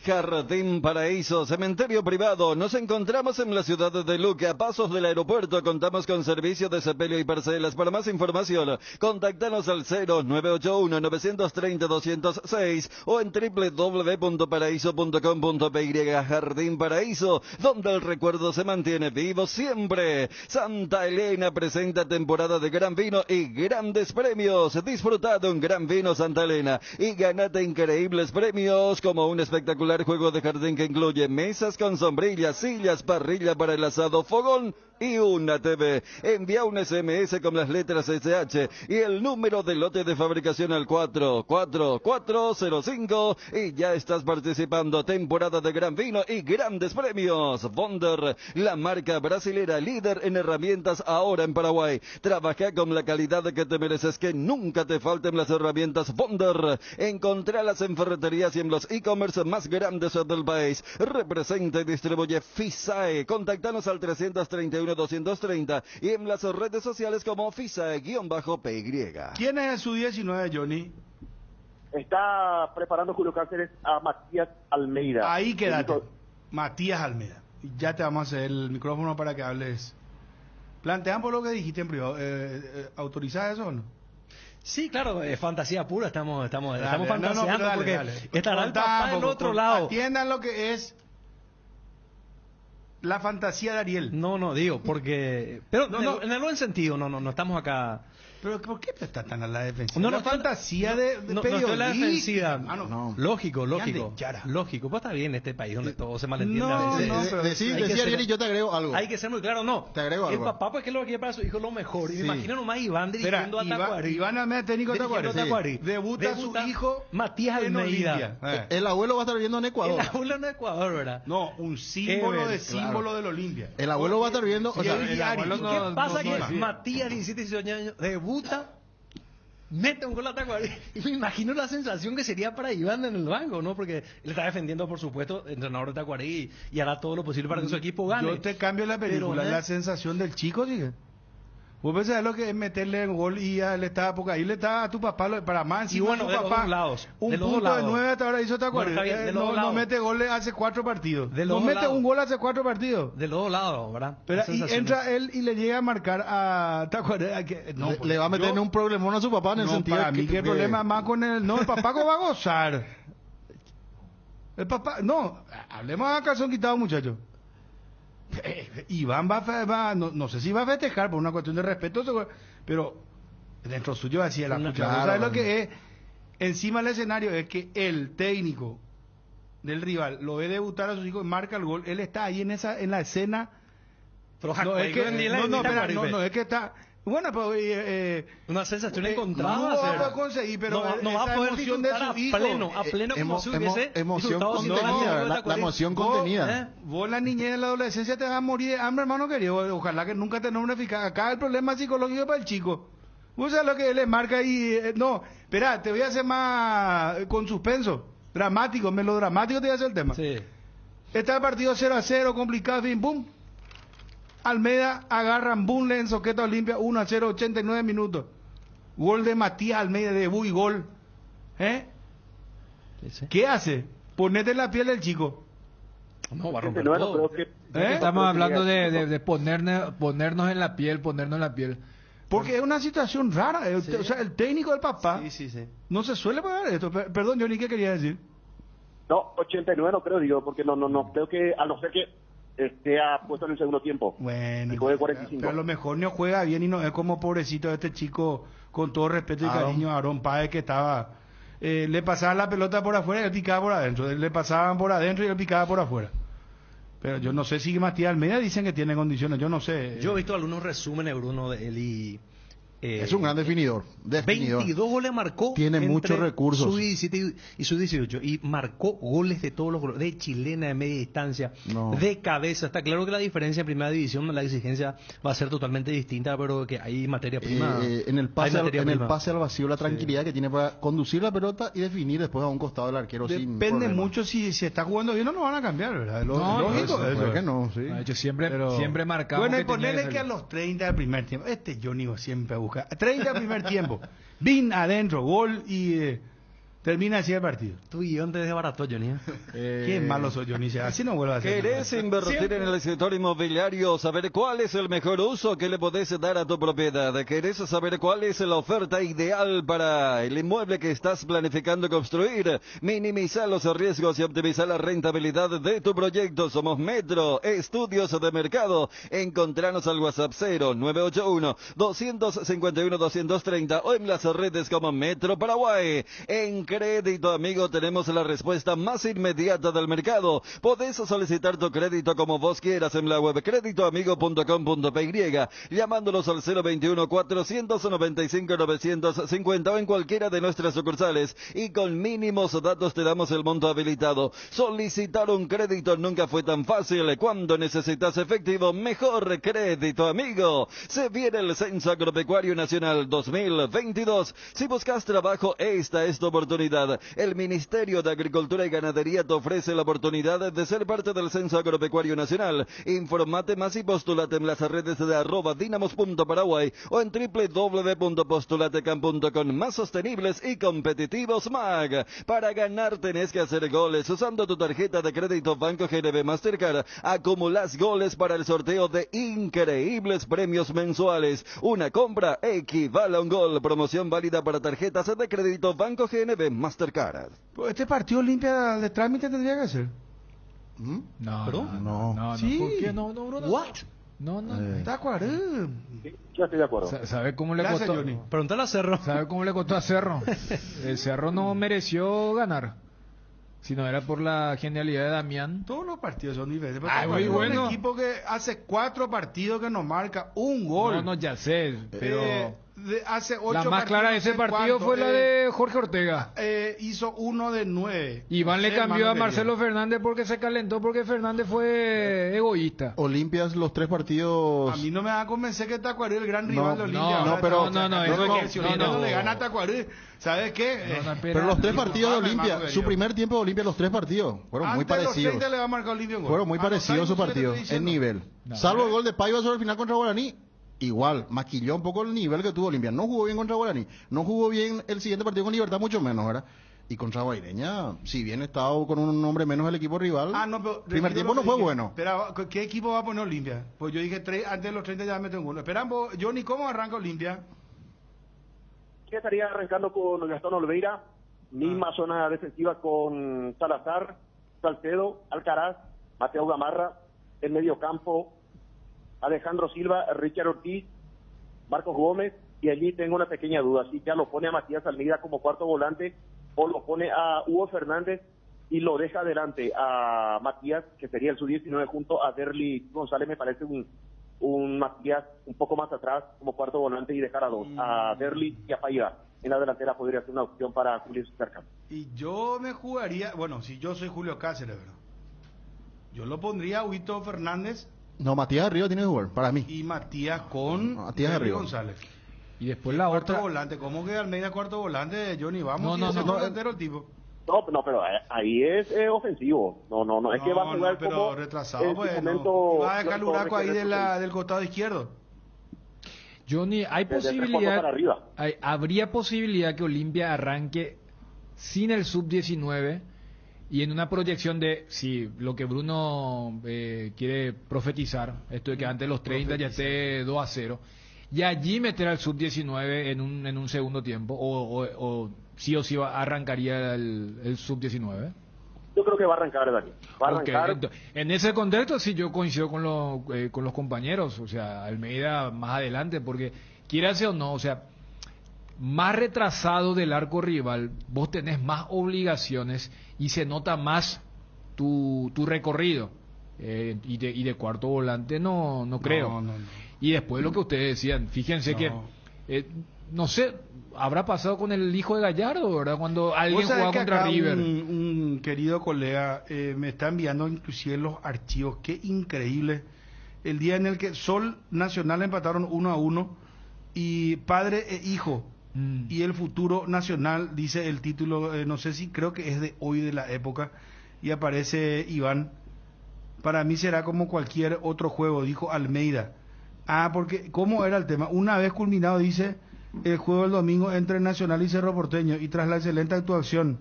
Jardín Paraíso, cementerio privado. Nos encontramos en la ciudad de Luque, a pasos del aeropuerto. Contamos con servicio de sepelio y parcelas. Para más información, contáctanos al 0981-930-206 o en www.paraíso.com.py. Jardín Paraíso, donde el recuerdo se mantiene vivo siempre. Santa Elena presenta temporada de gran vino y grandes premios. Disfruta de un gran vino Santa Elena y ganate increíbles premios como un espectacular juego de jardín que incluye mesas con sombrillas, sillas, parrilla para el asado, fogón y una TV. Envía un SMS con las letras SH y el número de lote de fabricación al 44405 y ya estás participando. Temporada de gran vino y grandes premios. Bonder, la marca brasilera líder en herramientas ahora en Paraguay. Trabaja con la calidad que te mereces, que nunca te falten las herramientas Bonder. Encontralas en ferreterías y en los e-commerce más grandes del país. Representa y distribuye FISAE. Contactanos al 331-230 y en las redes sociales como FISAE-PY. ¿Quién es el sub-19, Johnny? Está preparando Julio Cáceres a Matías Almeida. Ahí quédate. Matías Almeida. Y ya te vamos a hacer el micrófono para que hables. Plantean por lo que dijiste en privado. ¿Autorizás eso o no? Sí, claro, es fantasía pura, estamos Dale, fantaseando pero dale, porque dale. estará el papá del Tampoco, otro lado. Atiendan lo que es la fantasía de Ariel. No, digo, porque... Pero No, en el buen sentido, no estamos acá... Pero ¿por qué está tan a la defensiva? No, la estoy- fantasía de no estoy en la defensiva. No. Lógico. Ya ande, Yara. Lógico. Pues está bien este país donde todo se malentiende No, a veces. no, pero Decí, hay que Ariel, ser- y yo te agrego algo. Hay que ser muy claro, no. Te agrego El algo. papá, pues, que es lo que quiere para su hijo lo mejor. Y me Sí. imagino nomás Iván dirigiendo Espera, a Tacuarí. Iván Almeida, técnico de Dirigiendo Tacuarí. a Tacuarí. Debuta su hijo Matías en Almeida. Olimpia. El abuelo va a estar viviendo en Ecuador. El abuelo en Ecuador, ¿verdad? No, un símbolo Qué de ver, símbolo del Olimpia. El abuelo va a estar viendo, o Y sea, el diario. abuelo ¿Qué no- pasa? no Que sabe. Matías, 17, 18 años, debuta, mete un gol a Tacuarí. Y me imagino la sensación que sería para Iván en el banco, ¿no? Porque él está defendiendo, por supuesto, entrenador de Tacuarí y hará todo lo posible para que su equipo gane. Yo te cambio la película, Pero, la sensación del chico, sigue. Vos pensás lo que es meterle el gol y ya le estaba, porque ahí le estaba a tu papá, para más Y encima bueno, su de los papá, dos lados. un De los punto dos de lados. 9 hasta ahora hizo Tacuarí. Bueno, está bien, de los dos no lados. mete goles hace 4 partidos. De los No dos mete lados. un gol hace 4 partidos. De los dos lados, ¿verdad? Pero, Las y sensaciones. entra él y le llega a marcar a Tacuarí. No, le va a meter en un problemón a su papá en el no, sentido para de mí que el problema más con el... No, el papá cómo va a gozar. El papá... No, hablemos a calzón quitado, muchachos. Iván no sé si va a festejar por una cuestión de respeto, pero dentro suyo así la pucha. claro. ¿Sabes lo que es? Encima del escenario es que el técnico del rival lo ve debutar a sus hijos, marca el gol, él está ahí en la escena. Pero No, es que, no, es que está... Bueno, pues... una sensación encontrada. No va a va ser. a conseguir, pero no va esa a poder emoción de disfrutar su hijo. a pleno como si hubiese emoción disfrutado sin contenida, tener la Tacuarí. emoción Vos, contenida. Vos la niñez en la adolescencia te vas a morir de hambre, hermano querido. Ojalá que nunca tengas una eficaz. Acá el problema psicológico para el chico. Vos sabés lo que le marca y... no, espera, te voy a hacer más con suspenso. Dramático, melodramático te voy a hacer el tema. Sí. Está el partido 0-0, complicado, fin, boom. Almeida agarran, boom, le ensoqueta a Olimpia, 1-0, 89 minutos. Gol de Matías Almeida, debut y gol. ¿Qué hace? Ponete en la piel del chico. No, va a romper Bueno, todo. creo que Estamos hablando de ponernos en la piel, Porque es una situación rara. Sí. O sea, el técnico del papá Sí. no se suele pagar esto. Perdón, Johnny, ¿qué quería decir? no, 89 no creo, digo, porque no creo que, a no ser que esté puesto en el segundo tiempo. Bueno, Y juegue 45. pero a lo mejor no juega bien y no es como pobrecito de este chico, con todo respeto y cariño, Aarón Páez, que estaba... le pasaban la pelota por afuera y él picaba por adentro. Le pasaban por adentro y él picaba por afuera. Pero yo no sé si Matías Almeida dicen que tiene condiciones, yo no sé. Yo he visto algunos resúmenes, Bruno, de él y... Es un gran definidor. 22 goles marcó. Tiene entre muchos recursos. Su 17 y su 18. Y marcó goles de todos los goles. De chilena, de media distancia, No. de cabeza. Está claro que la diferencia en primera división, la exigencia va a ser totalmente distinta, pero que hay materia prima. En el pase, hay materia prima. al vacío, la tranquilidad que tiene para conducir la pelota y definir después a un costado del arquero sin Depende problema. mucho si está jugando bien o no van a cambiar, ¿verdad? No, Lógico, eso, eso ¿por es. qué no? Sí. Yo siempre marcaba. Bueno, y ponerle que a los 30 del primer tiempo, Johnny siempre busca, 30 del primer tiempo, bin adentro, gol y termina así el partido. Tu guión te desbarató, Johnny. Qué malo soy, Johnny, así no vuelvo a hacer. ¿Querés invertir Siempre. en el sector inmobiliario? ¿Saber cuál es el mejor uso que le podés dar a tu propiedad? ¿Querés saber cuál es la oferta ideal para el inmueble que estás planificando construir? Minimiza los riesgos y optimiza la rentabilidad de tu proyecto. Somos Metro Estudios de Mercado. Encontranos al WhatsApp 0981-251-230 o en las redes como Metro Paraguay. En Crédito Amigo tenemos la respuesta más inmediata del mercado. Podés solicitar tu crédito como vos quieras en la web creditoamigo.com.py, llamándolos al 021-495-950 o en cualquiera de nuestras sucursales, y con mínimos datos te damos el monto habilitado. Solicitar un crédito nunca fue tan fácil. Cuando necesitas efectivo, mejor Crédito Amigo. Se viene el Censo Agropecuario Nacional 2022. Si buscas trabajo, esta es tu oportunidad. oportunidad. El Ministerio de Agricultura y Ganadería te ofrece la oportunidad de ser parte del Censo Agropecuario Nacional. Informate más y postulate en las redes de @dinamos.paraguay o en www.postulatecam.com. Más sostenibles y competitivos MAG. Para ganar tenés que hacer goles usando tu tarjeta de crédito Banco GNB Mastercard. Acumulás goles para el sorteo de increíbles premios mensuales. Una compra equivale a un gol. Promoción válida para tarjetas de crédito Banco GNB Mastercard. Este partido limpia de trámite tendría que hacer. No. Sí. ¿Por qué no, Bruno? What? No. Tacuarembó. Yo estoy de acuerdo. ¿Sabe cómo le Gracias, costó? Johnny. Pregúntale a Cerro. ¿Sabe cómo le costó a Cerro? El Cerro no mereció ganar. Si no era por la genialidad de Damián. Todos los partidos son diferentes. Ay, muy Es bueno. un equipo que hace 4 partidos que nos marca un gol. No, ya sé, pero hace 8 la más clara de ese partido fue la de Jorge Ortega. Hizo 1 de 9. Iván le cambió a Marcelo Fernández porque se calentó, porque Fernández fue egoísta. Olimpias, los 3 partidos. A mí no me va a convencer que Tacuaré es el gran rival de Olimpia. No, le gana a Tacuaré. ¿Sabes qué? Pero los 3 partidos de Olimpia, su primer tiempo de Olimpia, los 3 partidos fueron muy parecidos. Los 30 le va a marcar Olimpia un gol. Fueron muy parecidos sus partidos en nivel. Salvo el gol de Paiva sobre el final contra Guaraní. Igual, maquilló un poco el nivel que tuvo Olimpia. No jugó bien contra Guaraní. No jugó bien el siguiente partido con Libertad, mucho menos, ¿verdad? Y contra Guaireña, si bien estaba con un hombre menos el equipo rival, pero primer tiempo no fue bueno. Espera, ¿qué equipo va a poner Olimpia? Pues yo dije, antes de los 30 ya meten un gol. Esperamos, Johnny, ¿cómo arranca Olimpia? Yo estaría arrancando con Gastón Olveira, misma zona defensiva con Salazar, Salcedo, Alcaraz, Mateo Gamarra, el mediocampo, Alejandro Silva, Richard Ortiz, Marcos Gómez, y allí tengo una pequeña duda, si ya lo pone a Matías Almeida como cuarto volante, o lo pone a Hugo Fernández y lo deja adelante a Matías, que sería el sub-19 junto a Derly González. Me parece un Matías un poco más atrás como cuarto volante y dejar a 2, a Derly y a Paiva. En la delantera podría ser una opción para Julio Cercano. Y yo me jugaría, bueno, si yo soy Julio Cáceres, ¿verdad? Yo lo pondría a Huito Fernández. No, Matías Arriba tiene que jugar, para mí. Y Matías con Matías Arriba González. Y después la cuarto otra. Volante, ¿cómo que Almeida cuarto volante, Johnny? Vamos, No, delantero el tipo. No, pero ahí es ofensivo. No, es que va a jugar pero como retrasado, pues, va a dejar Luraco ahí del costado izquierdo. Johnny, hay posibilidad, habría posibilidad que Olimpia arranque sin el sub-19 y en una proyección de, si lo que Bruno quiere profetizar, esto de que antes de los 30 ya esté 2-0, y allí meter al sub-19 en un segundo tiempo, o sí arrancaría el sub-19. Yo creo que va a arrancar, Dani. Va a arrancar. Okay. En ese contexto sí yo coincido con los compañeros, o sea, Almeida más adelante, porque quieras o no, o sea, más retrasado del arco rival, vos tenés más obligaciones y se nota más tu recorrido. Y de cuarto volante no creo. No. Y después lo que ustedes decían, fíjense que, no sé, habrá pasado con el hijo de Gallardo, ¿verdad? Cuando alguien jugaba contra River. Un querido colega me está enviando inclusive los archivos, qué increíble. El día en el que Sol Nacional empataron 1-1 y padre e hijo. Y el futuro nacional, dice el título, no sé si creo que es de hoy de la época, y aparece Iván. Para mí será como cualquier otro juego, dijo Almeida. Porque ¿cómo era el tema? Una vez culminado, dice, el juego del domingo entre Nacional y Cerro Porteño, y tras la excelente actuación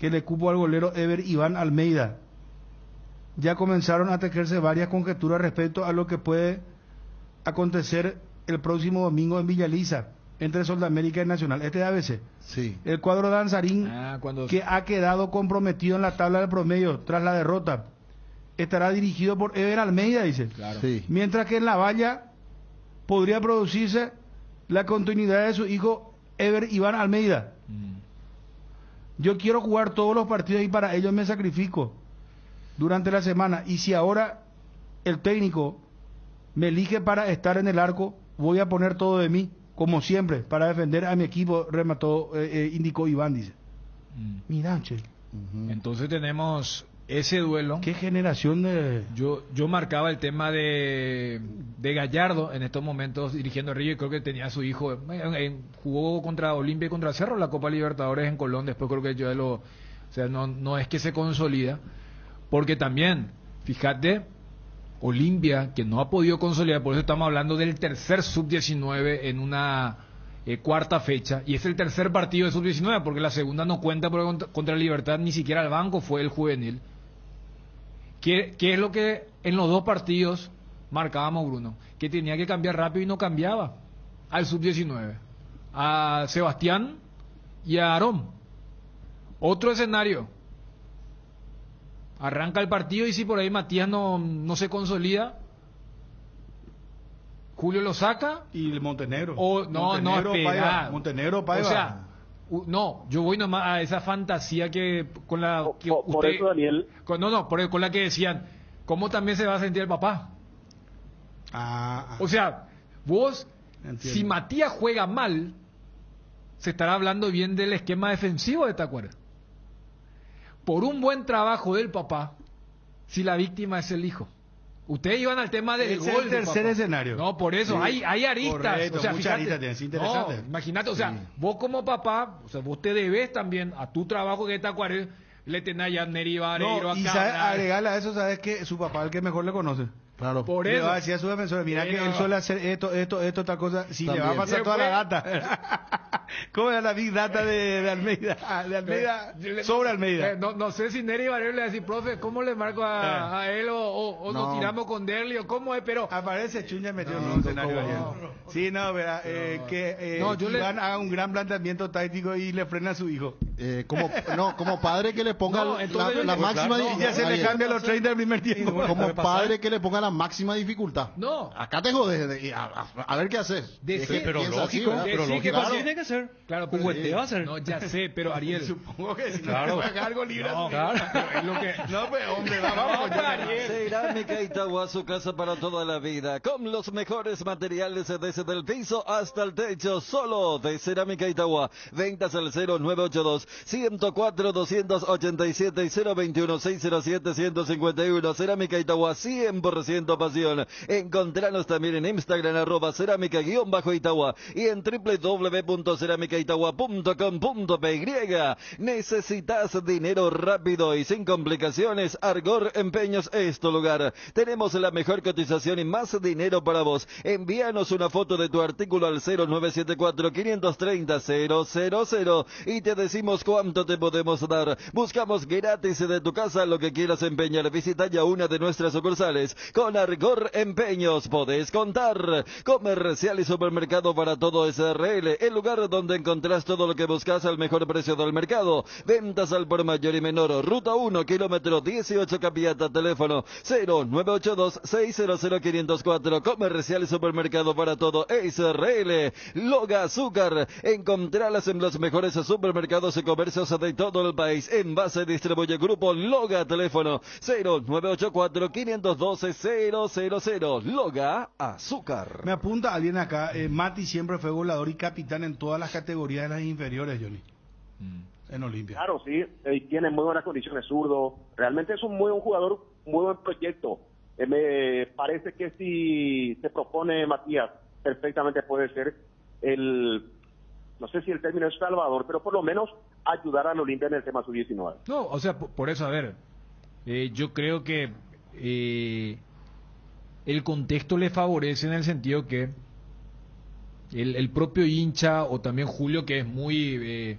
que le cupo al golero Ever Iván Almeida, ya comenzaron a tejerse varias conjeturas respecto a lo que puede acontecer el próximo domingo en Villaliza, entre Soldamérica y Nacional. Este es ABC. Sí. El cuadro danzarín, que ha quedado comprometido en la tabla del promedio tras la derrota, estará dirigido por Ever Almeida, dice. Claro. Sí. Mientras que en la valla podría producirse la continuidad de su hijo Ever Iván Almeida. Yo quiero jugar todos los partidos y para ello me sacrifico durante la semana. Y si ahora el técnico me elige para estar en el arco, voy a poner todo de mí, como siempre, para defender a mi equipo, indicó Iván, dice. Mira, che. Entonces tenemos ese duelo. ¿Qué generación de...? Yo marcaba el tema de de Gallardo en estos momentos dirigiendo a River. Creo que tenía a su hijo, jugó contra Olimpia y contra Cerro la Copa Libertadores en Colón, después creo que yo o sea, no es que se consolida, porque también, fíjate, Olimpia, que no ha podido consolidar, por eso estamos hablando del tercer sub-19 en una cuarta fecha, y es el tercer partido de sub-19, porque la segunda no cuenta, porque contra Libertad ni siquiera el banco fue el juvenil. ¿Qué es lo que en los dos partidos marcábamos, Bruno? Que tenía que cambiar rápido y no cambiaba al sub-19, a Sebastián y a Aarón. Otro escenario, arranca el partido y si por ahí Matías no se consolida, Julio lo saca y el Montenegro. Espera. Montenegro, Paiva. O sea, no, yo voy nomás a esa fantasía que con la que usted, por eso, Daniel, con la que decían, ¿cómo también se va a sentir el papá? O sea, vos, entiendo. si Matías juega mal, se estará hablando bien del esquema defensivo de Tacuara. Por un buen trabajo del papá, si la víctima es el hijo. Ustedes iban al tema del Es gol. el tercer escenario. No, por eso, Sí. hay aristas. Correcto, o sea, muchas fíjate, aristas, es interesante. No, imagínate, o sea, vos como papá, o sea, vos te debes también a tu trabajo que es Tacuaré, le tenés a Neri Vareiro, No, a y agregarle a eso, ¿sabes que su papá es el que mejor le conoce? Claro. Por Le eso. va a decir a su defensor, mira que él suele hacer esto, tal cosa. Si le va a También. pasar toda la data. ¿Cómo era la big data de Almeida? De Almeida, sobre Almeida. No sé si Neri Vareiro le va a decir, profe, ¿cómo le marco a él o No. nos tiramos con Derli o cómo es? Pero Aparece Chuña metido en un escenario ayer. Sí, no, verá, que Iván haga un gran planteamiento táctico y le frena a su hijo. Como padre que le ponga No, entonces la máxima Y ya se le ayer. cambia los 30 del primer tiempo. Como padre que le ponga la máxima dificultad. No. Acá te jodes, a ver qué haces. Es que pero piensa así, lógico, ¿verdad? pero Sí, lógico, que así tiene que ser. Claro, pero Juguete va a ser. No, ya sé, pero Ariel. Supongo que si Claro. no le paga algo libre. No, claro. Es lo que. No, pues, hombre, vamos. Cerámica Itagua, su casa para toda la vida, con los mejores materiales desde el piso hasta el techo, solo de Cerámica Itagua. Ventas al 0982 104 287 y 021 607 151. Cerámica Itagua, 100% pasión. Encontranos también en Instagram @cerámica_Itagua y en www.ceramicaitagua.com.py. Necesitas dinero rápido y sin complicaciones, Argor Empeños es tu lugar. Tenemos la mejor cotización y más dinero para vos. Envíanos una foto de tu artículo al 0974-530-000 y te decimos cuánto te podemos dar. Buscamos gratis de tu casa lo que quieras empeñar. Visita ya una de nuestras sucursales. Con Argor Empeños podés contar. Comercial y supermercado para todo SRL, el lugar donde encontrás todo lo que buscas al mejor precio del mercado. Ventas al por mayor y menor. Ruta 1, kilómetro 18 Capiata, teléfono 0982-600-504. Comercial y supermercado para todo SRL. Loga Azúcar. Encontralas en los mejores supermercados y comercios de todo el país. Envase distribuye Grupo Loga, teléfono 0984-512-000. Loga Azúcar. Me apunta alguien acá, Mati siempre fue goleador y capitán en todas las categorías de las inferiores, Johnny. En Olimpia. Claro, sí, tiene muy buenas condiciones, zurdo. Realmente es un muy buen jugador, muy buen proyecto. Me parece que si se propone Matías, perfectamente puede ser no sé si el término es salvador, pero por lo menos ayudar al Olimpia en el tema sub-19. No, o sea, por eso, a ver, yo creo que el contexto le favorece en el sentido que el propio hincha o también Julio, que es muy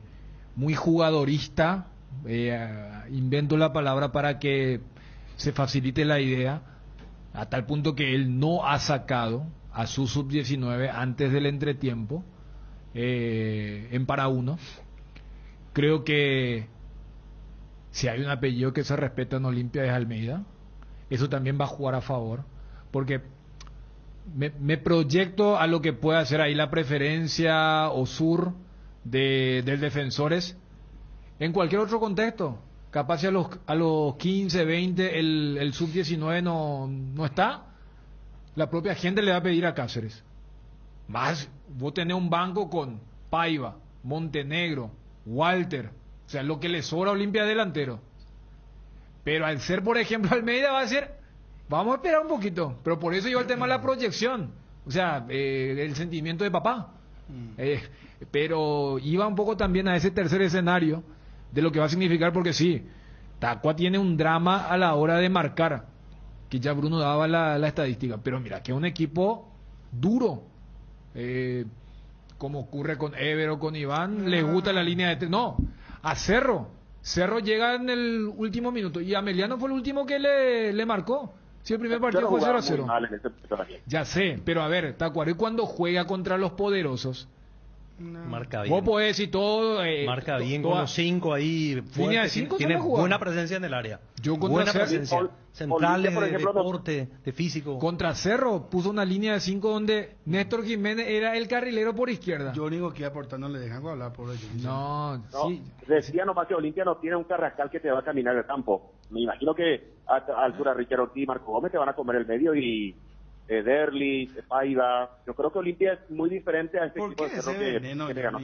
jugadorista, invento la palabra para que se facilite la idea, a tal punto que él no ha sacado a su sub-19 antes del entretiempo en para uno. Creo que si hay un apellido que se respeta en Olimpia es Almeida. Eso también va a jugar a favor, porque me proyecto a lo que puede hacer ahí la preferencia o sur del Defensores en cualquier otro contexto. Capaz si a los 15, 20 el sub-19 no está, la propia gente le va a pedir a Cáceres. Más, vos tenés un banco con Paiva, Montenegro, Walter, o sea, lo que le sobra a Olimpia delantero. Pero al ser, por ejemplo, Almeida va a ser, Vamos a esperar un poquito, pero por eso iba el tema de la proyección, o sea, el sentimiento de papá. Pero iba un poco también a ese tercer escenario de lo que va a significar, porque sí, Tacua tiene un drama a la hora de marcar, que ya Bruno daba la estadística, pero mira que es un equipo duro, como ocurre con Ever o con Iván, les gusta la línea de tres. No, a Cerro llega en el último minuto y Ameliano fue el último que le marcó. Si el primer partido fue 0-0. Ya sé, pero a ver, Tacuaré cuando juega contra los poderosos, marca bien. Vos podés decir todo. Marca bien con los 5 ahí. Línea de 5 tiene buena presencia en el área. Yo contra buena Cerro, presencia. Centrales, por ejemplo, de deporte, de físico. Contra Cerro puso una línea de 5 donde Néstor Jiménez era el carrilero por izquierda. Yo único que aportar no le dejan hablar por ello. No, sí. Decía nomás que Olimpia no tiene un Carrascal que te va a caminar el campo. Me imagino que a altura Richard Ortiz y Marco Gómez te van a comer el medio y Derli, Paiva. Yo creo que Olimpia es muy diferente a este equipo de Cerro que le ganó.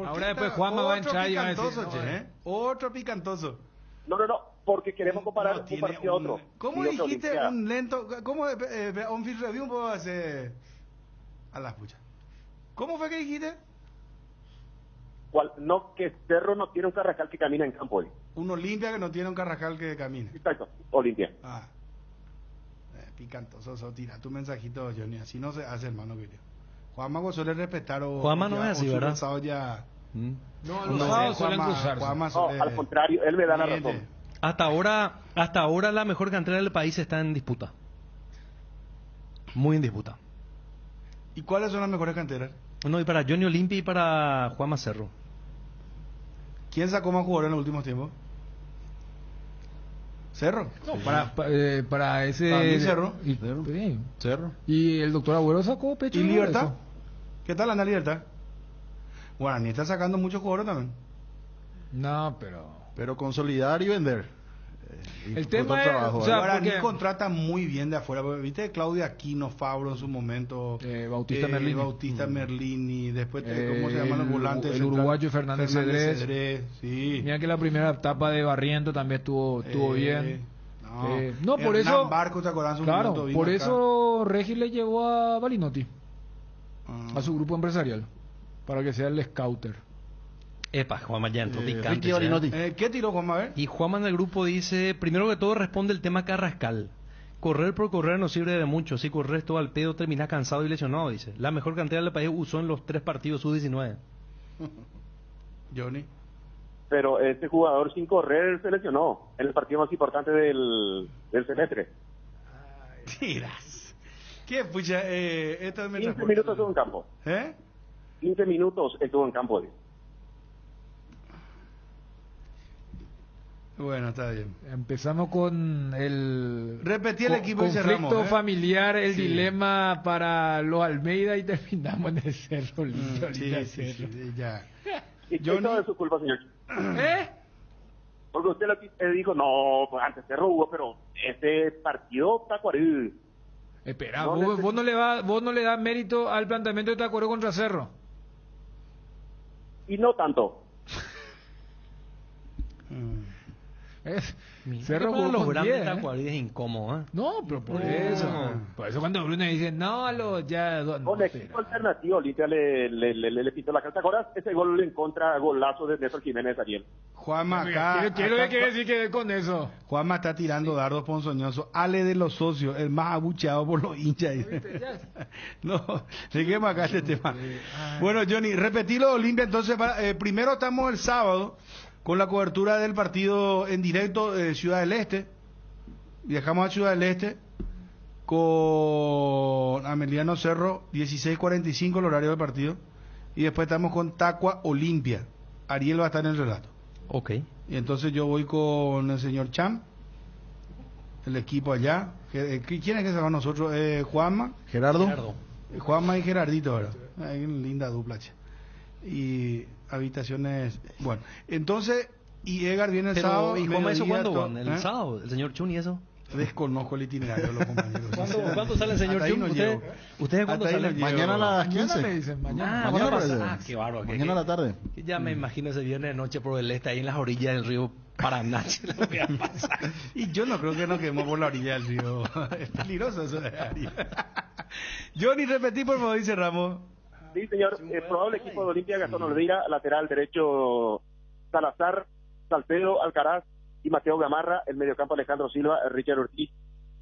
Ahora después Juanma va a entrar y va a decir otro picantoso. No, porque queremos comparar un partido a otro. ¿Cómo dijiste un lento? ¿Cómo un field review puedo hacer a las puchas? ¿Cómo fue que dijiste? No, que Cerro no tiene un Carrascal que camina en campo hoy. Un Olimpia que no tiene un Carrascal que camine. Exacto, Olimpia. Picantoso, tira tu mensajito, Johnny. Así no se hace, hermano querido. Juanma suele respetar o Juanma no es así, ¿verdad? Ya... No, los sábados suelen cruzarse. No, al contrario, él me da la razón. Hasta ahora la mejor cantera del país está en disputa. Muy en disputa. ¿Y cuáles son las mejores canteras? No, y para Johnny Olimpia y para Juanma Cerro. ¿Quién sacó más jugadores en los últimos tiempos? Cerro. No, para ese... Para mí Cerro. Cerro. Y el doctor Agüero sacó pecho. ¿Y Libertad? ¿Qué tal anda Libertad? Guaraní está sacando muchos jugadores también. No, pero consolidar y vender. El tema es, o sea, Guaraní contrata muy bien de afuera. Viste Claudia Aquino, Fabro en su momento, Bautista Merlini, después ¿cómo se llaman los volantes? El uruguayo Fernández Cedrés. Sí. Mira que la primera etapa de Barriento también estuvo bien. No, por Hernán eso. Barco, ¿te acordás? Claro, por eso Regis le llevó a Balinotti a su grupo empresarial para que sea el scouter. Epa, Juanma ya entró picante. ¿Qué tiró Juanma? Y Juanma en el grupo dice, primero que todo responde el tema Carrascal. Correr por correr no sirve de mucho. Si corres todo al pedo terminas cansado y lesionado, dice. La mejor cantera del país usó en los 3 partidos sub-19. Johnny. Pero este jugador sin correr se lesionó en el partido más importante del semestre. Tiras. ¿Qué pucha? Esto es 15 minutos estuvo en campo. 15 minutos estuvo en campo. Bueno, está bien. Empezamos con el repetí el equipo y conflicto cerramos, familiar, el dilema para los Almeida y terminamos en el Cerro. Sí, ya. ¿Y qué no es su culpa, señor? Porque usted dijo, no, pues antes Cerro hubo, pero este partido Tacuarí. Espera, vos no le das mérito al planteamiento de Tacuarí contra Cerro. Y no tanto. Cerro para los grandes Tacuarí es incómodo, No, pero por eso. Por eso cuando Bruno dice, Con equipo alternativo, Olimpia le pintó la carta. ¿Ahora ese gol en contra, golazo de Néstor Jiménez Ariel? Juanma acá. Quiero decir que con eso. Juanma está tirando dardos ponzoñosos. Ale de los socios, el más abucheado por los hinchas. No, seguimos acá este tema. Bueno, Johnny, repetilo Olimpia. Entonces, primero estamos el sábado con la cobertura del partido en directo de Ciudad del Este. Viajamos a Ciudad del Este con Ameliano Cerro, 16:45 el horario del partido. Y después estamos con Tacua Olimpia. Ariel va a estar en el relato. Ok. Y entonces yo voy con el señor Cham, el equipo allá. ¿Quién es que se va a nosotros? Juanma. Gerardo. Juanma y Gerardito, ¿verdad? Hay una linda dupla. Y habitaciones. Bueno, entonces, y Edgar viene el sábado. ¿Y Juanma eso cuándo van? ¿El sábado? ¿El señor Chun y eso? Desconozco el itinerario de los compañeros. ¿Cuándo sale el señor Jung? ¿Ustedes cuándo salen? Mañana a las 15. Me dicen, mañana. Qué bárbaro. Mañana a la tarde. Que ya me imagino ese viernes de noche por el este, ahí en las orillas del río Paraná. Lo voy a pasar. Y yo no creo que nos quedemos por la orilla del río. Es peligroso eso de área. Johnny, repetí por favor, dice Ramos. Sí, señor. El probable equipo de Olimpia, Gastón Olveira, lateral derecho Salazar, Salcedo, Alcaraz y Mateo Gamarra, el mediocampo Alejandro Silva, Richard Ortiz,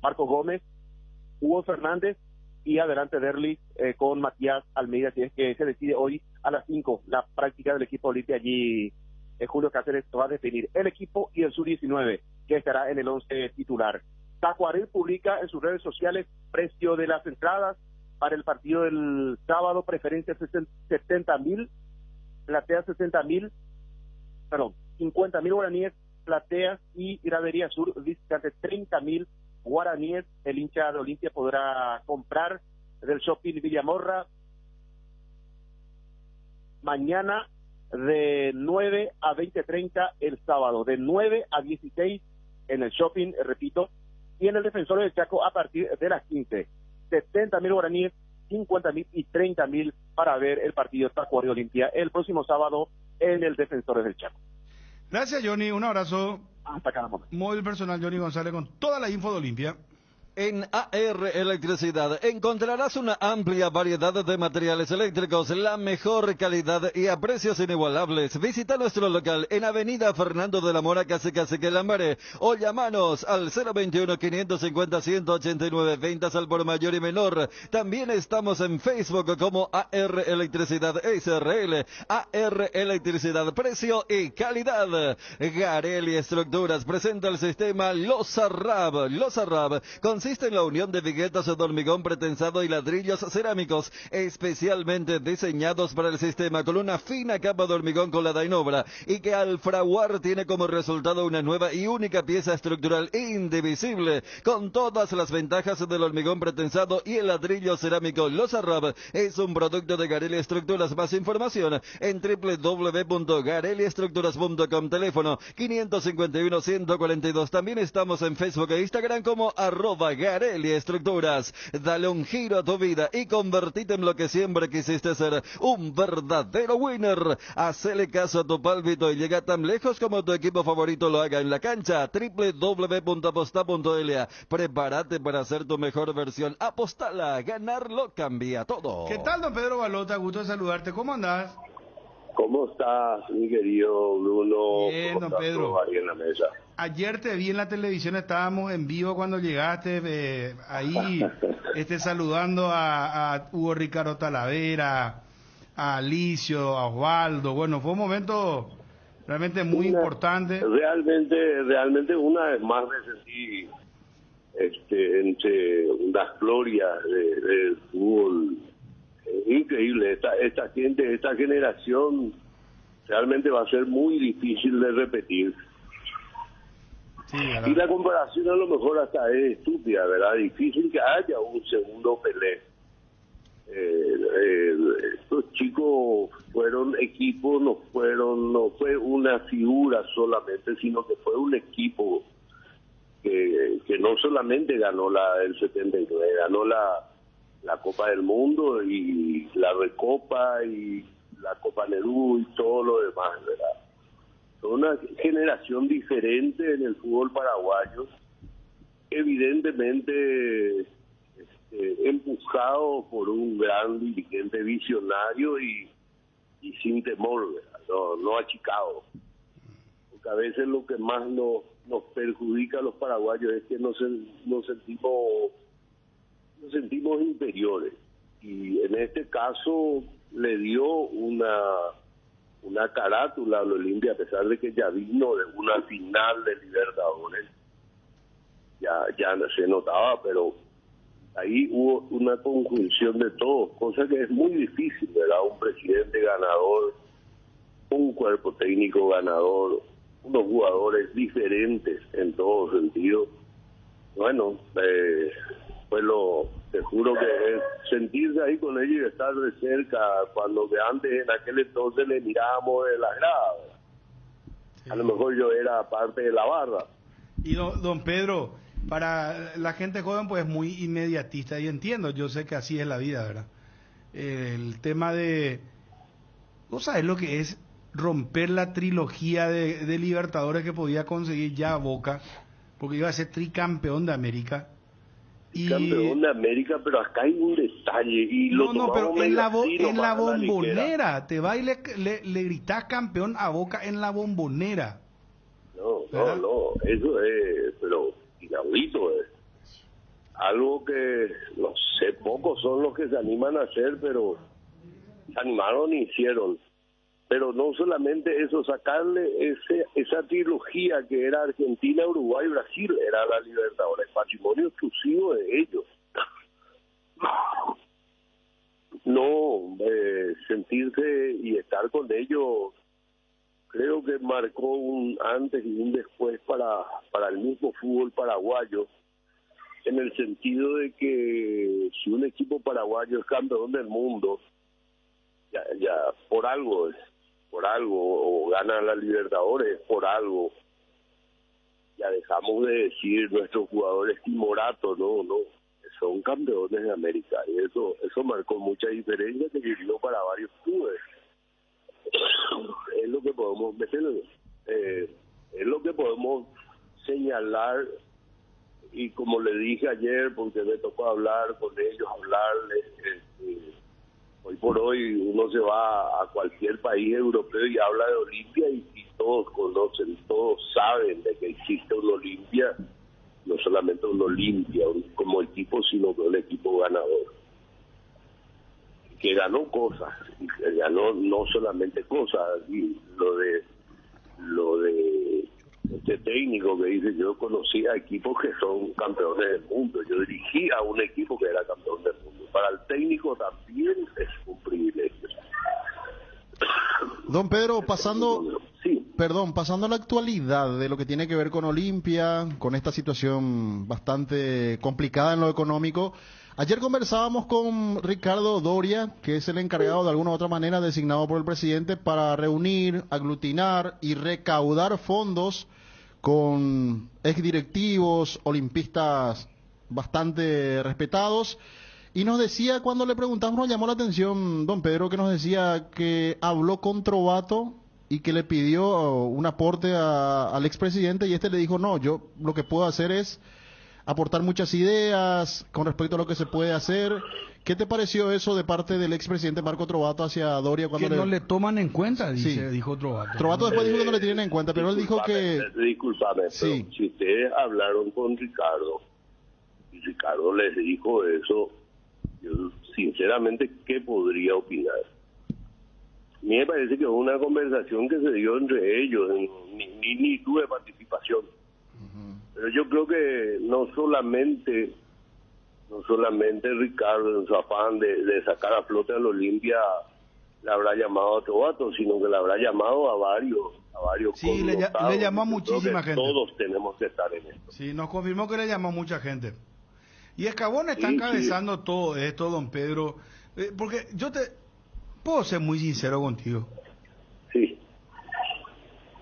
Marcos Gómez, Hugo Fernández y adelante Derlis con Matías Almeida, si es que se decide hoy a las 5 la práctica del equipo Olimpia. Allí Julio Cáceres va a definir el equipo y el sub-19 que estará en el 11 titular. Tacuarel publica en sus redes sociales precio de las entradas para el partido del sábado, preferencia 70.000, platea 50.000 guaraníes, plateas, y Gradería Sur visitante 30.000 guaraníes. El hincha de Olimpia podrá comprar del Shopping Villamorra mañana de 9 a 20:30, el sábado de 9 a 16 en el Shopping, repito, y en el Defensor del Chaco a partir de las 15. 70.000 guaraníes, 50.000 y 30.000 para ver el partido Tacuarembó Olimpia el próximo sábado en el Defensores del Chaco. Gracias, Johnny. Un abrazo. Hasta cada momento. Móvil personal Johnny González con toda la info de Olimpia. En AR Electricidad encontrarás una amplia variedad de materiales eléctricos, la mejor calidad y a precios inigualables. Visita nuestro local en Avenida Fernando de la Mora, casi Lambaré, o llamanos al 021-550-189, ventas al por mayor y menor. También estamos en Facebook como AR Electricidad SRL. AR Electricidad, precio y calidad. Garelli Estructuras presenta el sistema Losarrab. Losarrab consiste en la unión de viguetas de hormigón pretensado y ladrillos cerámicos especialmente diseñados para el sistema, con una fina capa de hormigón colada en obra, y que al fraguar tiene como resultado una nueva y única pieza estructural indivisible, con todas las ventajas del hormigón pretensado y el ladrillo cerámico. Losarrab es un producto de Garelli Estructuras. Más información en www.garelliestructuras.com, teléfono 551-142. También estamos en Facebook e Instagram como @Garelli Estructuras. Dale un giro a tu vida y convertite en lo que siempre quisiste ser, un verdadero winner. Hacele caso a tu pálpito y llega tan lejos como tu equipo favorito lo haga en la cancha. www.aposta.la. Prepárate para hacer tu mejor versión. Apostala, ganarlo cambia todo. ¿Qué tal, don Pedro Balota? Gusto de saludarte. ¿Cómo andás? ¿Cómo estás, mi querido Bruno? Bien, don Pedro. Ahí en la mesa. Ayer te vi en la televisión, estábamos en vivo cuando llegaste, ahí saludando a Hugo Ricardo Talavera, a Alicio, a Osvaldo. Bueno, fue un momento realmente muy importante. Realmente una vez más me sentí entre las glorias del fútbol. Increíble, esta gente, esta generación realmente va a ser muy difícil de repetir. Sí, y la comparación a lo mejor hasta es estúpida, ¿verdad? Difícil que haya un segundo Pelé. Estos chicos fueron equipos, no fue una figura solamente, sino que fue un equipo que no solamente ganó el 79, ganó la Copa del Mundo y la Recopa y la Copa Nerú y todo lo demás, ¿verdad? Una generación diferente en el fútbol paraguayo, evidentemente empujado por un gran dirigente visionario y sin temor, ¿verdad? No achicado. Porque a veces lo que más nos perjudica a los paraguayos es que nos sentimos inferiores, y en este caso le dio una carátula a la Olimpia, a pesar de que ya vino de una final de Libertadores, ya se notaba, pero ahí hubo una conjunción de todo, cosa que es muy difícil, ¿verdad? Un presidente ganador, un cuerpo técnico ganador, unos jugadores diferentes en todo sentido. Bueno, te juro que es sentirse ahí con ellos y estar de cerca, cuando que antes en aquel entonces le mirábamos de la grada. Sí. A lo mejor yo era parte de la barra. Y don Pedro, para la gente joven pues es muy inmediatista y entiendo, yo sé que así es la vida, ¿verdad? El tema de, ¿vos sabés lo que es romper la trilogía de Libertadores que podía conseguir ya Boca? Porque iba a ser tricampeón de América. Campeón de América, pero acá hay un detalle. Y No, pero en la ligera. Bombonera, te va y le gritás campeón a Boca en la Bombonera. No, eso es, pero inaudito es. Algo que, no sé, pocos son los que se animan a hacer, pero se animaron y hicieron. Pero no solamente eso, sacarle esa trilogía que era Argentina, Uruguay y Brasil, era la Libertadores, patrimonio exclusivo de ellos. No, sentirse y estar con ellos, creo que marcó un antes y un después para el mismo fútbol paraguayo, en el sentido de que si un equipo paraguayo es campeón del mundo, ya por algo, o gana la Libertadores, por algo. Ya dejamos de decir nuestros jugadores timoratos, no, son campeones de América, y eso marcó mucha diferencia que vivió para varios clubes. Es lo que podemos es lo que podemos señalar, y como le dije ayer, porque me tocó hablar con ellos, hablarles, hoy por hoy uno se va a cualquier país europeo y habla de Olimpia y todos conocen, todos saben de que existe un Olimpia, no solamente un Olimpia como equipo, sino que un equipo ganador, que ganó cosas, y que ganó no solamente cosas, y lo de este técnico que dice, yo conocía equipos que son campeones del mundo, yo dirigí a un equipo que era campeón del mundo. Para el técnico también es un privilegio. Don Pedro, pasando a la actualidad de lo que tiene que ver con Olimpia, con esta situación bastante complicada en lo económico. Ayer conversábamos con Ricardo Doria, que es el encargado de alguna u otra manera designado por el presidente para reunir, aglutinar y recaudar fondos con exdirectivos, olimpistas bastante respetados. Y nos decía, cuando le preguntamos, nos llamó la atención, don Pedro, que nos decía que habló con Trovato y que le pidió un aporte al expresidente, y este le dijo, no, yo lo que puedo hacer es aportar muchas ideas con respecto a lo que se puede hacer. ¿Qué te pareció eso de parte del expresidente Marco Trovato hacia Doria? Cuando que no le toman en cuenta, dijo Trovato. Trovato después dijo que no le tienen en cuenta, pero él dijo que... Disculpame, pero si ustedes hablaron con Ricardo, y Ricardo les dijo eso, yo sinceramente, ¿qué podría opinar? A mí me parece que fue una conversación que se dio entre ellos, ni tuve participación. Pero yo creo que no solamente Ricardo, en su afán de sacar a flote al Olimpia, le habrá llamado a Trovato, sino que le habrá llamado a varios sí, le llamó a muchísima gente. Todos tenemos que estar en esto. Sí, nos confirmó que le llamó a mucha gente. Y Escabón está encabezando todo esto, don Pedro, porque puedo ser muy sincero contigo. Sí.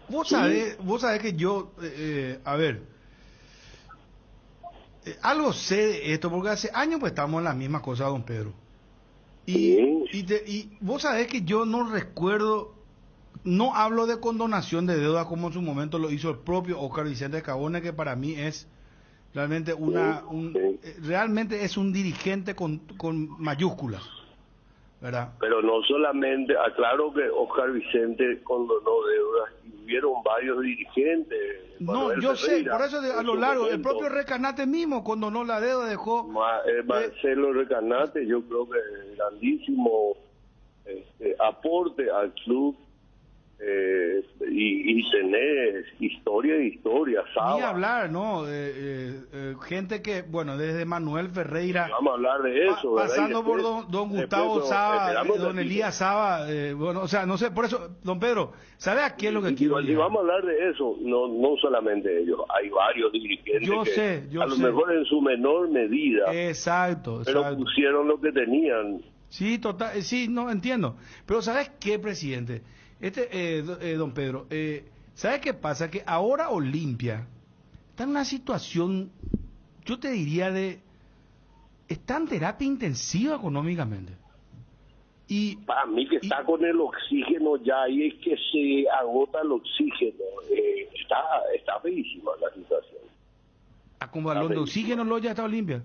Vos sabés que yo, algo sé de esto, porque hace años pues estamos en las mismas cosas, don Pedro. Y vos sabés que yo no recuerdo, no hablo de condonación de deuda como en su momento lo hizo el propio Óscar Vicente Escabone, que para mí es realmente realmente es un dirigente con mayúsculas, ¿verdad? Pero no solamente, aclaro que Óscar Vicente condonó deudas, y hubieron varios dirigentes. No, yo sé, por eso a lo largo, el propio Recanate mismo condonó la deuda, dejó... Marcelo Recanate, yo creo que grandísimo aporte al club, y tenés historia, Saba. Ni hablar, ¿no? Gente que, bueno, desde Manuel Ferreira... Vamos a hablar de eso, pasando por don Gustavo Saba, don Elías Saba, bueno, o sea, no sé, por eso, don Pedro, ¿sabe a qué es lo que quiero decir? Y vamos a hablar de eso, no solamente ellos, hay varios dirigentes a lo mejor en su menor medida, exacto, pero pusieron lo que tenían. Sí, total, sí, no entiendo, pero ¿sabes qué, presidente? Don Pedro, ¿sabe qué pasa? Que ahora Olimpia está en una situación yo te diría está en terapia intensiva económicamente. Y para mí que está con el oxígeno ya, y es que se agota el oxígeno. Está feísima la situación. Con balón de oxígeno lo ya está limpia.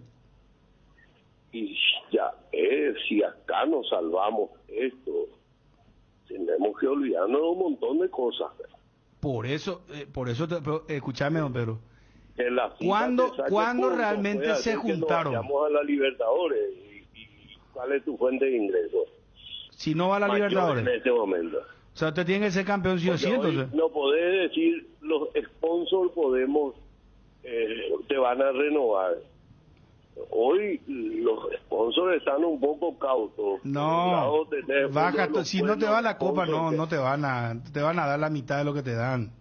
Y ya, si acá nos salvamos esto, tenemos que olvidarnos de un montón de cosas. Por eso, pero, escúchame, don Pedro. ¿Cuándo realmente se juntaron? Vamos a la Libertadores. ¿Y cuál es tu fuente de ingresos? Si no va a la Libertadores. En este momento. O sea, usted tiene que ser campeón sí o sí, entonces. No podés decir, los sponsors te van a renovar. Hoy los sponsors están un poco cautos. No, si no te va la copa, no te van a dar la mitad de lo que te dan.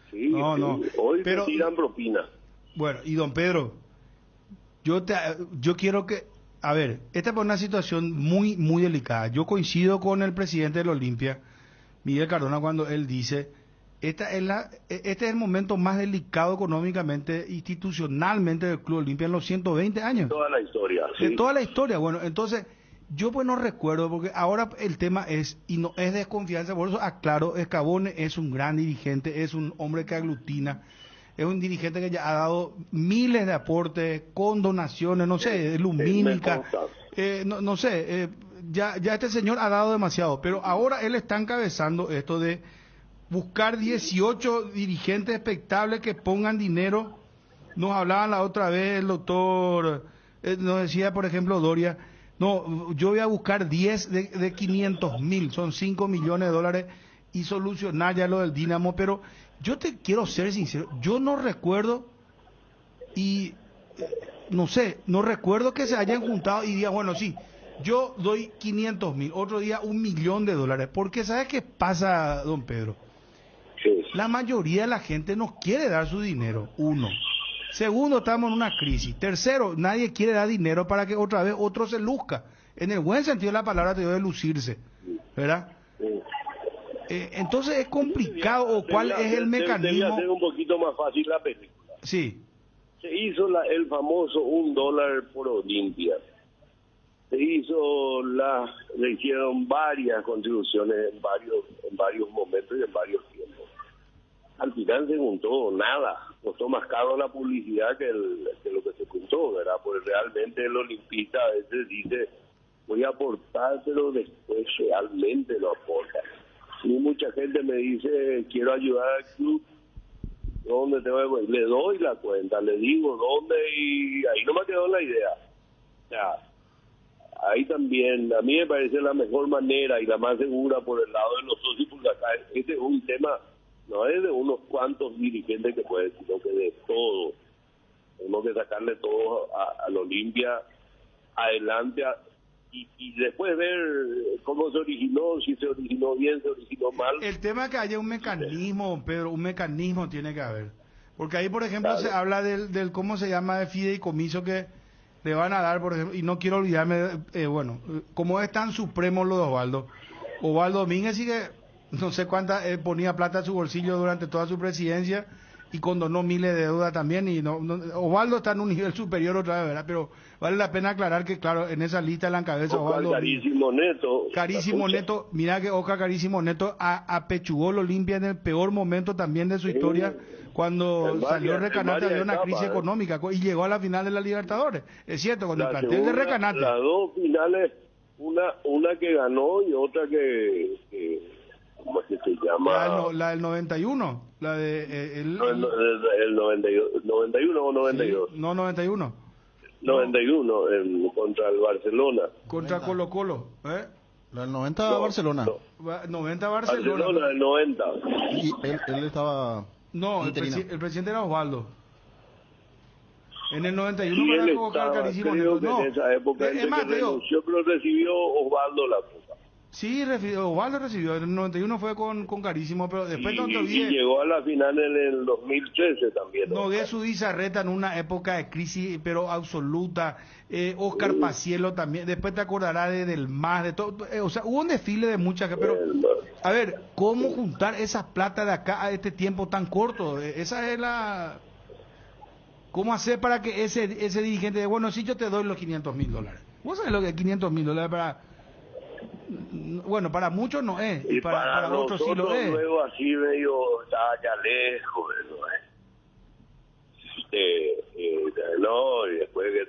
Sí, no. Hoy te tiran propina. Bueno, y don Pedro, yo quiero que, a ver, esta es una situación muy, muy delicada. Yo coincido con el presidente del Olimpia, Miguel Cardona, cuando él dice, este es el momento más delicado económicamente, institucionalmente del Club Olimpia en los 120 años. De toda la historia. De toda la historia. Bueno, entonces, yo pues no recuerdo, porque ahora el tema es, y no es desconfianza, por eso aclaro, Scavone es un gran dirigente, es un hombre que aglutina, es un dirigente que ya ha dado miles de aportes, con donaciones, no sé, lumínica, no sé, ya este señor ha dado demasiado, pero ahora él está encabezando esto de buscar 18 dirigentes expectables que pongan dinero. Nos hablaban la otra vez el doctor, nos decía por ejemplo Doria, no, yo voy a buscar 10 de 500.000, son 5 millones de dólares y solucionar ya lo del Dinamo, pero yo te quiero ser sincero, yo no recuerdo y no recuerdo que se hayan juntado y digan, bueno, sí, yo doy 500.000, otro día $1.000.000, porque ¿sabes qué pasa, don Pedro? La mayoría de la gente no quiere dar su dinero, uno. Segundo, estamos en una crisis. Tercero, nadie quiere dar dinero para que otra vez otro se luzca. En el buen sentido de la palabra te digo de lucirse, ¿verdad? Entonces es complicado, o cuál es el mecanismo. Debía ser un poquito más fácil la película. Sí. Se hizo el famoso $1 por Olimpia. Se hicieron varias contribuciones en varios momentos y en varios tiempos. Al final se juntó nada, costó más caro la publicidad que lo que se juntó, ¿verdad? Porque realmente el olimpista a veces dice, voy a aportar, pero después realmente lo aporta. Y mucha gente me dice, quiero ayudar al club, ¿dónde tengo que? Le doy la cuenta, le digo dónde, y ahí no me quedó la idea. O sea, ahí también, a mí me parece la mejor manera y la más segura por el lado de los socios, porque acá este es un tema, no es de unos cuantos dirigentes que pueden, sino que de todo. Tenemos que sacarle todo al Olimpia adelante y después ver cómo se originó, si se originó bien, se originó mal. El tema es que haya un mecanismo, Pedro, un mecanismo tiene que haber. Porque ahí, por ejemplo, se habla del ¿cómo se llama? De fideicomiso que le van a dar, por ejemplo, y no quiero olvidarme, bueno, como es tan supremo lo de Osvaldo Domínguez, sí que no sé cuánta ponía plata en su bolsillo durante toda su presidencia y condonó miles de deudas también, y Osvaldo está en un nivel superior otra vez, ¿verdad? Pero vale la pena aclarar que, claro, en esa lista la encabeza Osvaldo. Carísimo Neto. Carísimo Neto, mira que Oscar Carísimo Neto apechugó el Olimpia en el peor momento también de su historia, cuando salió Recanate había una crisis económica y llegó a la final de la Libertadores. Es cierto, con el plantel de Recanate. Las dos finales, una que ganó y otra que ¿cómo es que se llama? La del 91, la de... el 91 o 92. Sí, no, 91. 91 contra el Barcelona. Contra Colo Colo, ¿eh? La del 90 Barcelona. 90 Barcelona. Barcelona del 90. Y él estaba... No, el presidente era Osvaldo. En el 91 él estaba carísimo. No, en esa época renunció, pero recibió Osvaldo la copa. Sí, Osvaldo recibió. En el 91 fue con Carísimo, pero después y llegó a la final en el 2013 también. Nogué su Izarreta en una época de crisis, pero absoluta. Oscar Pacielo también. Después te acordarás del MAS, de todo. O sea, hubo un desfile de muchas. Pero, a ver, ¿cómo juntar esa plata de acá a este tiempo tan corto? Esa es la... ¿Cómo hacer para que ese dirigente diga, bueno, sí, yo te doy los $500.000? ¿Vos sabés lo que es $500.000 para... Bueno, para muchos no es, y para otros sí lo es. Luego así medio está ya lejos, ¿no? No, y después que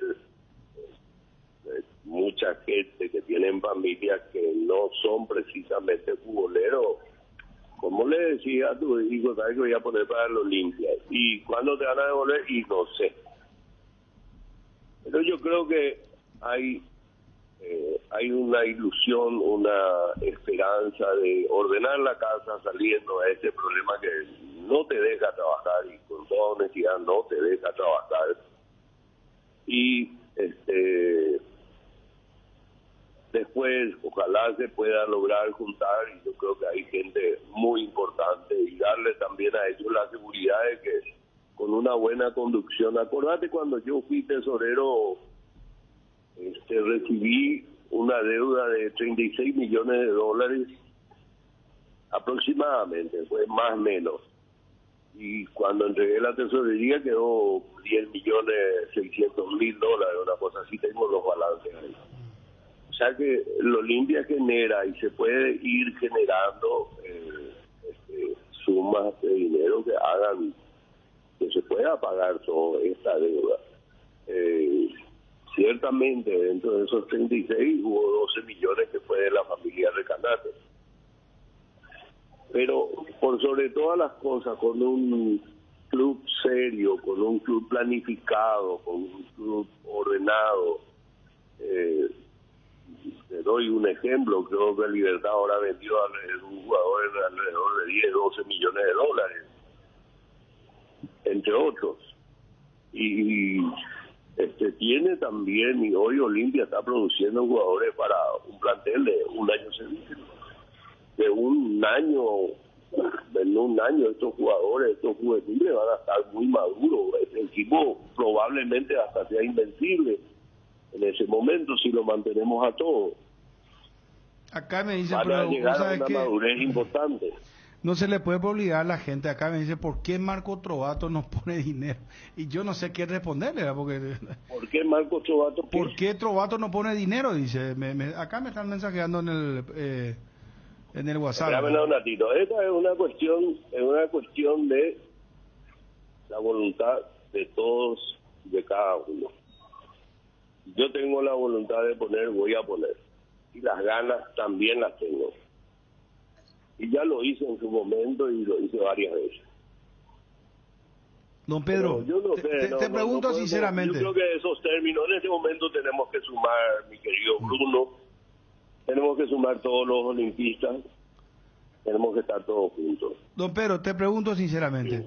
mucha gente que tienen familias que no son precisamente futboleros, como le decía a tu hijo, sabes que voy a poner para el Olimpia, y cuándo te van a devolver, y no sé. Pero yo creo que hay una ilusión, una esperanza de ordenar la casa saliendo a este problema que no te deja trabajar, y con toda honestidad no te deja trabajar. Y después ojalá se pueda lograr juntar, y yo creo que hay gente muy importante, y darle también a ellos la seguridad de que con una buena conducción. Acordate cuando yo fui tesorero, recibí una deuda de $36 millones aproximadamente, fue más o menos, y cuando entregué la tesorería quedó $10.600.000, una cosa así, tengo los balances ahí. O sea que el Olimpia genera, y se puede ir generando sumas de dinero que hagan que se pueda pagar toda esta deuda. Ciertamente dentro de esos 36 hubo 12 millones que fue de la familia Recanate, pero por sobre todas las cosas, con un club serio, con un club planificado, con un club ordenado. Te doy un ejemplo, creo que Libertad ahora vendió a un jugador de alrededor de 10, 12 millones de dólares, entre otros. Y tiene también, y hoy Olimpia está produciendo jugadores para un plantel de un año seguido. En un año estos jugadores, estos juveniles van a estar muy maduros. El equipo probablemente hasta sea invencible en ese momento si lo mantenemos a todos. Acá me dicen, van a llegar a una madurez importante. No se le puede obligar a la gente. Acá me dice, ¿por qué Marco Trovato nos pone dinero? Y yo no sé qué responderle, ¿verdad? ¿Por qué Marco Trovato? ¿Por qué Trovato no pone dinero? Dice, acá me están mensajeando en el WhatsApp. Espérame un ratito. Esta es una cuestión de la voluntad de todos, de cada uno. Yo tengo la voluntad de poner, voy a poner. Y las ganas también las tengo. Y ya lo hice en su momento y lo hice varias veces. Don Pedro, yo no sé, te pregunto sinceramente. Yo creo que esos términos, en este momento tenemos que sumar, mi querido Bruno, tenemos que sumar todos los olimpistas, tenemos que estar todos juntos. Don Pedro, te pregunto sinceramente.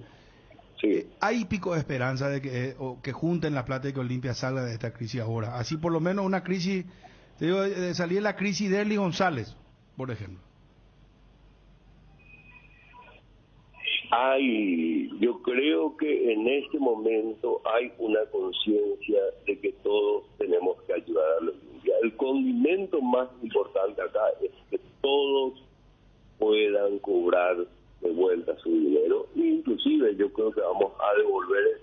Sí. ¿Hay pico de esperanza de que junten la plata y que Olimpia salga de esta crisis ahora? Así por lo menos una crisis, te digo, salir de la crisis de Erly González, por ejemplo. Yo creo que en este momento hay una conciencia de que todos tenemos que ayudar a la Olimpia. El condimento más importante acá es que todos puedan cobrar de vuelta su dinero, inclusive yo creo que vamos a devolver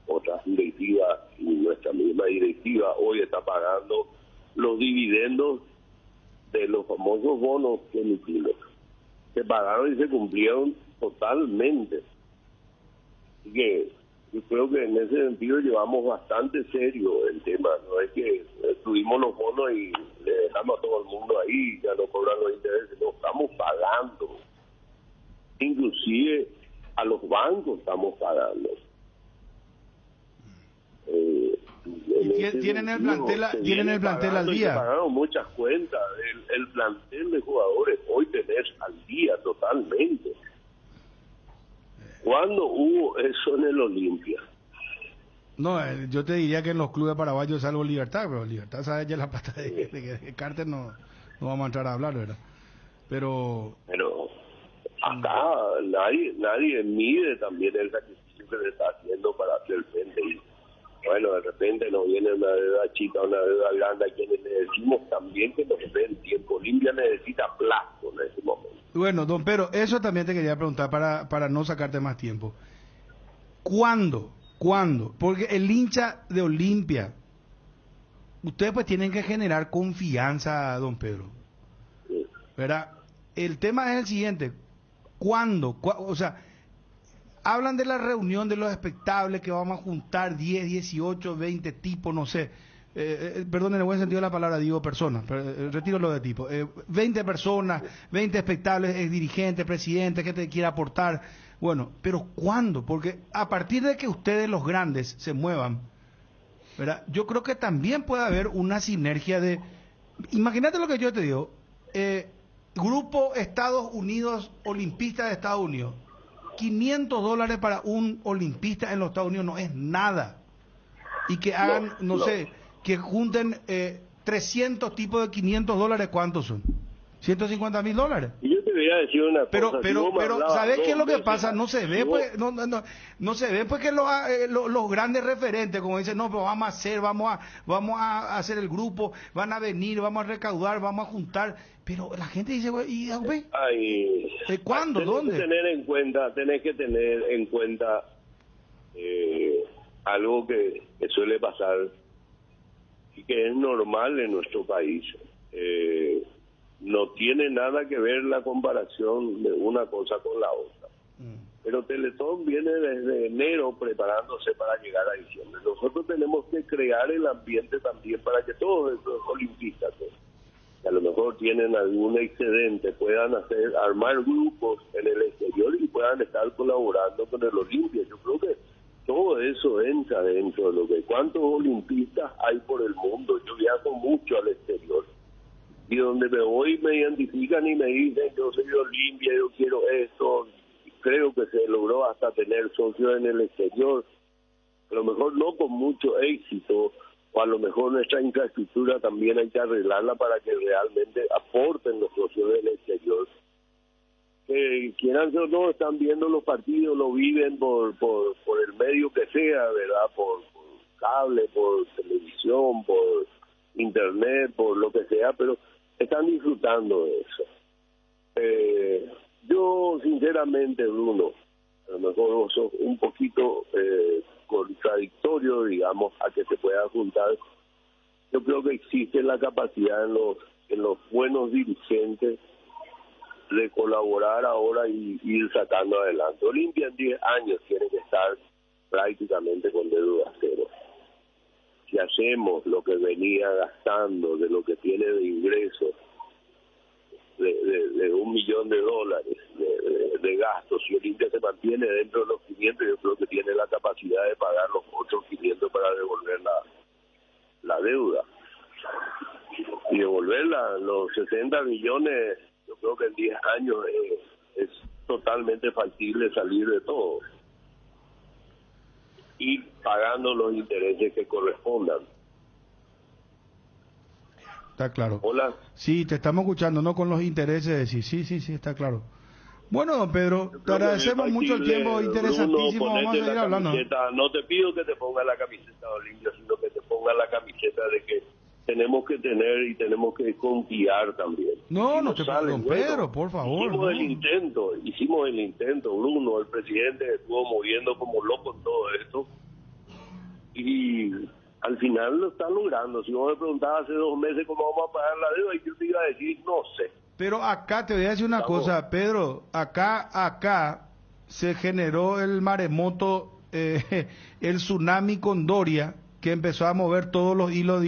otras directivas, y nuestra misma directiva hoy está pagando los dividendos de los famosos bonos que emitimos. Se pagaron y se cumplieron totalmente. Así que yo creo que en ese sentido llevamos bastante serio el tema. No es que tuvimos los bonos y le dejamos a todo el mundo ahí, ya no cobran los intereses, no, estamos pagando. Inclusive a los bancos estamos pagando. Tienen el plantel al día. Se pagaron muchas cuentas. El plantel de jugadores hoy tenés al día totalmente. ¿Cuándo hubo eso en el Olimpia? No, yo te diría que en los clubes paraguayos salvo Libertad, pero Libertad sabe ya la plata de Carter, no vamos a entrar a hablar, ¿verdad? Pero acá nadie mide también el sacrificio que le está haciendo para hacer frente. Y bueno, de repente nos viene una deuda chica, una deuda grande, a quienes le decimos también que nos den tiempo. Olimpia necesita plazo en ese momento. Bueno, don Pedro, eso también te quería preguntar para no sacarte más tiempo. ¿Cuándo ¿Cuándo? Porque el hincha de Olimpia, ustedes pues tienen que generar confianza, don Pedro. ¿Verdad? El tema es el siguiente. ¿Cuándo? O sea, hablan de la reunión de los espectables que vamos a juntar 10, 18, 20 tipos, no sé. Perdón, en el buen sentido de la palabra digo personas, retiro lo de tipo. 20 personas, 20 espectables, dirigentes, presidentes, que te quiera aportar. Bueno, pero ¿cuándo? Porque a partir de que ustedes los grandes se muevan, ¿verdad? Yo creo que también puede haber una sinergia de... Imagínate lo que yo te digo. Grupo Estados Unidos, olimpista de Estados Unidos. $500 para un olimpista en los Estados Unidos no es nada. Y que hagan, no sé, que junten 300 tipos de $500, ¿cuántos son? $150,000. Y yo te voy a decir una cosa. Pero, ¿sabes qué es lo que pasa? No se ve, pues, no se ve, pues, que los grandes referentes, como dicen, no, pero vamos a hacer, vamos a hacer el grupo, van a venir, vamos a recaudar, vamos a juntar, pero la gente dice, ¿y cuándo? ¿Dónde? Tenés que tener en cuenta algo que suele pasar y que es normal en nuestro país. No tiene nada que ver la comparación de una cosa con la otra. Pero Teletón viene desde enero preparándose para llegar a diciembre. Nosotros tenemos que crear el ambiente también para que todos estos olimpistas que a lo mejor tienen algún excedente puedan armar grupos en el exterior y puedan estar colaborando con el Olimpia. Yo creo que todo eso entra dentro de lo que... ¿Cuántos olimpistas hay por el mundo? Yo viajo mucho al exterior. Y donde me voy me identifican y me dicen, yo soy de Olimpia, yo quiero esto. Creo que se logró hasta tener socios en el exterior. A lo mejor no con mucho éxito, o a lo mejor nuestra infraestructura también hay que arreglarla para que realmente aporten los socios del exterior. Quieran o no, están viendo los partidos, lo viven por el medio que sea, ¿verdad? Por cable, por televisión, por internet, por lo que sea, pero están disfrutando de eso. Yo, sinceramente, Bruno, a lo mejor vos sos un poquito contradictorio, digamos, a que se pueda juntar. Yo creo que existe la capacidad en los buenos dirigentes de colaborar ahora y ir sacando adelante. Olimpia en 10 años tiene que estar prácticamente con deuda cero. Si hacemos lo que venía gastando, de lo que tiene de ingresos, de $1 millón de gastos, si Olimpia se mantiene dentro de los 500, yo creo que tiene la capacidad de pagar los otros 500 para devolver la deuda. Y devolver los 60 millones, yo creo que en 10 años es totalmente factible salir de todo. Y pagando los intereses que correspondan. Está claro. Hola. Sí, te estamos escuchando, no con los intereses. Sí, está claro. Bueno, don Pedro, te agradecemos mucho el tiempo, interesantísimo. Bruno, vamos a seguir hablando. No te pido que te pongas la camiseta de Olimpia, sino que te pongas la camiseta de que tenemos que tener y tenemos que confiar también. No te pido, don Pedro, por favor. Hicimos el intento, Bruno, el presidente estuvo moviendo como loco en todo esto y al final lo está logrando. Si vos me preguntabas hace 2 meses cómo vamos a pagar la deuda, y yo te iba a decir, no sé. Pero acá te voy a decir una cosa, Pedro, acá se generó el maremoto, el tsunami con Doria, que empezó a mover todos los hilos.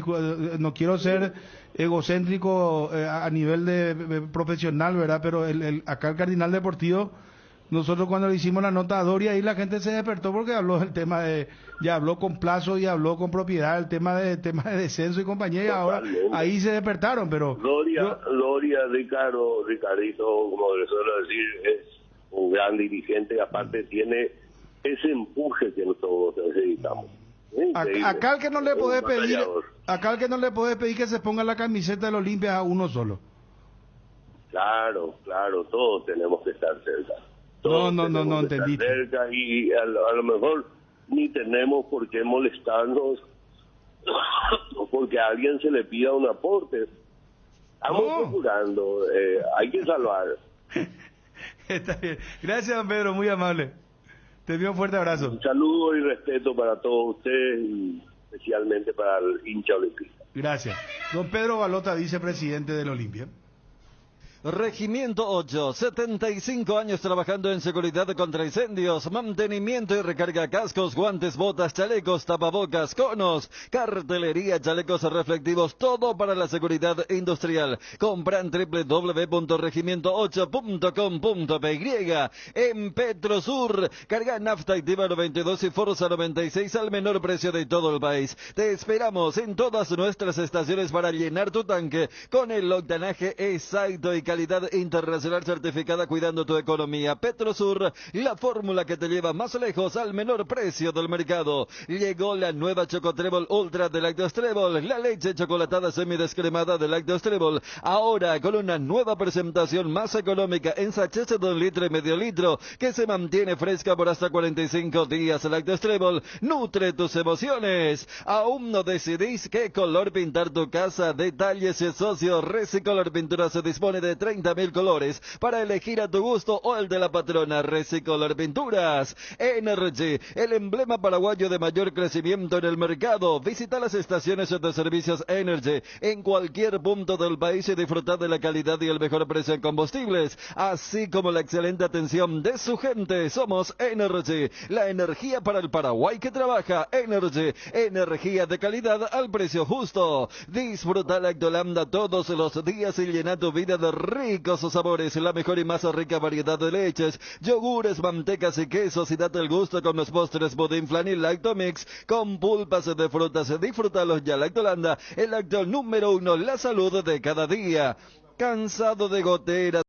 No quiero ser egocéntrico a nivel de profesional, ¿verdad? Pero acá el Cardinal Deportivo, nosotros cuando le hicimos la nota a Doria, ahí la gente se despertó porque habló del tema ya habló con plazo y habló con propiedad, el tema de descenso y compañía, y ahora ahí se despertaron, pero... Doria, Ricardito, como le suelo decir, es un gran dirigente y aparte tiene ese empuje que nosotros necesitamos. Acá el que no le podés pedir que se ponga la camiseta del Olimpia a uno solo. Claro, todos tenemos que estar cerca. No entendiste. Cerca y a lo mejor ni tenemos por qué molestarnos o porque a alguien se le pida un aporte. Estamos procurando, hay que salvar. Está bien. Gracias, don Pedro, muy amable. Te envío un fuerte abrazo. Un saludo y respeto para todos ustedes y especialmente para el hincha olimpista. Gracias. Don Pedro Balota, vicepresidente del Olimpia. Regimiento 8, 75 años trabajando en seguridad contra incendios, mantenimiento y recarga cascos, guantes, botas, chalecos, tapabocas, conos, cartelería, chalecos reflectivos, todo para la seguridad industrial. Compra en www.regimiento8.com.py. En Petrosur, carga nafta activa 92 y Forza 96 al menor precio de todo el país. Te esperamos en todas nuestras estaciones para llenar tu tanque con el octanaje exacto y calidad internacional certificada, cuidando tu economía. Petrosur, la fórmula que te lleva más lejos al menor precio del mercado. Llegó la nueva Chocotrébol Ultra de Lácteos Trébol, la leche chocolatada semidescremada de Lácteos Trébol, ahora con una nueva presentación más económica en sachets de 1 litro y medio litro, que se mantiene fresca por hasta 45 días. Lácteos Trébol nutre tus emociones. ¿Aún no decidís qué color pintar tu casa? Detalles y socio. Resicolor Pintura se dispone de 30.000 colores para elegir a tu gusto o el de la patrona. Resicolor Pinturas. Energy, el emblema paraguayo de mayor crecimiento en el mercado. Visita las estaciones de servicios Energy en cualquier punto del país y disfrutar de la calidad y el mejor precio en combustibles, así como la excelente atención de su gente. Somos Energy, la energía para el Paraguay que trabaja. Energy, energía de calidad al precio justo. Disfruta Lactolanda todos los días y llena tu vida de ricos sabores, la mejor y más rica variedad de leches, yogures, mantecas y quesos, y date el gusto con los postres budín, flan y lactomix con pulpas de frutas. Disfrútalos ya. Lactolanda, el lácteo número 1, la salud de cada día. ¿Cansado de goteras?